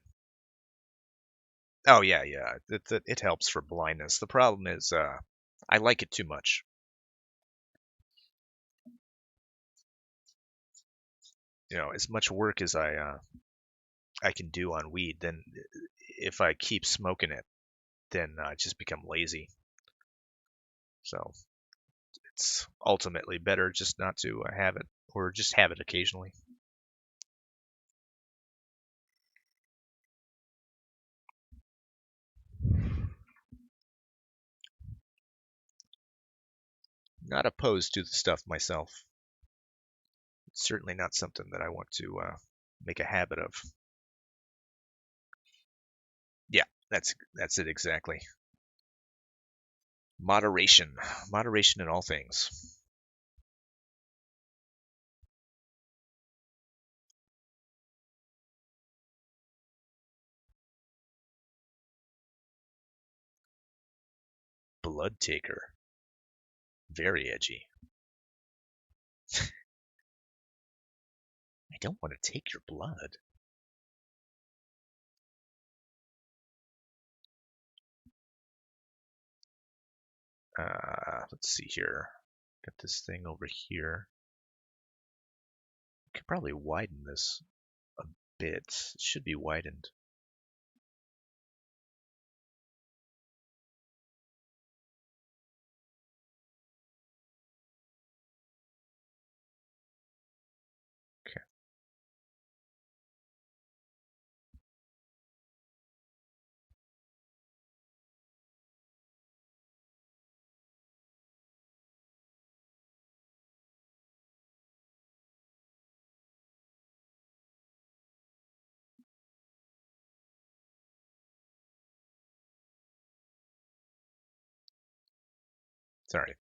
Oh yeah, yeah. It helps for blindness. The problem is, I like it too much. As much work as I can do on weed, then if I keep smoking it, then I just become lazy. So it's ultimately better just not to have it, or just have it occasionally. Not opposed to the stuff myself. It's certainly not something that I want to make a habit of. Yeah, that's it exactly. Moderation, moderation in all things. Blood taker, very edgy. I don't want to take your blood. Let's see here. Got this thing over here. Could probably widen this a bit. It should be widened. Okay. Sorry.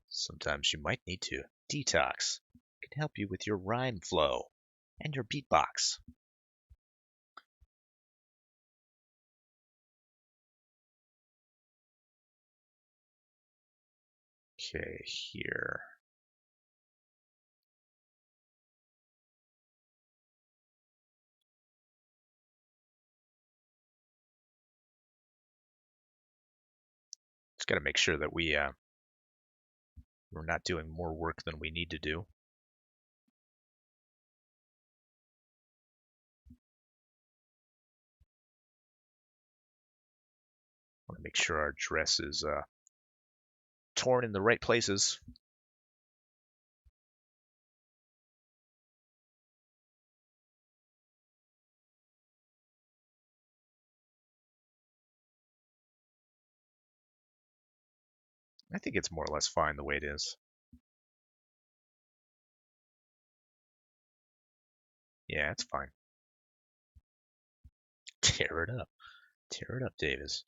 Sometimes you might need to detox. It can help you with your rhyme flow and your beatbox. Okay, here. Just got to make sure that we're not doing more work than we need to do. Want to make sure our dress is torn in the right places. I think it's more or less fine the way it is. Yeah, it's fine. Tear it up. Tear it up, Davis.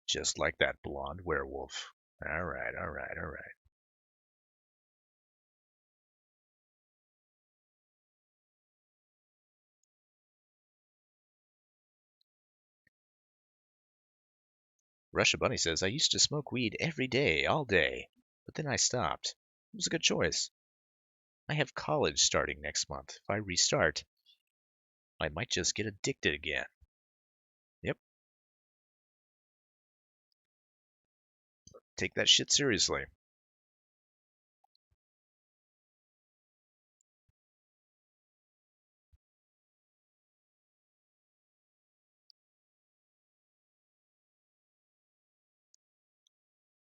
Just like that blonde werewolf. All right, all right, all right. Russia Bunny says, I used to smoke weed every day, all day, but then I stopped. It was a good choice. I have college starting next month. If I restart, I might just get addicted again. Yep. Take that shit seriously.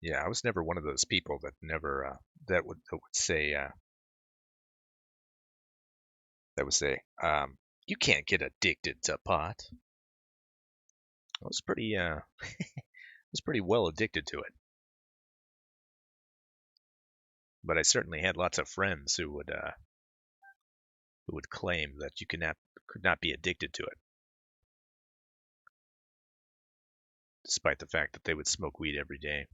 Yeah, I was never one of those people that never that would say you can't get addicted to pot. I was pretty was pretty well addicted to it. But I certainly had lots of friends who who would claim that you could not be addicted to it, despite the fact that they would smoke weed every day.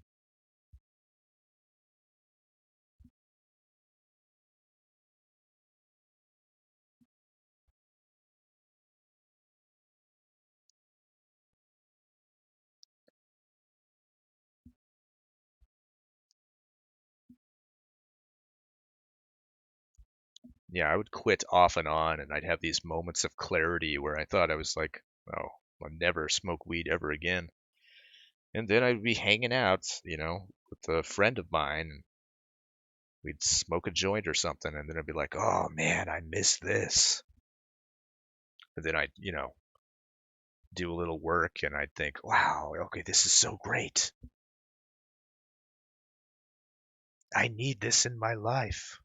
Yeah, I would quit off and on, and I'd have these moments of clarity where I thought I was like, oh, I'll never smoke weed ever again. And then I'd be hanging out, with a friend of mine, and we'd smoke a joint or something, and then I'd be like, oh man, I miss this. And then I'd, do a little work, and I'd think, wow, okay, this is so great. I need this in my life.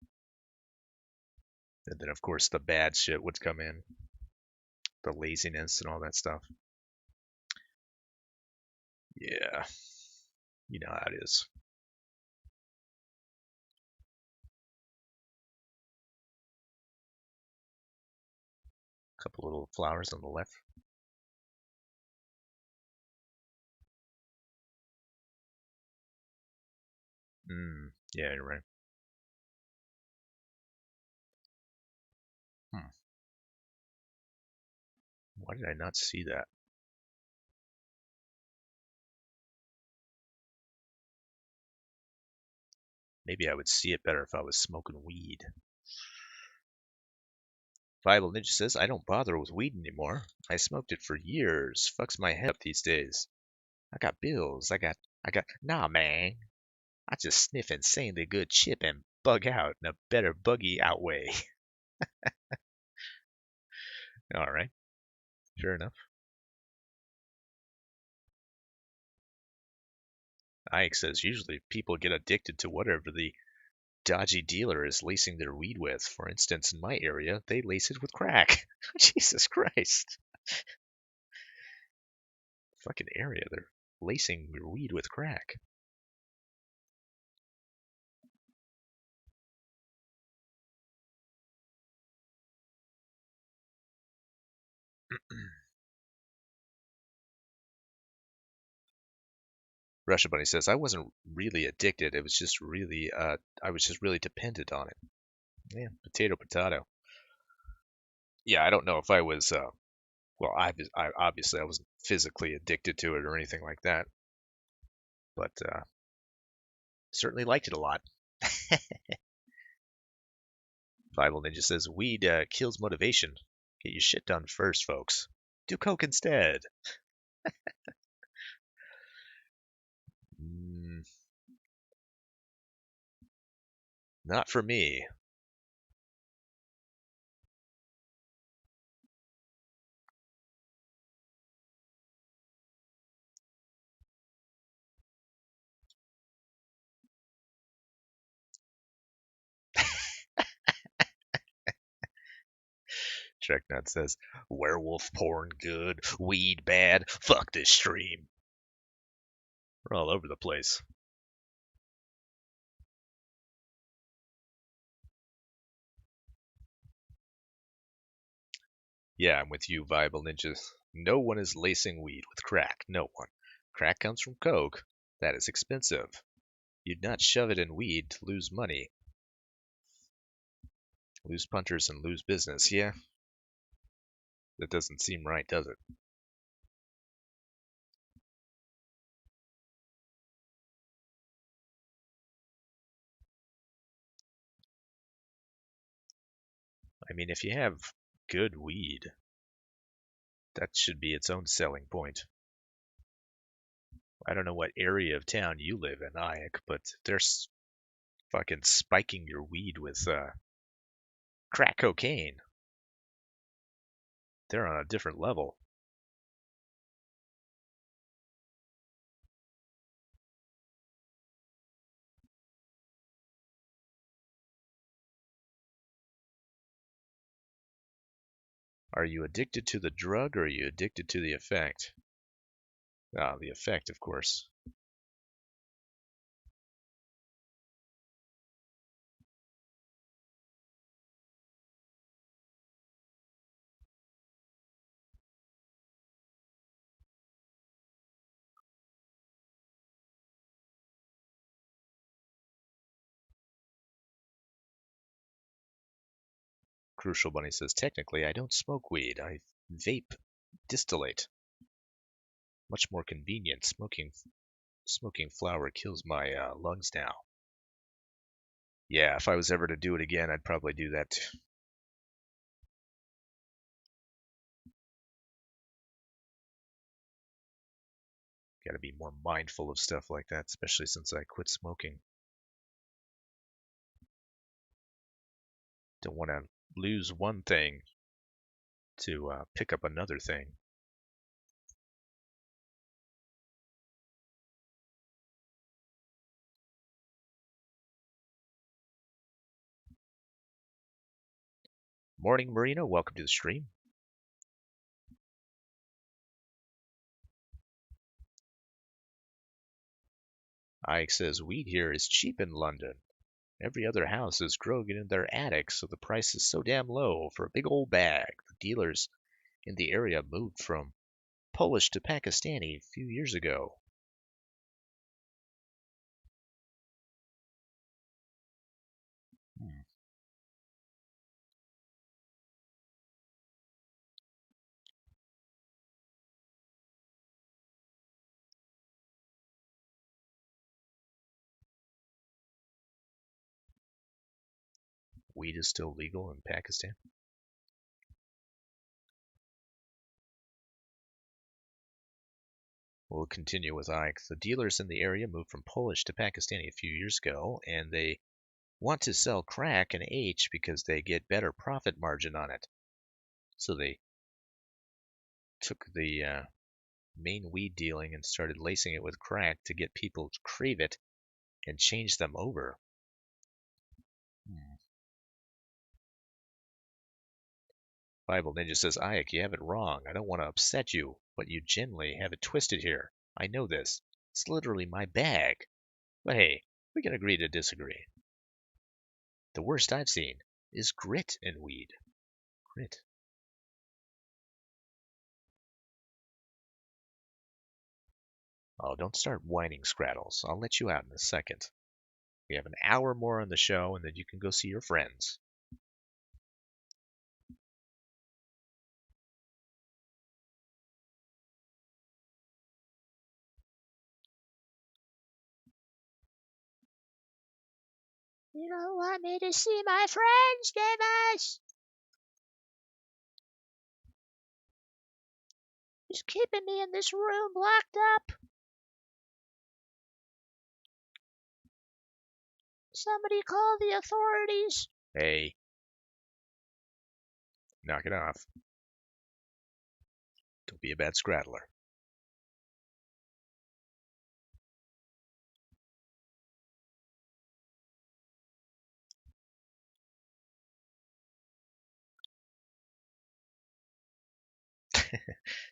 And then, of course, the bad shit would come in, the laziness and all that stuff. Yeah, you know how it is. A couple little flowers on the left. Yeah, you're right. Hmm. Why did I not see that? Maybe I would see it better if I was smoking weed. Bible Ninja says, I don't bother with weed anymore. I smoked it for years. Fucks my head up these days. I got bills. Nah, man. I just sniff insanely good chip and bug out in a better buggy out way. All right. Fair enough. Ike says, usually people get addicted to whatever the dodgy dealer is lacing their weed with. For instance, in my area, they lace it with crack. Jesus Christ. Fucking area. They're lacing your weed with crack. Russia Bunny says, I wasn't really addicted. It was just really, I was just really dependent on it. Yeah, potato. Yeah, I don't know if I was, well, obviously I wasn't physically addicted to it or anything like that, but certainly liked it a lot. Bible Ninja says, weed kills motivation. Get your shit done first, folks. Do coke instead. Mm, not for me. Treknut says, werewolf porn good, weed bad, fuck this stream. We're all over the place. Yeah, I'm with you, Viable Ninjas. No one is lacing weed with crack. No one. Crack comes from coke. That is expensive. You'd not shove it in weed to lose money. Lose punters and lose business. Yeah. That doesn't seem right, does it? I mean, if you have good weed, that should be its own selling point. I don't know what area of town you live in, Ike, but they're fucking spiking your weed with crack cocaine. They're on a different level. Are you addicted to the drug or are you addicted to the effect? Ah, the effect, of course. Crucial Bunny says, technically, I don't smoke weed. I vape distillate. Much more convenient. Smoking flower kills my lungs now. Yeah, if I was ever to do it again, I'd probably do that too. Got to be more mindful of stuff like that, especially since I quit smoking. Don't want to lose one thing to pick up another thing. Morning, Marina. Welcome to the stream. Ike says, weed here is cheap in London. Every other house is growing it in their attic, so the price is so damn low for a big old bag. The dealers in the area moved from Polish to Pakistani a few years ago. Weed is still legal in Pakistan. We'll continue with Ike. The dealers in the area moved from Polish to Pakistani a few years ago, and they want to sell crack and H because they get better profit margin on it. So they took the main weed dealing and started lacing it with crack to get people to crave it and change them over. Bible Ninja says, Ike, you have it wrong. I don't want to upset you, but you generally have it twisted here. I know this. It's literally my bag. But hey, we can agree to disagree. The worst I've seen is grit in weed. Grit. Oh, don't start whining, Scrattles. I'll let you out in a second. We have an hour more on the show, and then you can go see your friends. You don't want me to see my friends, Davis? He's keeping me in this room locked up. Somebody call the authorities. Hey. Knock it off. Don't be a bad scrattler.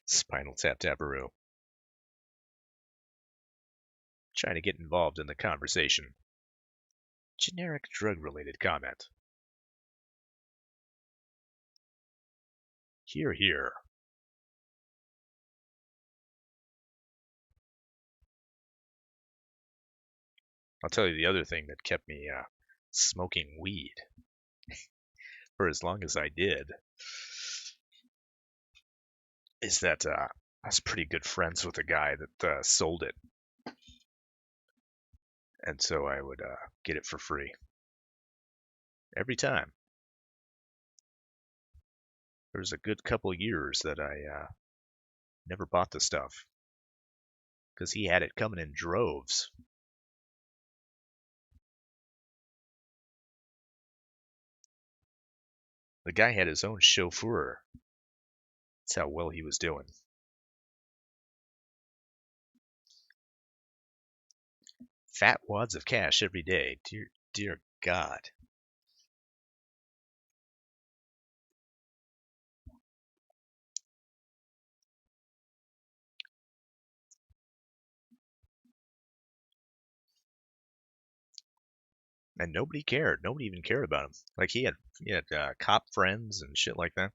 Spinal Tap Taparoo. Trying to get involved in the conversation. Generic drug-related comment. Hear, hear. I'll tell you the other thing that kept me smoking weed for as long as I did is that I was pretty good friends with a guy that sold it. And so I would get it for free. Every time. There was a good couple years that I never bought the stuff. Because he had it coming in droves. The guy had his own chauffeur. That's how well he was doing. Fat wads of cash every day. Dear God. And nobody cared. Nobody even cared about him. Like he had cop friends and shit like that.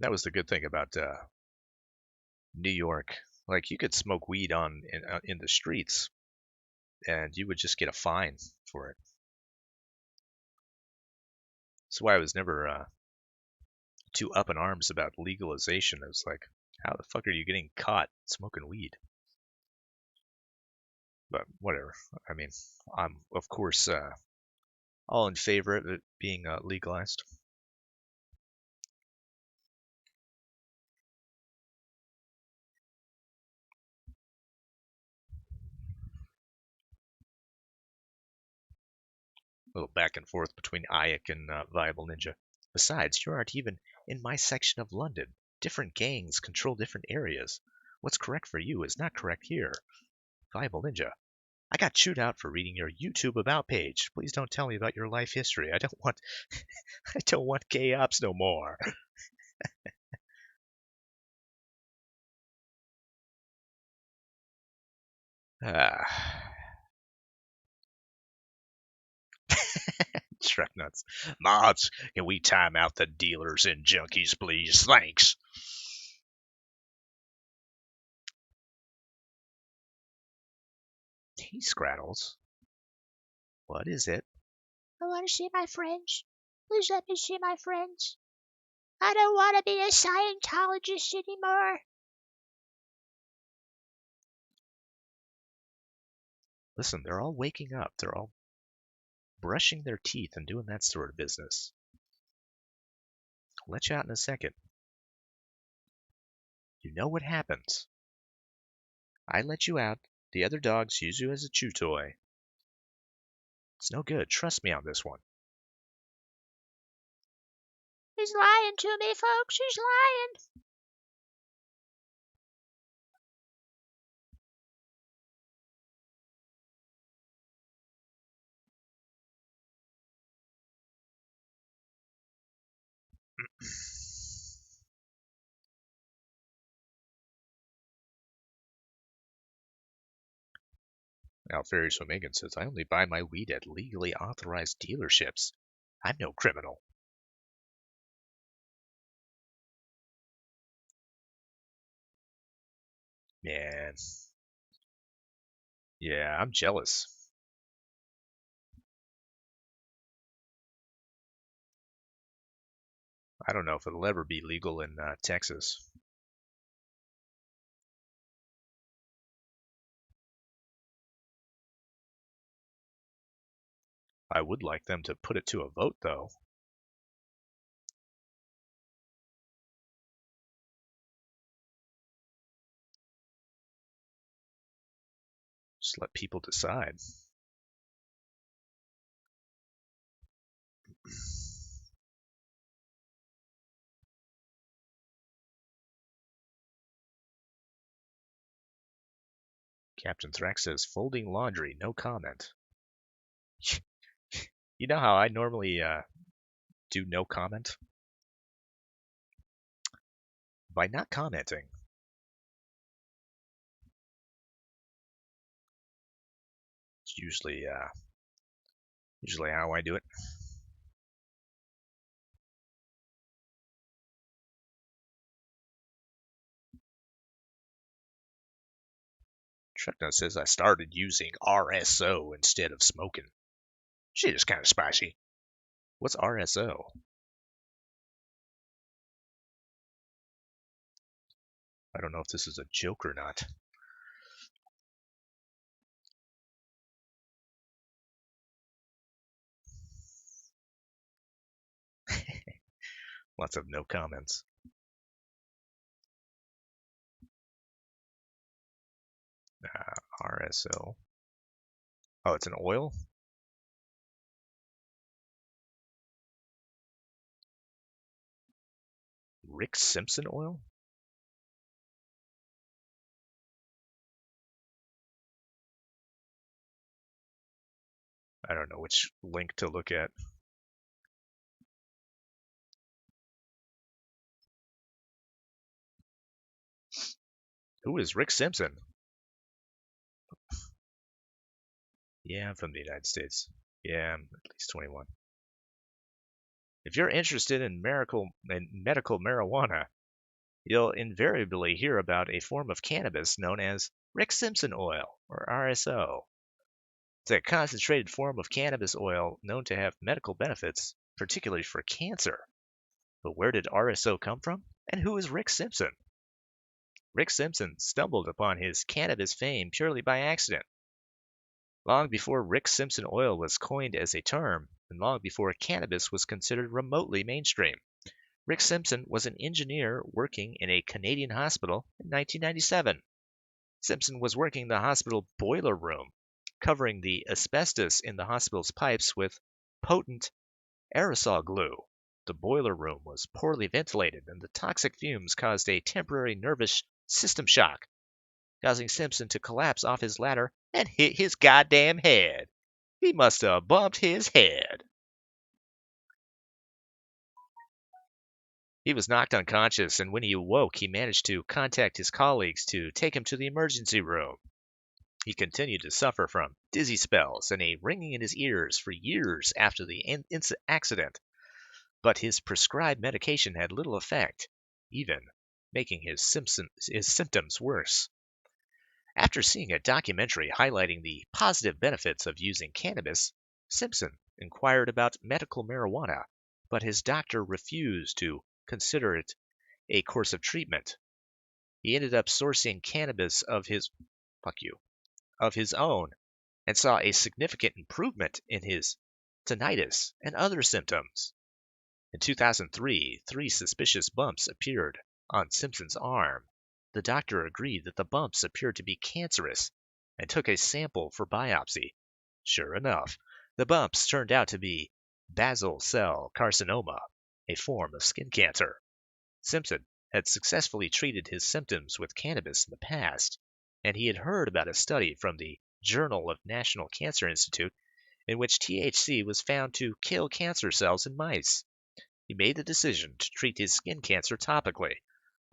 That was the good thing about New York. Like you could smoke weed in the streets, and you would just get a fine for it. That's why I was never too up in arms about legalization. It was like, how the fuck are you getting caught smoking weed? But whatever. I mean, I'm of course all in favor of it being legalized. A little back and forth between Ayek and Viable Ninja. Besides, you aren't even in my section of London. Different gangs control different areas. What's correct for you is not correct here. Viable Ninja. I got chewed out for reading your YouTube about page. Please don't tell me about your life history. I don't want I don't want gay ops no more. Ah. Truck nuts. Mods, can we time out the dealers and junkies, please? Thanks. Hey, Scrattles. What is it? I want to see my friends. Please let me see my friends. I don't want to be a Scientologist anymore. Listen, they're all waking up. They're all brushing their teeth and doing that sort of business. I'll let you out in a second. You know what happens. I let you out. The other dogs use you as a chew toy. It's no good. Trust me on this one. He's lying to me, folks. He's lying. Alfarius Omegan says, I only buy my weed at legally authorized dealerships. I'm no criminal. Man. Yeah, I'm jealous. I don't know if it'll ever be legal in Texas. I would like them to put it to a vote, though. Just let people decide. Captain Thrax says, folding laundry, no comment. You know how I normally do no comment? By not commenting. It's usually how I do it. Trucknut says I started using RSO instead of smoking. Shit is kind of spicy. What's RSO? I don't know if this is a joke or not. Lots of no comments. RSO. Oh, it's an oil? Rick Simpson oil? I don't know which link to look at. Who is Rick Simpson? Yeah, I'm from the United States. Yeah, I'm at least 21. If you're interested in medical marijuana, you'll invariably hear about a form of cannabis known as Rick Simpson oil, or RSO. It's a concentrated form of cannabis oil known to have medical benefits, particularly for cancer. But where did RSO come from? And who is Rick Simpson? Rick Simpson stumbled upon his cannabis fame purely by accident. Long before Rick Simpson oil was coined as a term, and long before cannabis was considered remotely mainstream, Rick Simpson was an engineer working in a Canadian hospital in 1997. Simpson was working in the hospital boiler room, covering the asbestos in the hospital's pipes with potent aerosol glue. The boiler room was poorly ventilated, and the toxic fumes caused a temporary nervous system shock, causing Simpson to collapse off his ladder and hit his goddamn head. He must have bumped his head. He was knocked unconscious, and when he awoke, he managed to contact his colleagues to take him to the emergency room. He continued to suffer from dizzy spells and a ringing in his ears for years after the accident, but his prescribed medication had little effect, even making his symptoms worse. After seeing a documentary highlighting the positive benefits of using cannabis, Simpson inquired about medical marijuana, but his doctor refused to consider it a course of treatment. He ended up sourcing cannabis of his own and saw a significant improvement in his tinnitus and other symptoms. In 2003, 3 suspicious bumps appeared on Simpson's arm. The doctor agreed that the bumps appeared to be cancerous and took a sample for biopsy. Sure enough, the bumps turned out to be basal cell carcinoma, a form of skin cancer. Simpson had successfully treated his symptoms with cannabis in the past, and he had heard about a study from the Journal of National Cancer Institute in which THC was found to kill cancer cells in mice. He made the decision to treat his skin cancer topically,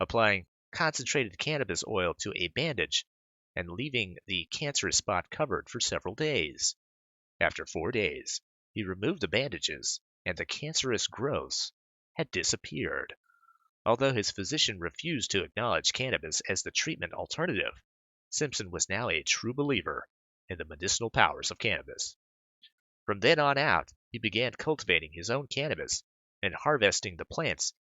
applying concentrated cannabis oil to a bandage and leaving the cancerous spot covered for several days. After 4 days, he removed the bandages, and the cancerous growths had disappeared. Although his physician refused to acknowledge cannabis as the treatment alternative, Simpson was now a true believer in the medicinal powers of cannabis. From then on out, he began cultivating his own cannabis and harvesting the plants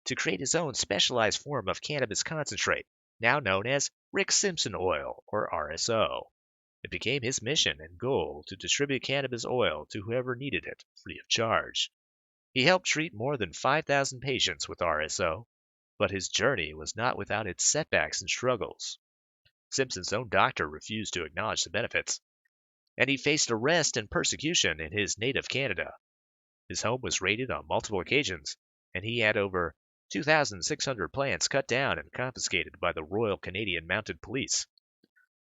to create his own specialized form of cannabis concentrate, now known as Rick Simpson oil, or RSO. It became his mission and goal to distribute cannabis oil to whoever needed it, free of charge. He helped treat more than 5,000 patients with RSO, but his journey was not without its setbacks and struggles. Simpson's own doctor refused to acknowledge the benefits, and he faced arrest and persecution in his native Canada. His home was raided on multiple occasions, and he had over 2,600 plants cut down and confiscated by the Royal Canadian Mounted Police.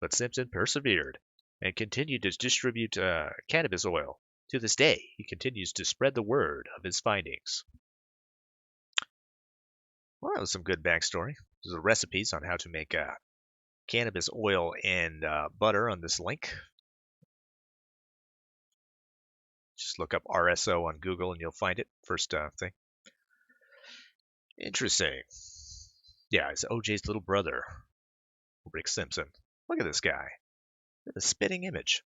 But Simpson persevered and continued to distribute cannabis oil. To this day, he continues to spread the word of his findings. Well, that was some good backstory. There's the recipes on how to make cannabis oil and butter on this link. Just look up RSO on Google and you'll find it. First thing. Interesting. Yeah, it's OJ's little brother, Rick Simpson. Look at this guy. The spitting image.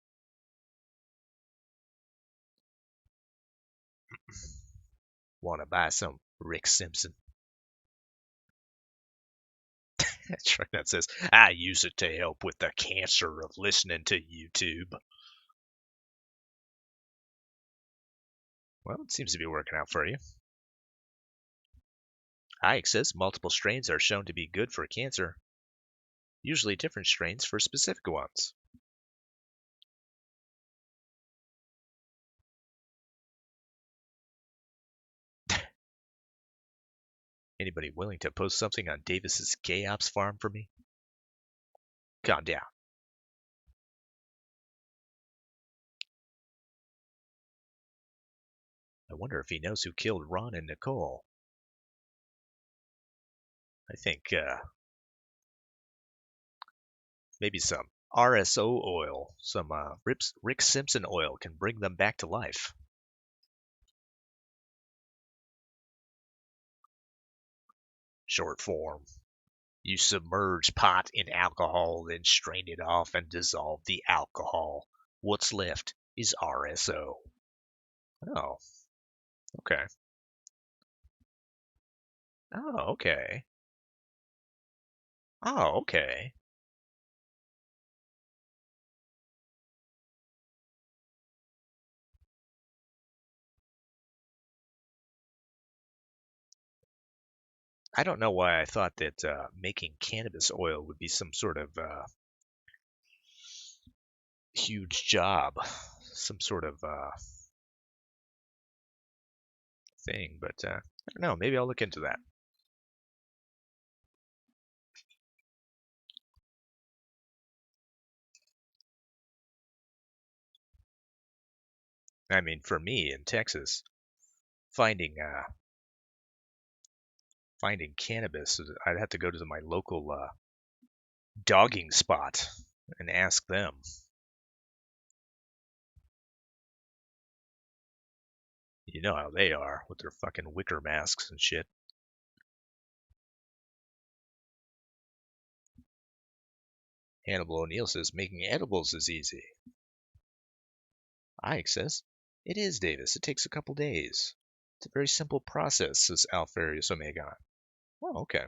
Want to buy some Rick Simpson? Truck that says, I use it to help with the cancer of listening to YouTube. Well, it seems to be working out for you. Hayek says multiple strains are shown to be good for cancer, usually different strains for specific ones. Anybody willing to post something on Davis's gay ops farm for me? Calm down. I wonder if he knows who killed Ron and Nicole. I think maybe some RSO oil, some Rick Simpson oil can bring them back to life. Short form. You submerge pot in alcohol, then strain it off and dissolve the alcohol. What's left is RSO. Oh, okay. Oh, okay. Oh, okay. I don't know why I thought that making cannabis oil would be some sort of huge job, some sort of thing, but I don't know. Maybe I'll look into that. I mean, for me in Texas, finding finding cannabis, I'd have to go to my local dogging spot and ask them. You know how they are with their fucking wicker masks and shit. Hannibal O'Neill says making edibles is easy. Ike says it is, Davis. It takes a couple days. It's a very simple process, says Alfarius Omega. Oh, okay.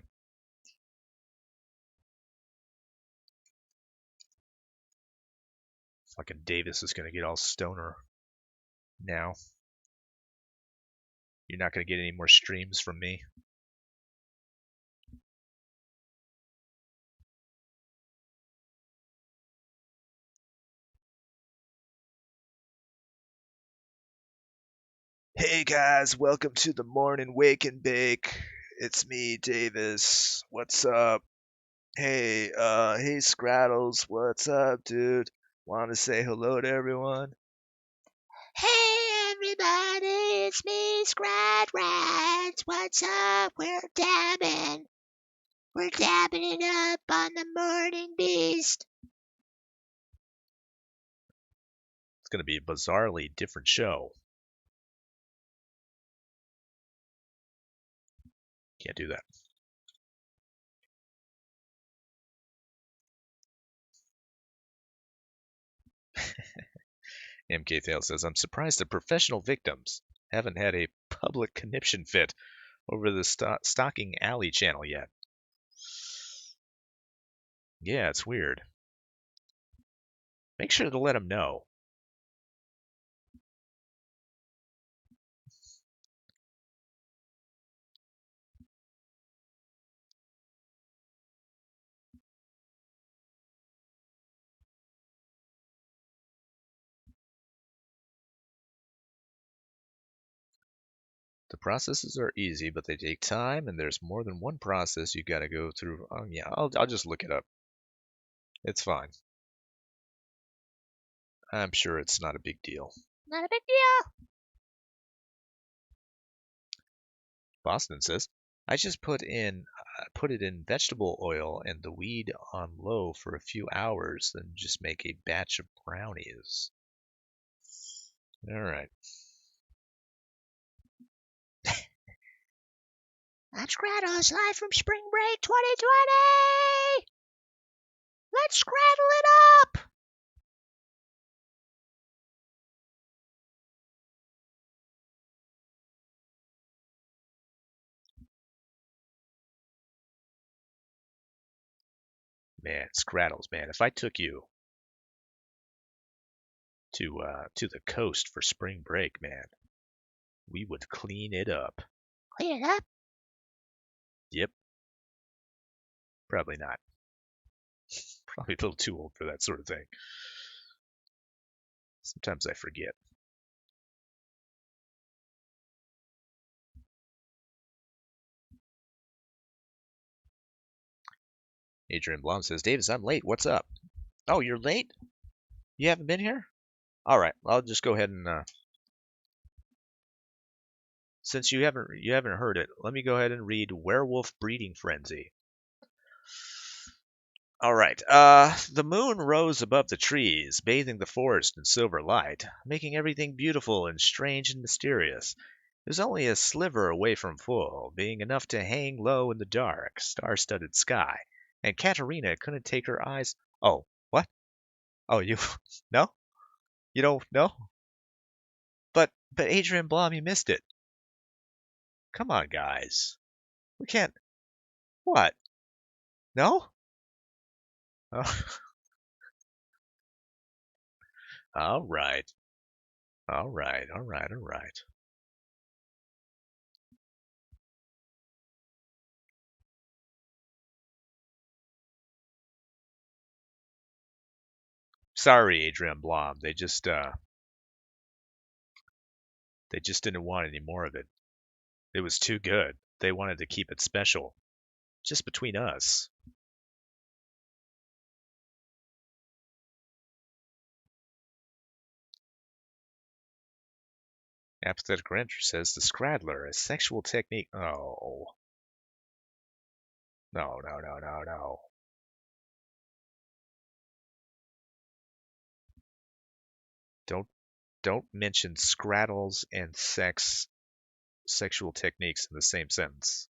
Fucking Davis is gonna get all stoner now. You're not gonna get any more streams from me. Hey guys, welcome to the morning wake and bake. It's me, Davis. What's up? Hey Scrattles, what's up, dude? Want to say hello to everyone? Hey everybody, it's me, Scrat Rats. What's up? We're dabbing. We're dabbing it up on the Morning Beast. It's gonna be a bizarrely different show. Can't do that. MK Thale says, I'm surprised the professional victims haven't had a public conniption fit over the Stalking Alley channel yet. Yeah, it's weird. Make sure to let them know. The processes are easy, but they take time, and there's more than one process you got to go through. Yeah, I'll just look it up. It's fine. I'm sure it's not a big deal. Not a big deal. Boston says, I just put it in vegetable oil and the weed on low for a few hours, then just make a batch of brownies. All right. I'm Scrattles, live from Spring Break 2020. Let's scrattle it up. Man, Scrattles, man. If I took you to the coast for spring break, man, we would clean it up. Clean it up. Yep. Probably not. Probably a little too old for that sort of thing. Sometimes I forget. Adrian Blom says, Davis, I'm late. What's up? Oh, you're late? You haven't been here? All right. I'll just go ahead and since you haven't heard it, let me go ahead and read Werewolf Breeding Frenzy. All right. The moon rose above the trees, bathing the forest in silver light, making everything beautiful and strange and mysterious. It was only a sliver away from full, being enough to hang low in the dark, star-studded sky, and Katerina couldn't take her eyes. Oh, what? Oh, you no? You don't know? But Adrian Blom, you missed it. Come on, guys. We can't. What? No? Oh, all right. All right. All right. All right. Sorry, Adrian Blom. They just didn't want any more of it. It was too good. They wanted to keep it special, just between us. Apathetic Rancher says the Scradler, a sexual technique. Oh, no, no, no, no, no. Don't don't mention Scraddles and sexual techniques in the same sentence.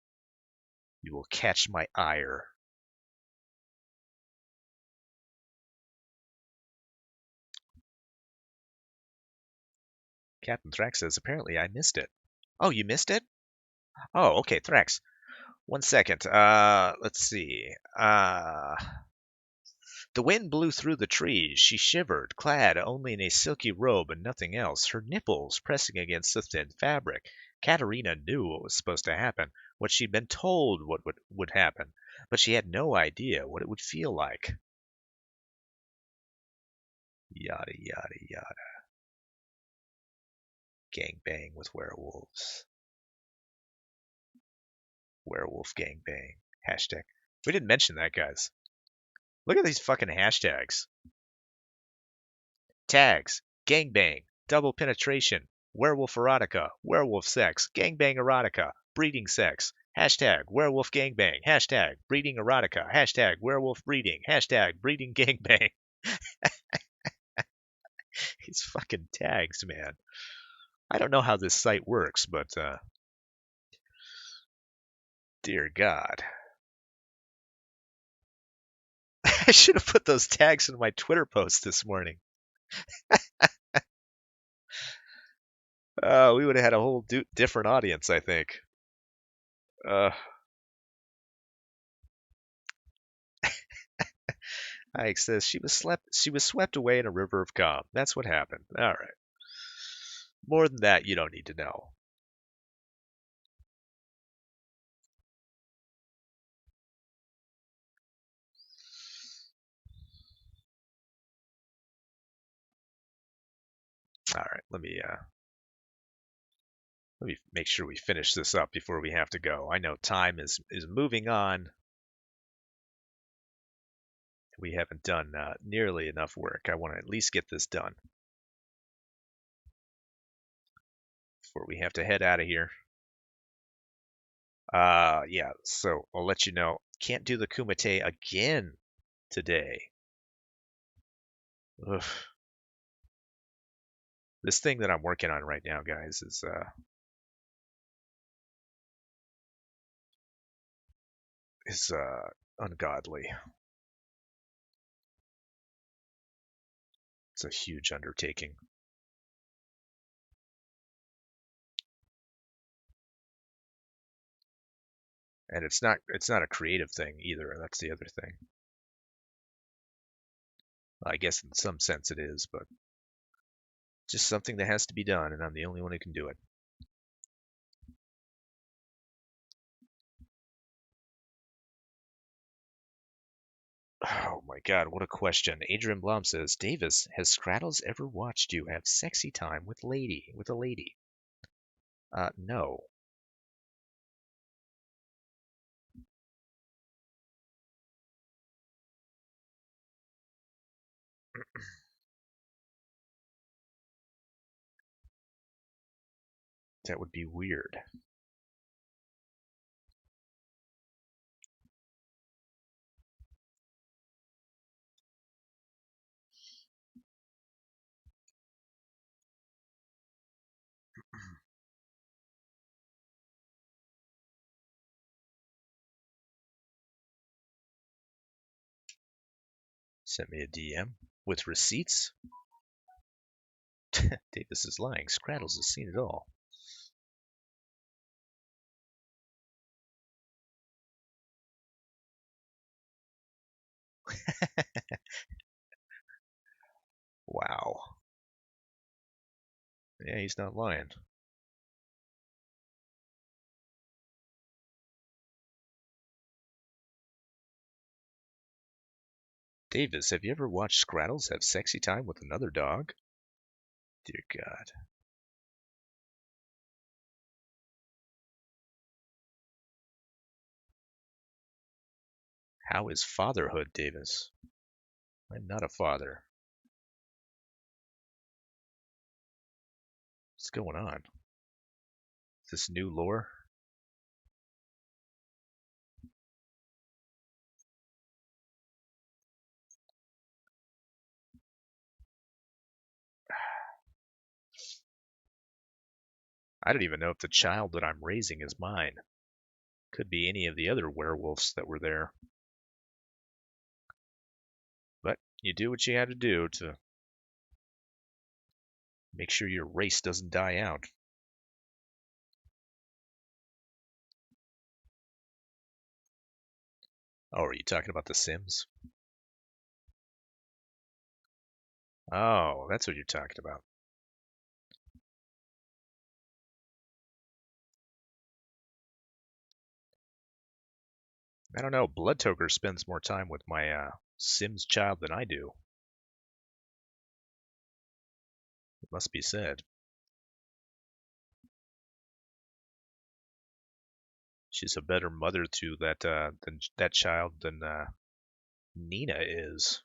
You will catch my ire. Captain Thrax says apparently I missed it. Oh, you missed it? Oh, okay, Thrax. 1 second. Let's see. The wind blew through the trees. She shivered, clad only in a silky robe and nothing else, her nipples pressing against the thin fabric. Katerina knew what was supposed to happen, what she'd been told what would happen, but she had no idea what it would feel like. Yada, yada, yada. Gangbang with werewolves. Werewolf gangbang. Hashtag. We didn't mention that, guys. Look at these fucking hashtags. Tags, gangbang, double penetration, werewolf erotica, werewolf sex, gangbang erotica, breeding sex, hashtag werewolf gangbang, hashtag breeding erotica, hashtag werewolf breeding, hashtag breeding gangbang. These fucking tags, man. I don't know how this site works, but dear God. I should have put those tags in my Twitter post this morning. We would have had a whole different audience, I think. Ike says she was swept away in a river of calm. That's what happened. All right. More than that, you don't need to know. All right. Let me make sure we finish this up before we have to go. I know time is moving on. We haven't done nearly enough work. I want to at least get this done before we have to head out of here. Yeah, so I'll let you know. Can't do the Kumite again today. Ugh. This thing that I'm working on right now, guys, is ungodly. It's a huge undertaking. And it's not a creative thing either. That's the other thing. I guess in some sense it is, but just something that has to be done, and I'm the only one who can do it. Oh my God, what a question. Adrian Blom says, Davis, has Scraddles ever watched you have sexy time with a lady? No. That would be weird. Sent me a DM with receipts. Davis is lying. Scrattles has seen it all. Wow. Yeah, he's not lying. Davis, have you ever watched Scrattles have sexy time with another dog? Dear God. How is fatherhood, Davis? I'm not a father. What's going on? Is this new lore? I don't even know if the child that I'm raising is mine. Could be any of the other werewolves that were there. But you do what you had to do to make sure your race doesn't die out. Oh, are you talking about The Sims? Oh, that's what you're talking about. I don't know. Bloodtoker spends more time with my Sims child than I do. It must be said. She's a better mother to that child than Nina is.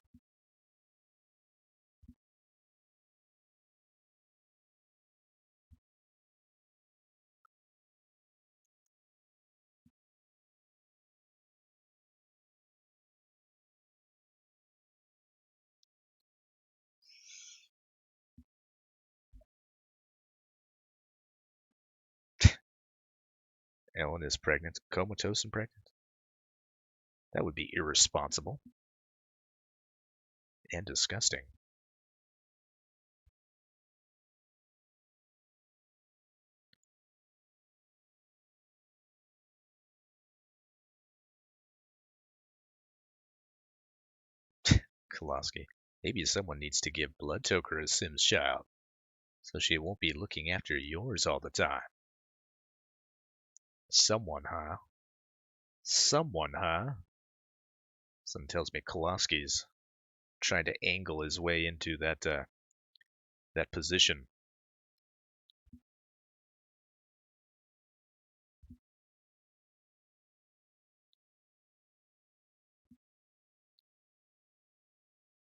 Ellen is pregnant, comatose and pregnant. That would be irresponsible and disgusting. Koloski. Maybe someone needs to give Bloodtoker a Sims child, so she won't be looking after yours all the time. Someone, huh? Someone, huh? Something tells me Koloski's trying to angle his way into that position.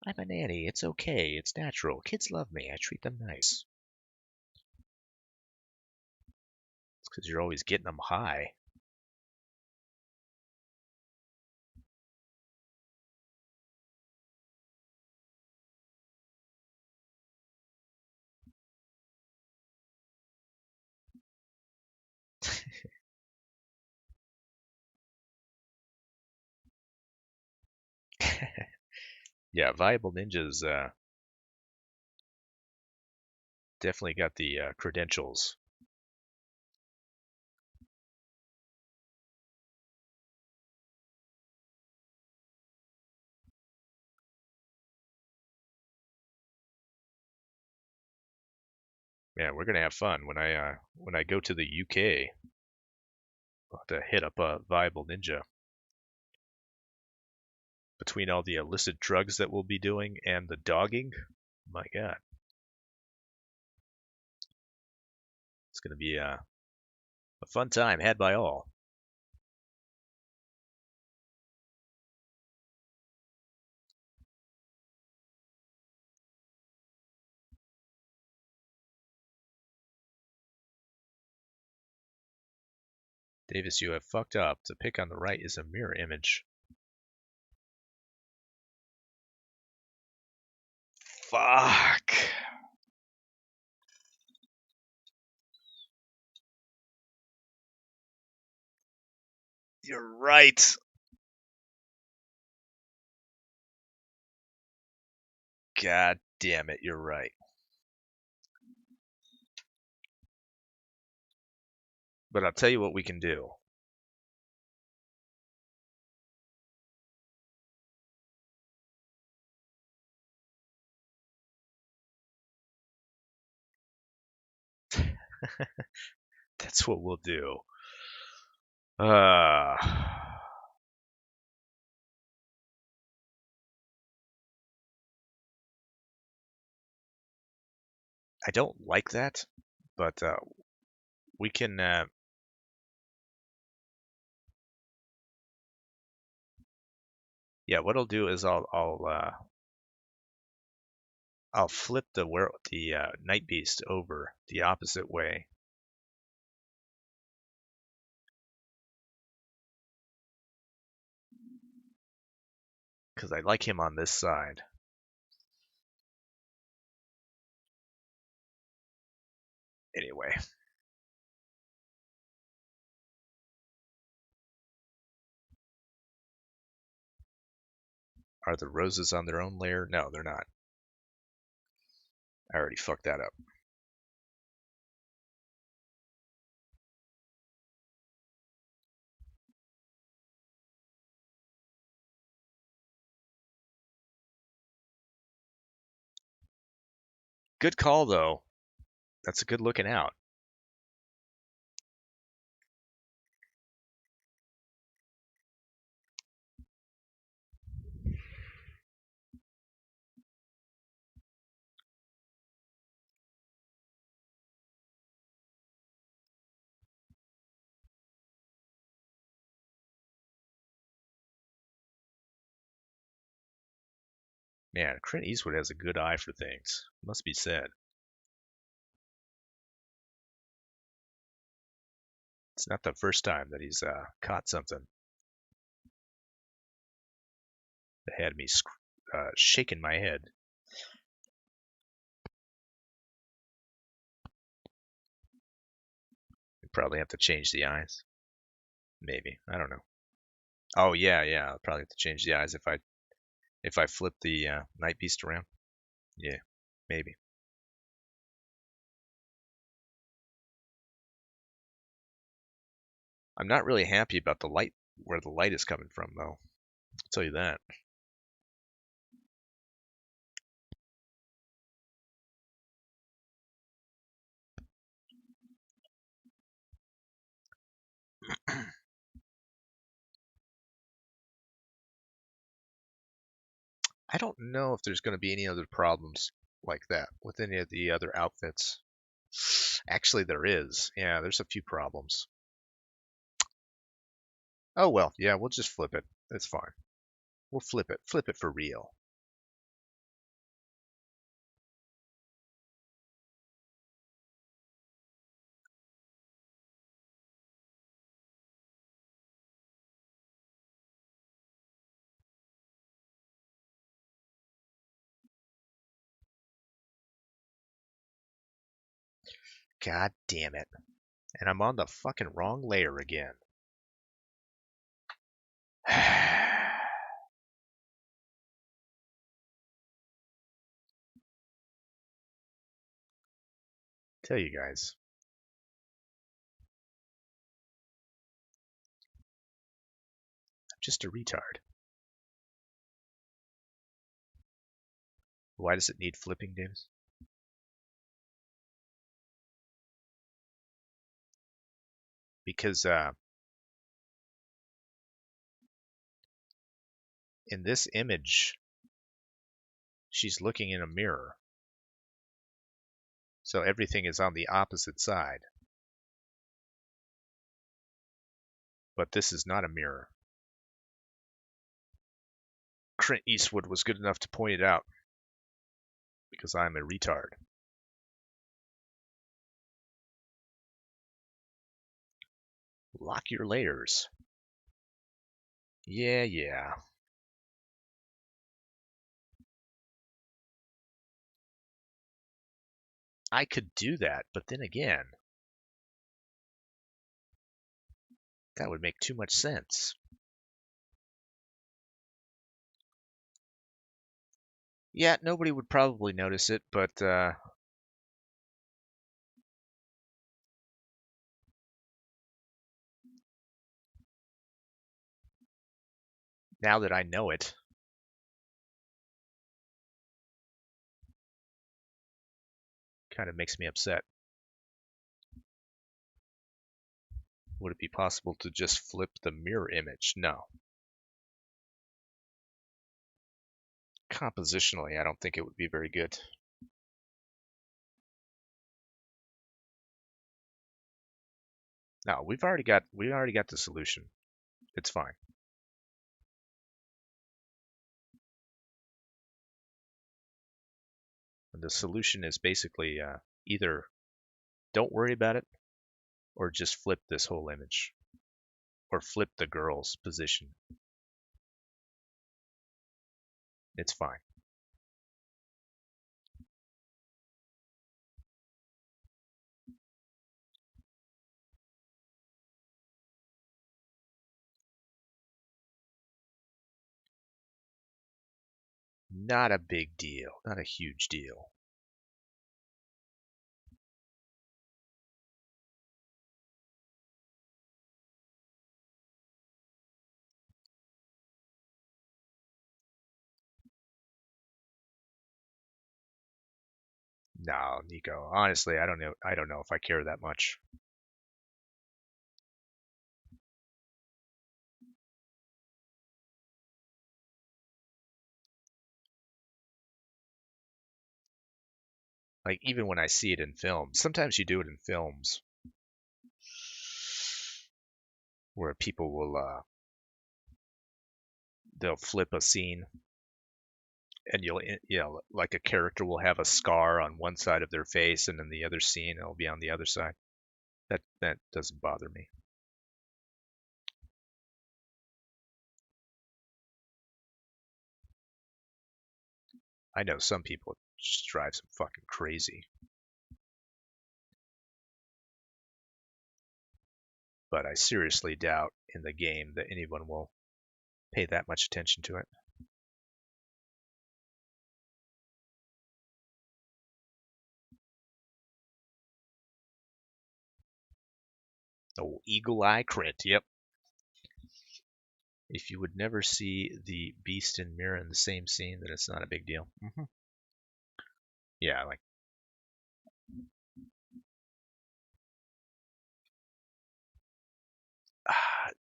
I'm a nanny. It's okay. It's natural. Kids love me. I treat them nice. It's because you're always getting them high. Yeah, Viable Ninja's definitely got the credentials. Yeah, we're gonna have fun when I go to the UK. I'll have to hit up a Viable Ninja. Between all the illicit drugs that we'll be doing and the dogging, my God, it's gonna be a fun time had by all. Davis, you have fucked up. The pic on the right is a mirror image. Fuck. You're right. God damn it, you're right. But I'll tell you what we can do. That's what we'll do. I don't like that, but we can. Yeah, what I'll do is I'll flip the Night Beast over the opposite way. Because I like him on this side. Anyway. Are the roses on their own layer? No, they're not. I already fucked that up. Good call, though. That's a good looking out. Man, Clint Eastwood has a good eye for things. Must be said. It's not the first time that he's caught something that had me shaking my head. Probably have to change the eyes. Maybe. I don't know. Oh yeah, I'll probably have to change the eyes if I flip the Night Beast around. Yeah, maybe. I'm not really happy about the light, where the light is coming from, though. I'll tell you that. I don't know if there's going to be any other problems like that with any of the other outfits. Actually, there is. Yeah, there's a few problems. Oh well, yeah, we'll just flip it. It's fine. We'll flip it. Flip it for real. God damn it. And I'm on the fucking wrong layer again. Tell you guys. I'm just a retard. Why does it need flipping, Davis? Because in this image, she's looking in a mirror. So everything is on the opposite side. But this is not a mirror. Clint Eastwood was good enough to point it out. Because I'm a retard. Lock your layers. Yeah. I could do that, but then again, that would make too much sense. Yeah, nobody would probably notice it, but Now that I know it, kind of makes me upset. Would it be possible to just flip the mirror image? No. Compositionally, I don't think it would be very good. No, we already got the solution. It's fine. And the solution is basically either don't worry about it or just flip this whole image or flip the girl's position. It's fine. Not a big deal. Not a huge deal. No, Nico. Honestly, I don't know. I don't know if I care that much. Like even when I see it in films, sometimes you do it in films where people will they'll flip a scene and like a character will have a scar on one side of their face and then the other scene it'll be on the other side. That doesn't bother me. I know some people it just drives them fucking crazy. But I seriously doubt in the game that anyone will pay that much attention to it. Oh, Eagle Eye crit. Yep. If you would never see the beast and mirror in the same scene, then it's not a big deal. Yeah, like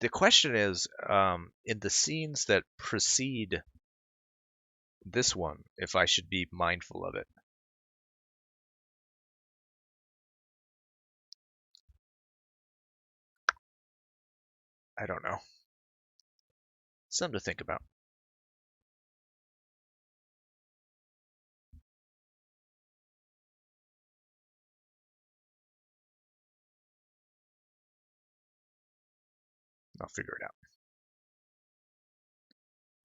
the question is, in the scenes that precede this one, if I should be mindful of it. I don't know. Something to think about. I'll figure it out.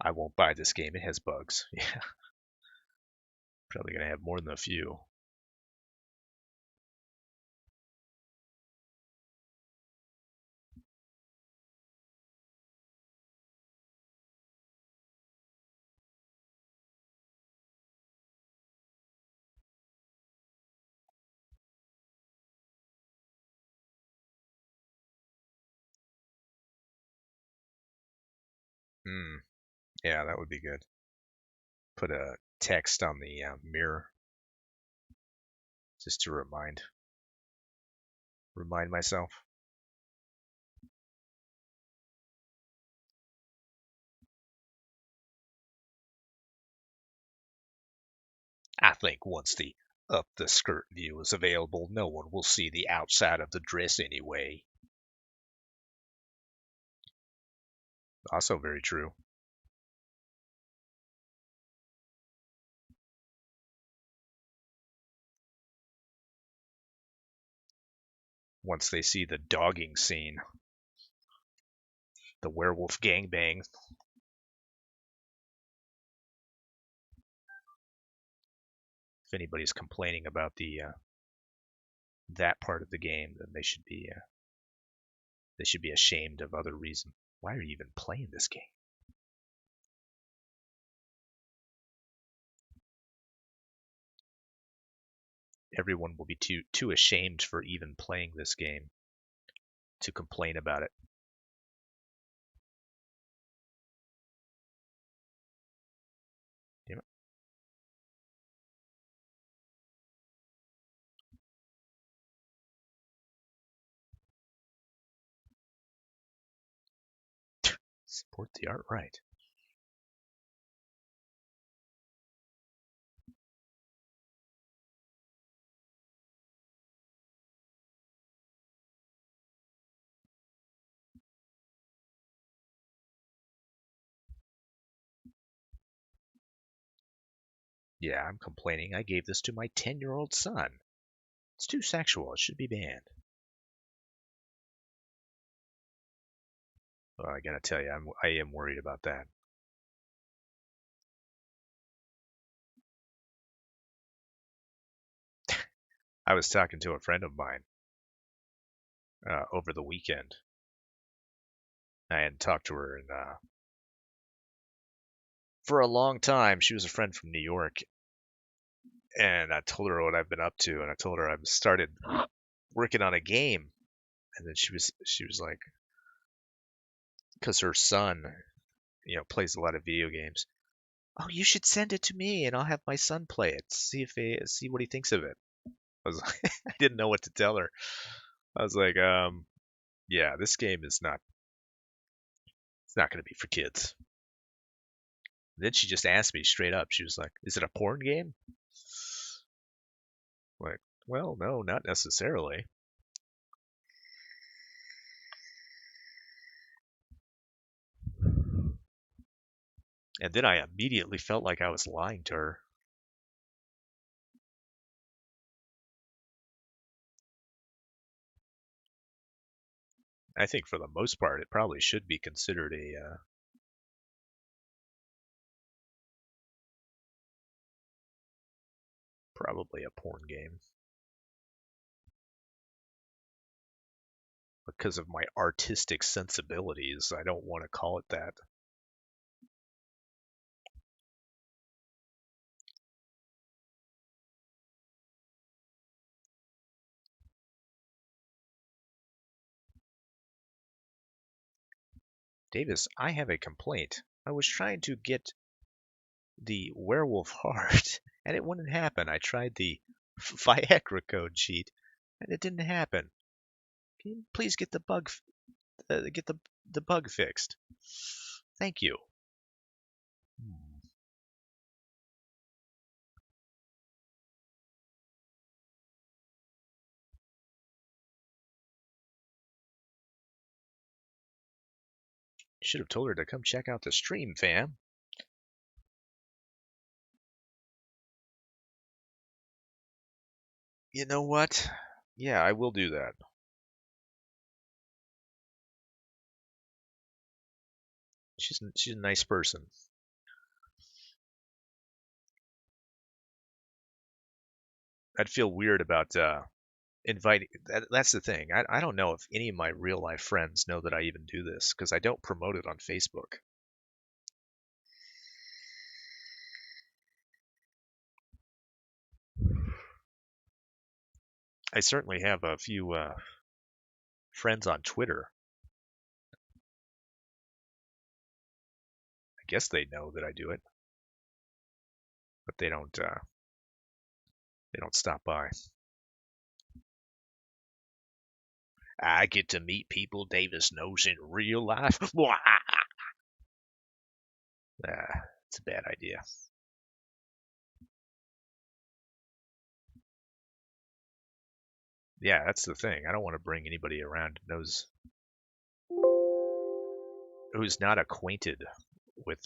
I won't buy this game. It has bugs. Yeah. Probably going to have more than a few. Yeah, that would be good. Put a text on the mirror just to remind myself. I think once the up the skirt view is available, no one will see the outside of the dress anyway. Also very true. Once they see the dogging scene, the werewolf gangbang. If anybody's complaining about the that part of the game, then they should be ashamed of other reason. Why are you even playing this game? Everyone will be too ashamed for even playing this game to complain about it. Support the art right. Yeah, I'm complaining. I gave this to my 10-year-old son. It's too sexual. It should be banned. Well, I gotta tell you, I am worried about that. I was talking to a friend of mine over the weekend. I hadn't talked to her for a long time. She was a friend from New York, and I told her what I've been up to, and I told her I've started working on a game, and then she was like, because her son, plays a lot of video games. Oh, you should send it to me, and I'll have my son play it. See what he thinks of it. I was like, I didn't know what to tell her. I was like, yeah, this game is not. It's not going to be for kids. And then she just asked me straight up. She was like, "Is it a porn game?" Like, well, no, not necessarily. And then I immediately felt like I was lying to her. I think for the most part, it probably should be considered probably a porn game because of my artistic sensibilities. I don't want to call it that. Davis, I have a complaint. I was trying to get the werewolf heart, and it wouldn't happen. I tried the Viagra code sheet, and it didn't happen. Can you please get the bug fixed? Thank you. Should have told her to come check out the stream, fam. You know what? Yeah, I will do that. She's a nice person. I'd feel weird about inviting. That's the thing. I don't know if any of my real life friends know that I even do this because I don't promote it on Facebook. I certainly have a few friends on Twitter. I guess they know that I do it, but they don't. They don't stop by. I get to meet people Davis knows in real life. It's a bad idea. Yeah, that's the thing. I don't want to bring anybody around who's not acquainted with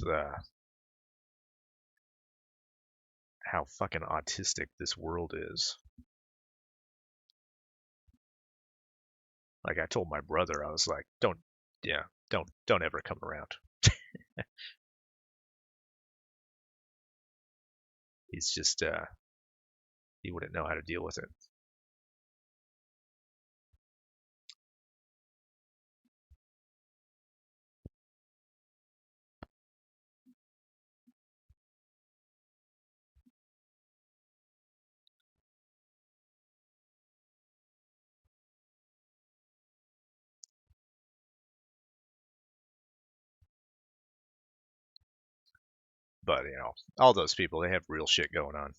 how fucking autistic this world is. Like I told my brother, I was like, don't ever come around. He's just he wouldn't know how to deal with it. But all those people, they have real shit going on.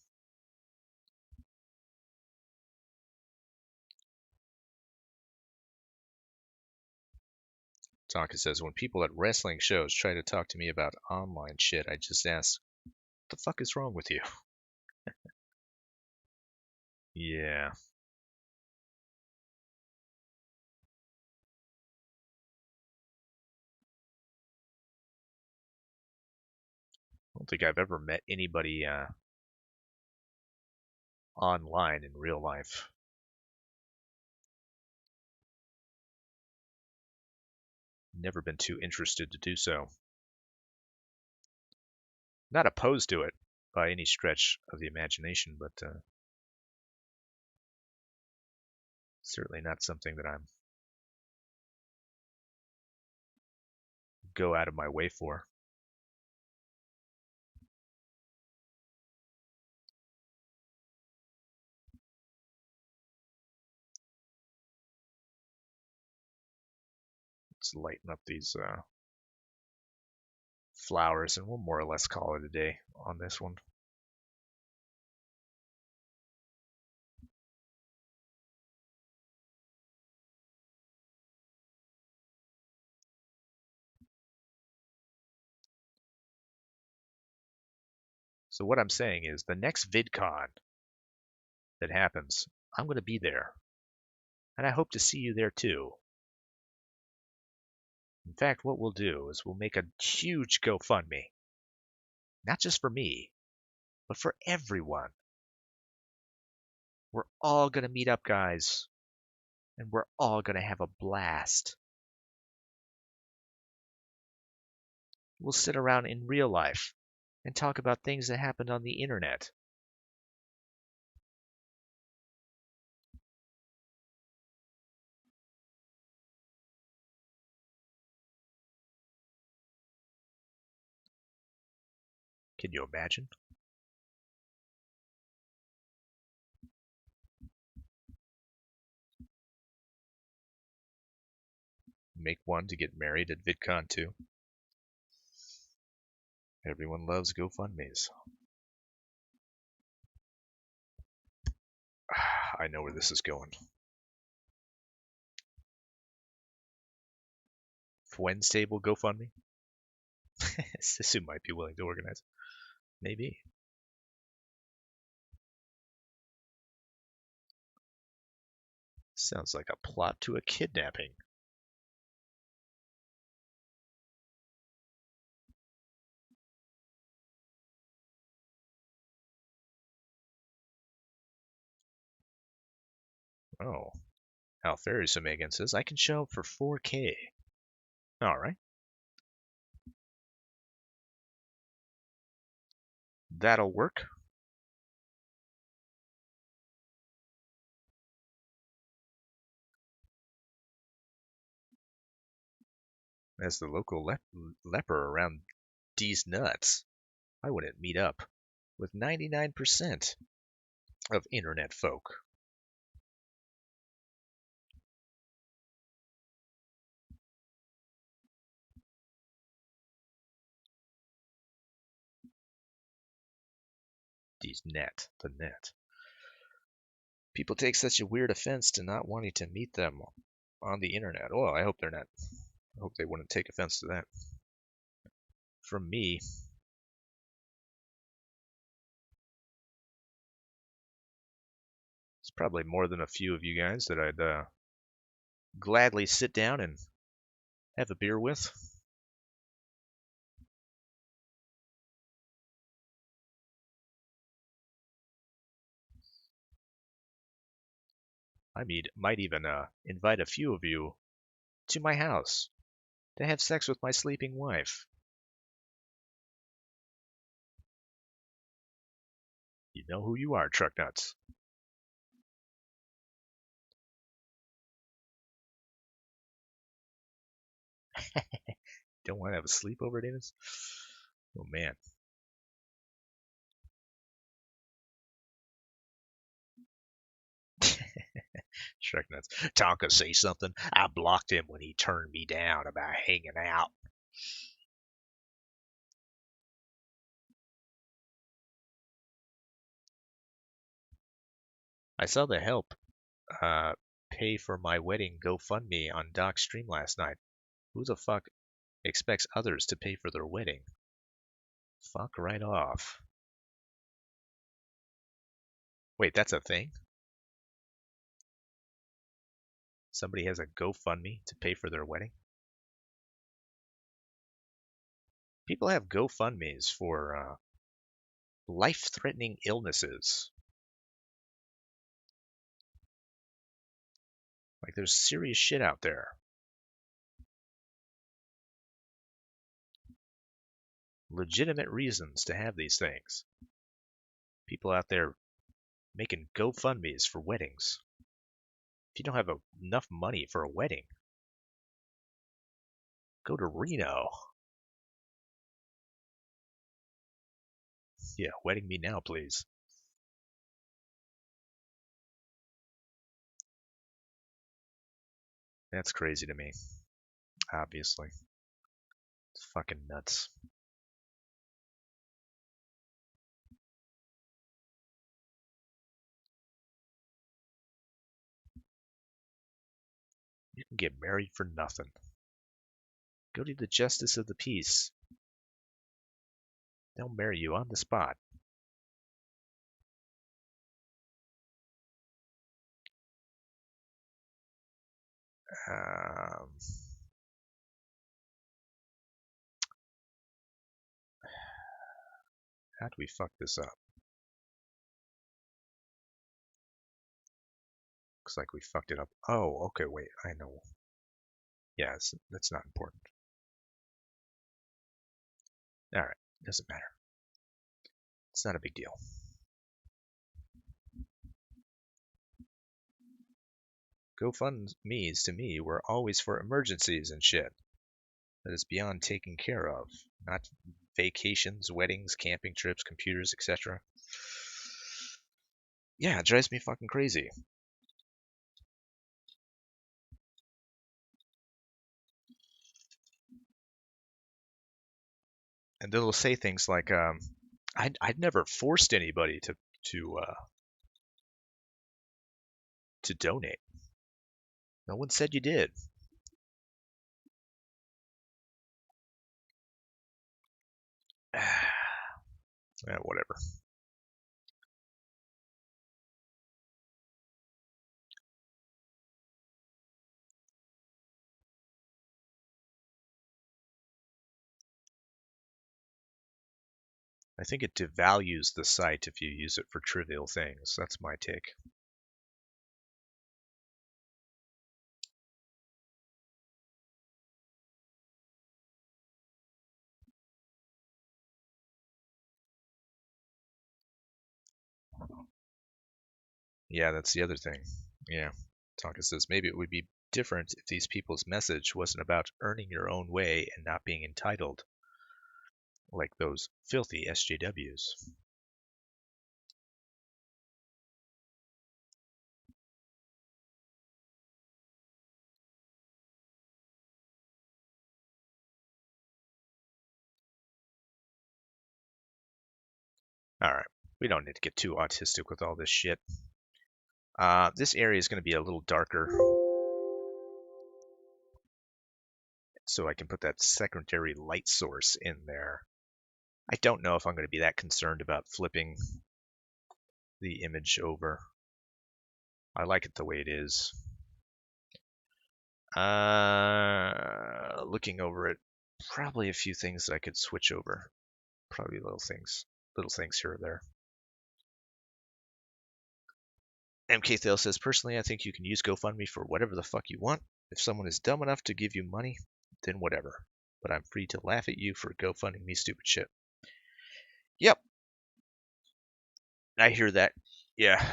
Tonka says, when people at wrestling shows try to talk to me about online shit, I just ask, what the fuck is wrong with you? Yeah. I don't think I've ever met anybody online in real life. Never been too interested to do so. Not opposed to it by any stretch of the imagination, but certainly not something that I'm go out of my way for. Let's lighten up these flowers, and we'll more or less call it a day on this one. So what I'm saying is the next VidCon that happens, I'm going to be there. And I hope to see you there too. In fact, what we'll do is we'll make a huge GoFundMe. Not just for me, but for everyone. We're all going to meet up, guys. And we're all going to have a blast. We'll sit around in real life and talk about things that happened on the internet. Can you imagine? Make one to get married at VidCon too. Everyone loves GoFundMes. I know where this is going. Wednesday will GoFundMe. Sisu might be willing to organize. Maybe. Sounds like a plot to a kidnapping. Oh. Alfarius Megan says, I can show up for 4K. Alright. That'll work. As the local leper around these nuts, I wouldn't meet up with 99% of internet folk. The net. People take such a weird offense to not wanting to meet them on the internet. Oh, I hope they're not. I hope they wouldn't take offense to that. From me, it's probably more than a few of you guys that I'd gladly sit down and have a beer with. I might even invite a few of you to my house to have sex with my sleeping wife. You know who you are, truck nuts. Don't want to have a sleepover, Davis? Oh, man. Truck nuts. Tonka say something. I blocked him when he turned me down about hanging out. I saw the help pay for my wedding GoFundMe on Doc's stream last night. Who the fuck expects others to pay for their wedding? Fuck right off. Wait, that's a thing? Somebody has a GoFundMe to pay for their wedding? People have GoFundMes for life-threatening illnesses. Like, there's serious shit out there. Legitimate reasons to have these things. People out there making GoFundMes for weddings. If you don't have enough money for a wedding, go to Reno. Yeah, wedding me now, please. That's crazy to me. Obviously. It's fucking nuts. You can get married for nothing. Go to the justice of the peace. They'll marry you on the spot. How do we fuck this up? Looks like we fucked it up. Oh, okay, wait, I know. Yeah, that's not important. Alright, doesn't matter. It's not a big deal. GoFundMe's to me were always for emergencies and shit. That is beyond taken care of. Not vacations, weddings, camping trips, computers, etc. Yeah, it drives me fucking crazy. And they'll say things like, I'd never forced anybody to donate. No one said you did. Whatever. I think it devalues the site if you use it for trivial things. That's my take. Yeah, that's the other thing. Yeah. Tonka says maybe it would be different if these people's message wasn't about earning your own way and not being entitled, like those filthy SJWs. Alright, we don't need to get too autistic with all this shit. This area is going to be a little darker, so I can put that secondary light source in there. I don't know if I'm going to be that concerned about flipping the image over. I like it the way it is. Looking over it, probably a few things that I could switch over. Probably little things here or there. MK Thale says, personally, I think you can use GoFundMe for whatever the fuck you want. If someone is dumb enough to give you money, then whatever. But I'm free to laugh at you for GoFunding me stupid shit. Yep. I hear that. Yeah.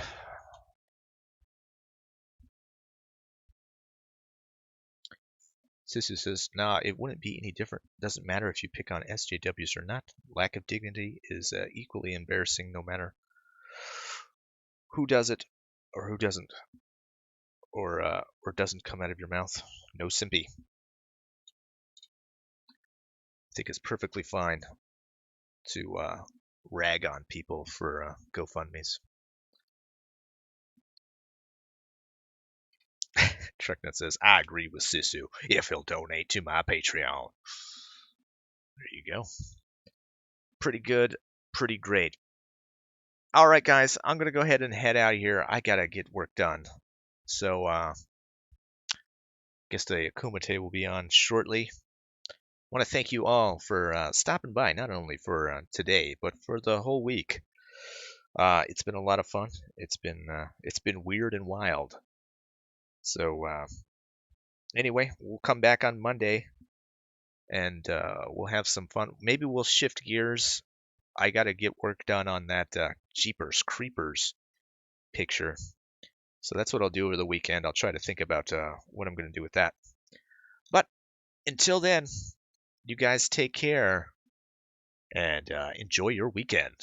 Sisu says, nah, it wouldn't be any different. Doesn't matter if you pick on SJWs or not. Lack of dignity is equally embarrassing no matter who does it or who doesn't. Or doesn't come out of your mouth. No simpy. I think it's perfectly fine to rag on people for GoFundMes. Shrek says, I agree with Sisu if he'll donate to my Patreon. There you go. Pretty good. Pretty great. All right, guys. I'm going to go ahead and head out of here. I got to get work done. So, guess the Kumite will be on shortly. I want to thank you all for stopping by, not only for today, but for the whole week. It's been a lot of fun. It's been weird and wild. So anyway, we'll come back on Monday, and we'll have some fun. Maybe we'll shift gears. I got to get work done on that Jeepers Creepers picture. So that's what I'll do over the weekend. I'll try to think about what I'm going to do with that. But until then, you guys take care and enjoy your weekend.